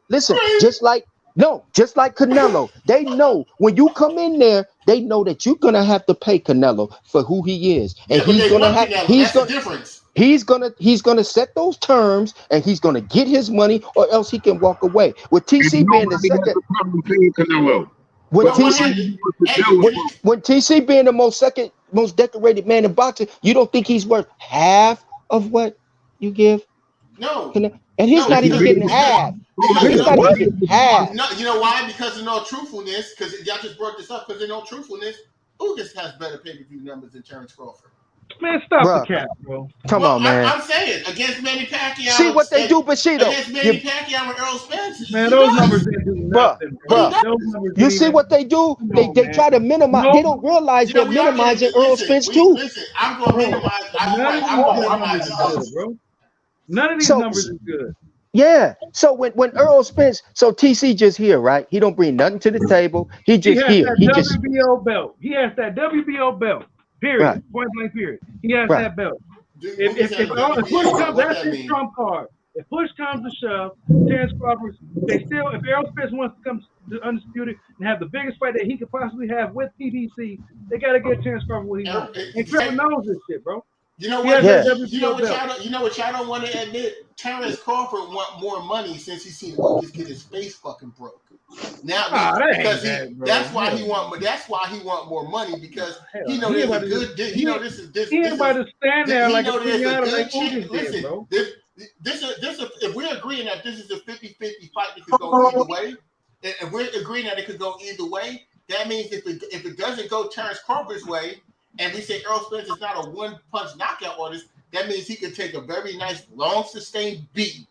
Canelo. They know when you come in there, they know that you're gonna have to pay Canelo for who he is, and he's gonna set those terms, and he's gonna get his money, or else he can walk away. With TC being the second, when TC being the most decorated man in boxing, you don't think he's worth half of what you give? No. And he's not even getting half. He's not even getting half. No, you know why? Because of no truthfulness. Because y'all just brought this up. Because of no truthfulness, Ugas has better pay-per-view numbers than Terrence Crawford. Man, stop the cap, bro. Come on, man. I'm saying against Manny Pacquiao. See what they do, Bushido. Against Manny Pacquiao and Earl Spence. Man, those numbers didn't do nothing, bro. You see what they do? They try to minimize. They don't realize they're minimizing Earl Spence too. Listen, I'm going to minimize. I'm going to minimize it, bro. None of these numbers is good. Yeah. So when Earl Spence, so TC just here, right? He don't bring nothing to the table. He just has here. That he just WBO belt. He has that WBO belt. Period. Right. Point blank. Period. He has Right. that belt. Dude, If push comes, that's his trump card. If push comes to shove, Terrence Crawford, if Errol Spence wants to come to Undisputed and have the biggest fight that he could possibly have with PBC, they got to get Terrence Crawford what he wants. And Crawford knows this shit, bro. You know what? You know what y'all don't want to admit? Terrence Crawford want more money since he seen Lucas get his face fucking broke. Now because that's why he want more money because he know there's a good. He know this is this. He ain't about to stand there like a good chance. Listen, if we're agreeing that this is a 50-50 fight that could go either way, if we're agreeing that it could go either way, that means if it doesn't go Terrence Crawford's way, and we say Errol Spence is not a one-punch knockout artist, that means he could take a very nice, long, sustained beat.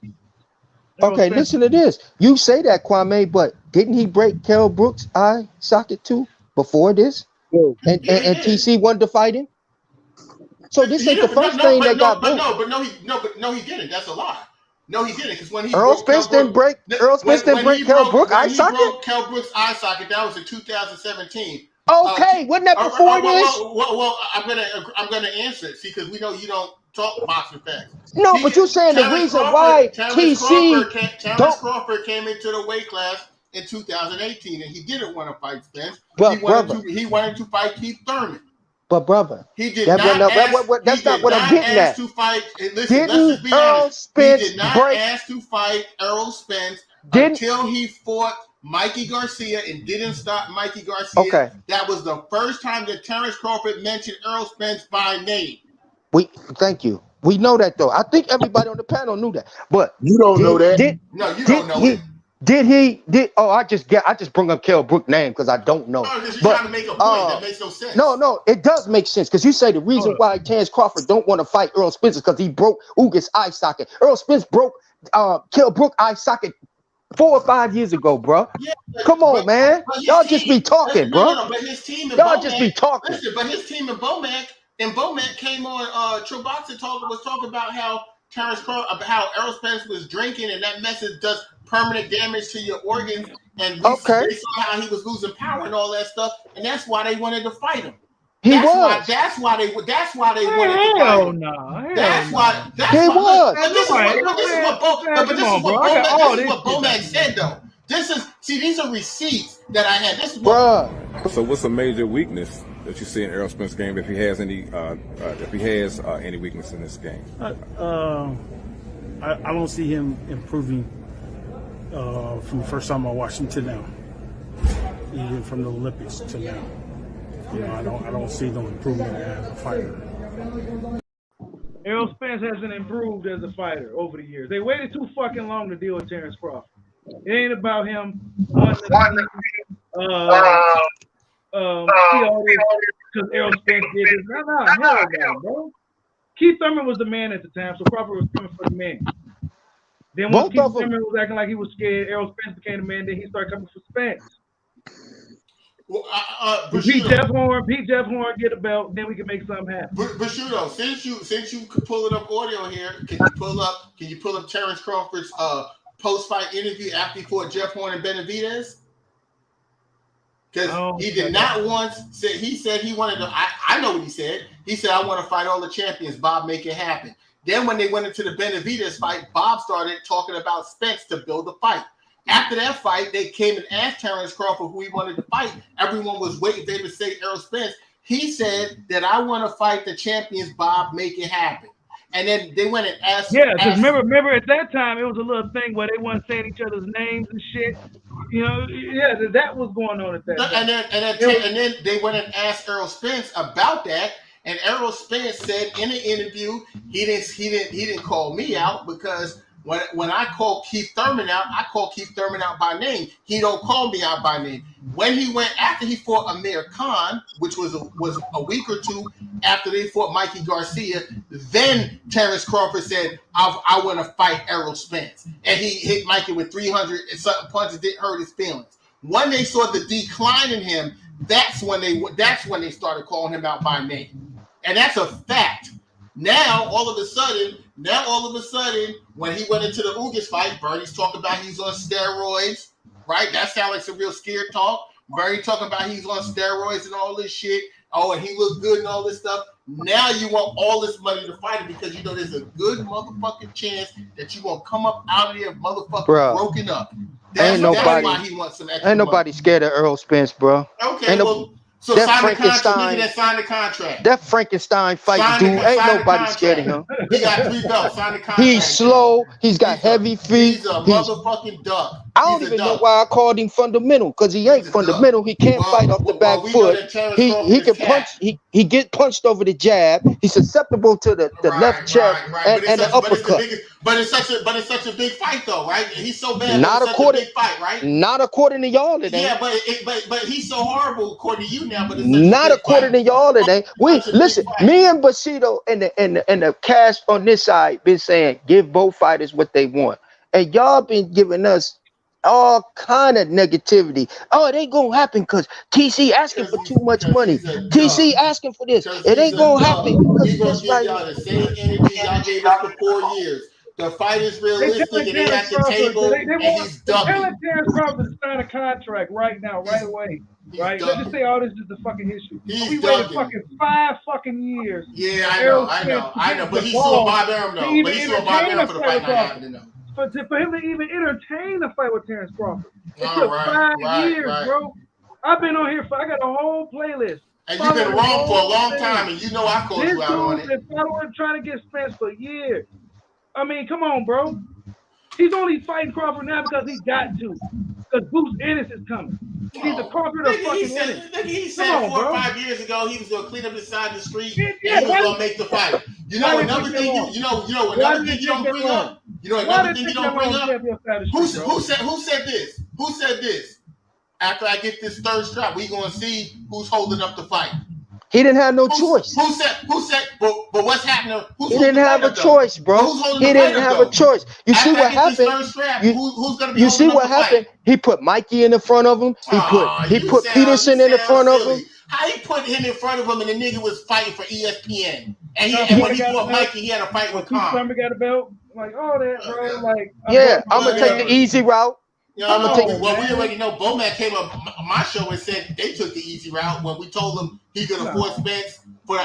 Okay, listen to this. You say that, Kwame, but didn't he break Kell Brooks' eye socket too before this? And TC wanted to fight him? So this ain't the first thing that got broke. No, he didn't. That's a lie. No, he didn't. Because when he Earl Spence didn't break Kell Brooks' eye socket? He broke Kell Brooks' eye socket. That was in 2017. Okay, wasn't that before this? Well, I'm gonna answer it. See, because we know you don't talk boxing facts. No, but you're saying the reason why Terrence Crawford came into the weight class in 2018, and he didn't want to fight Spence. He wanted to fight Keith Thurman. But brother, he did not ask. That's not what I'm getting at. To fight. Listen, let's just be honest. He did not ask to fight Errol Spence until he fought Mikey Garcia and didn't stop Mikey Garcia. Okay. That was the first time that Terrence Crawford mentioned Errol Spence by name. Thank you. We know that though. I think everybody on the panel knew that. But you don't know that. No, you don't know it. I just bring up Kell Brooks' name because I don't know. No, you're trying to make a point that makes no sense. No, it does make sense because you say the reason why Terrence Crawford don't want to fight Earl Spence is because he broke Ugas' eye socket. Earl Spence broke Kell Brooks' eye socket 4 or 5 years ago, bro. Yeah, come on, man. Y'all just be talking, bro. But his team and y'all just be talking. Listen, but his team and Bomac came on True Boxing was talking about how Terrence Crawford, how Errol Spence was drinking, and that message does permanent damage to your organs. And they saw how he was losing power and all that stuff, and that's why they wanted to fight him. That's why they wanted to fight him. That's why. This is what Bomac said though. These are receipts that I had. This is what. So what's a major weakness that you see in Errol Spence's game if he has any weakness in this game? I don't see him improving from the first time I watched him to now, even from the Olympics to now. You know, I don't see no improvement as a fighter. Errol Spence hasn't improved as a fighter over the years. They waited too fucking long to deal with Terrence Crawford. It ain't about him wanting to see all this because Errol Spence did this. No, hell no, bro. Keith Thurman was the man at the time, so Crawford was coming for the man. Then once Keith Thurman was acting like he was scared, Errol Spence became the man. Then he started coming for Spence. Well, beat Jeff Horn, get a belt, then we can make something happen. Bushido, since you could pull it up audio here, can you pull up Terrence Crawford's post-fight interview after he fought Jeff Horn and Benavidez? Because he did not once say, he said he wanted to, I know what he said. He said, I want to fight all the champions, Bob, make it happen. Then when they went into the Benavidez fight, Bob started talking about Spence to build the fight. After that fight, they came and asked Terrence Crawford who he wanted to fight. Everyone was waiting for him to say Errol Spence. He said that I want to fight the champions, Bob, make it happen. And then they went and asked. Yeah, because remember at that time, it was a little thing where they weren't saying each other's names and shit. You know, yeah, that was going on at that time. And then they went and asked Errol Spence about that. And Errol Spence said in an interview, he didn't call me out because when I call Keith Thurman out, I call Keith Thurman out by name. He don't call me out by name. When he went after he fought Amir Khan, which was a week or two after they fought Mikey Garcia, then Terrence Crawford said, I want to fight Errol Spence. And he hit Mikey with 300 and something punches, didn't hurt his feelings. When they saw the decline in him, that's when they started calling him out by name. And that's a fact. Now, all of a sudden, when he went into the Ugas fight, Bernie's talking about he's on steroids, right? That sounds like some real scared talk. Bernie talking about he's on steroids and all this shit. Oh, and he looked good and all this stuff. Now you want all this money to fight him because you know there's a good motherfucking chance that you won't come up out of there motherfucking broken up. That's why he wants some extra nobody scared of Earl Spence, bro. Okay, so sign the contract. Nigga that signed the contract. That Frankenstein fight, dude. Ain't nobody scared of him. He got 3 belts. Sign the contract. He's slow. He's got heavy feet. He's a motherfucking duck. I don't even know why I called him fundamental, because he ain't fundamental. He can't fight off the back foot. He can punch. He get punched over the jab. He's susceptible to the left chest and the uppercut. But it's such a big fight though, right? He's so bad. Not according, big fight, right? Not according to y'all, it ain't. Yeah, but he's so horrible according to you now. But it's not according to y'all, it ain't. We listen. Me and Bushido and the cash on this side been saying give both fighters what they want, and y'all been giving us all kind of negativity. Oh, it ain't gonna happen because TC asking for too much money. TC asking for this. It ain't gonna happen. He's gonna give y'all the same energy y'all gave us for 4 years. The fight is realistic, and they at the table, and he's ducking. Tell Terrence Crawford to sign a contract right now, right away. Right? Let's just say all this is the fucking issue. We waited fucking 5 fucking years. Yeah, I know. But he's suing Bob Arum though. But he's suing Bob Arum for the fight not happening though. For him to even entertain a fight with Terrence Crawford. It took 5 years, bro. I've been on here I got a whole playlist. And you've been wrong for a long time, and you know I called you out on it. This dude been following, trying to get Spence for years. I mean, come on, bro. He's only fighting Crawford now because he got to. Because Bruce Ennis is coming. He's the Crawford of fucking Ennis. He said 4 or 5 years ago he was going to clean up his side of the street and he was going to make the fight. You know another thing you don't bring up? You know another thing you don't bring up? Who said this? Who said this? After I get this third strap, we going to see who's holding up the fight. He didn't have no choice. Who said? But what's happening? He didn't have a choice, bro. He didn't have a choice. You see what happened? You see what happened? He put Mikey in the front of him. He put Peterson in the front of him. How he put him in front of him and the nigga was fighting for ESPN? And when he fought Mikey, he had a fight with Khan. Summer got a belt. Like all that, bro. Like I'm gonna take the easy route. Well, we already know Bomac came up on my show and said they took the easy route when we told him he could afford Spence for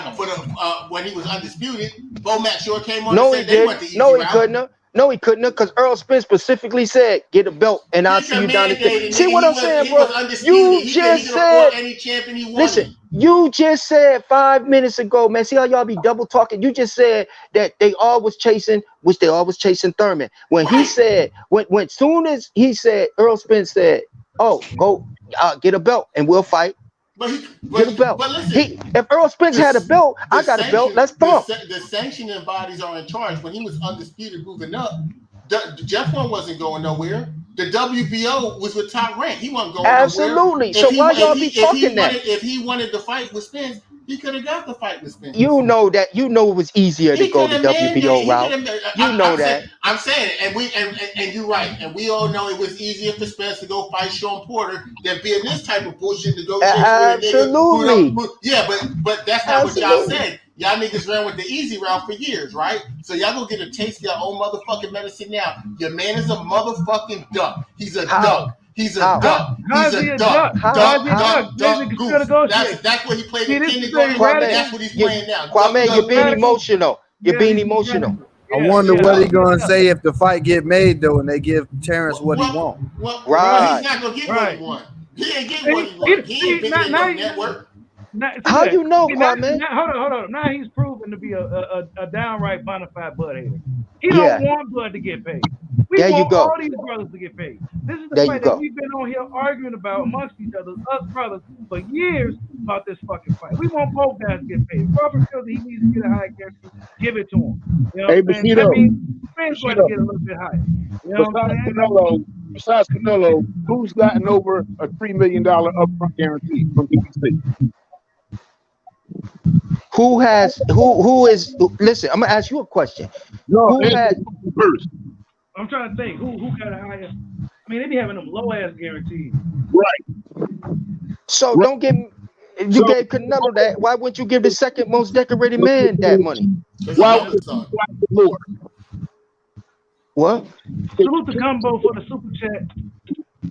when he was undisputed. Bomac sure came on and said they went the easy route. No, he couldn't have, because Earl Spence specifically said, get a belt and I'll see you down the See what I'm saying, bro? You just said, listen, you just said 5 minutes ago, man, see how y'all be double talking? You just said that they all was chasing Thurman. When he said, when soon as he said, Earl Spence said, oh, go get a belt and we'll fight. Get a belt. But listen, if Earl Spence had a belt, I got a belt. Let's thump. The sanctioning bodies are in charge. When he was undisputed moving up, Jeff one wasn't going nowhere. The WBO was with Top Rank. He wasn't going nowhere. Absolutely. So why y'all be talking that? If he wanted to fight with Spence, he could have got the fight with Spence. You know that. You know it was easier to go the WBO route. You know that. I'm saying, and you're right. And we all know it was easier for Spence to go fight Sean Porter than be in this type of bullshit negotiation. Absolutely. But that's not what y'all said. Y'all niggas ran with the easy route for years, right? So y'all gonna get a taste of your own motherfucking medicine now. Your man is a motherfucking duck. He's a duck. He's a duck. He's a duck. Duck. That's what he played in kindergarten. That's what he's playing now. Kwame, you're being emotional. You're being emotional. I wonder what he's gonna say if the fight get made though, and they give Terrence what he wants. Right. He's not gonna get what he wants. He ain't get what he wants. He ain't been in no network. How you know, Kwame? Hold on. Now he's proven to be a downright bona fide blood hater. He don't want blood to get paid. We want all these brothers to get paid. This is the fight that we've been on here arguing about amongst each other, us brothers, for years about this fucking fight. We want both guys to get paid. Crawford feels he needs to get a high guarantee. Give it to him. You know what I'm saying? I mean, Spence going to get a little bit higher. You know what I'm saying? Besides Canelo, who's gotten over a $3 million upfront guarantee from BBC? Who is listen, I'm gonna ask you a question. First. I'm trying to think who got a higher. I mean, they be having them low ass guarantees. Right. So don't get If you gave Canelo that, why wouldn't you give the second most decorated man that money? Why would more? What? Salute the combo for the super chat.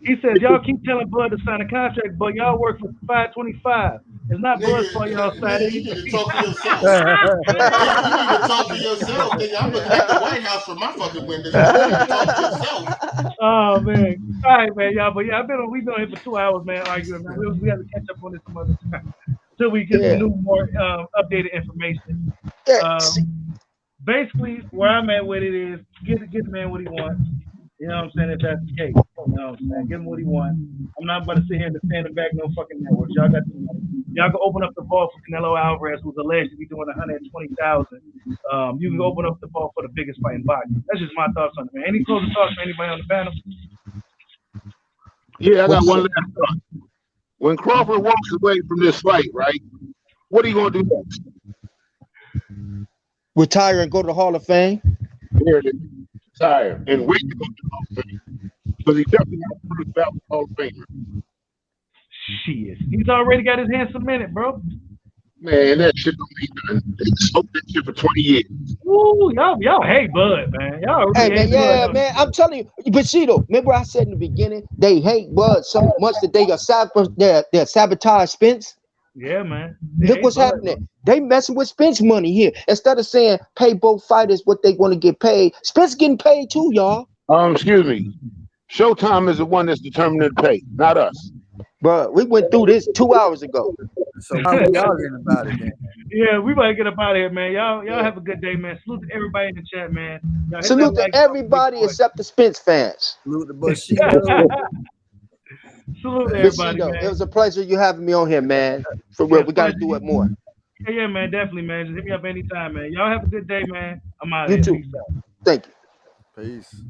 He says, y'all keep telling Bud to sign a contract, but y'all work for $525. It's not Bud's fault y'all signed it. You need to talk for yourself. You need to talk for yourself, nigga. I'm looking at the White House from my fucking window. You need to talk for yourself. Oh, man. All right, man, y'all. But, yeah, we've been on here for 2 hours, man, arguing, man. We have to catch up on this some other time until we get some new, more updated information. Basically, where I'm at with it is get the man what he wants. You know what I'm saying? If that's the case. You know what I'm saying? Give him what he wants. I'm not about to sit here and defend him back no fucking networks. Y'all got the money. Y'all can open up the vault for Canelo Alvarez, who's alleged to be doing $120,000. You can open up the vault for the biggest fight in boxing. That's just my thoughts on it, man. Any closing thoughts from anybody on the panel? Yeah, I got one last thought. When Crawford walks away from this fight, right? What are you gonna do next? Retire and go to the Hall of Fame. There it is. Retire and wait to go to the Hall of Fame. Because he definitely got the first ballot Hall of Famer. Shit. He's already got his hand cemented, bro. Man, that shit don't be done. They smoked that shit for 20 years. Ooh, y'all hate Bud, man. Y'all really hate Bud. Man, I'm telling you, Bushido, remember I said in the beginning, they hate Bud so much that they sabotage Spence? Yeah, man. Look what's happening. They messing with Spence money here. Instead of saying pay both fighters what they want to get paid, Spence getting paid too, y'all. Excuse me. Showtime is the one that's determining the pay, not us. Bro, we went through this 2 hours ago. So how we arguing about it, then? Yeah, we better get up out of here, man. Y'all have a good day, man. Salute to everybody in the chat, man. Salute to everybody except the Spence fans. Salute to Bushido. Salute to everybody, Bushido, man. it was a pleasure you having me on here, man. For real, we got to do it more. Yeah, man, definitely, man. Just hit me up anytime, man. Y'all have a good day, man. I'm out You of here. too. Peace out. Thank you. Peace.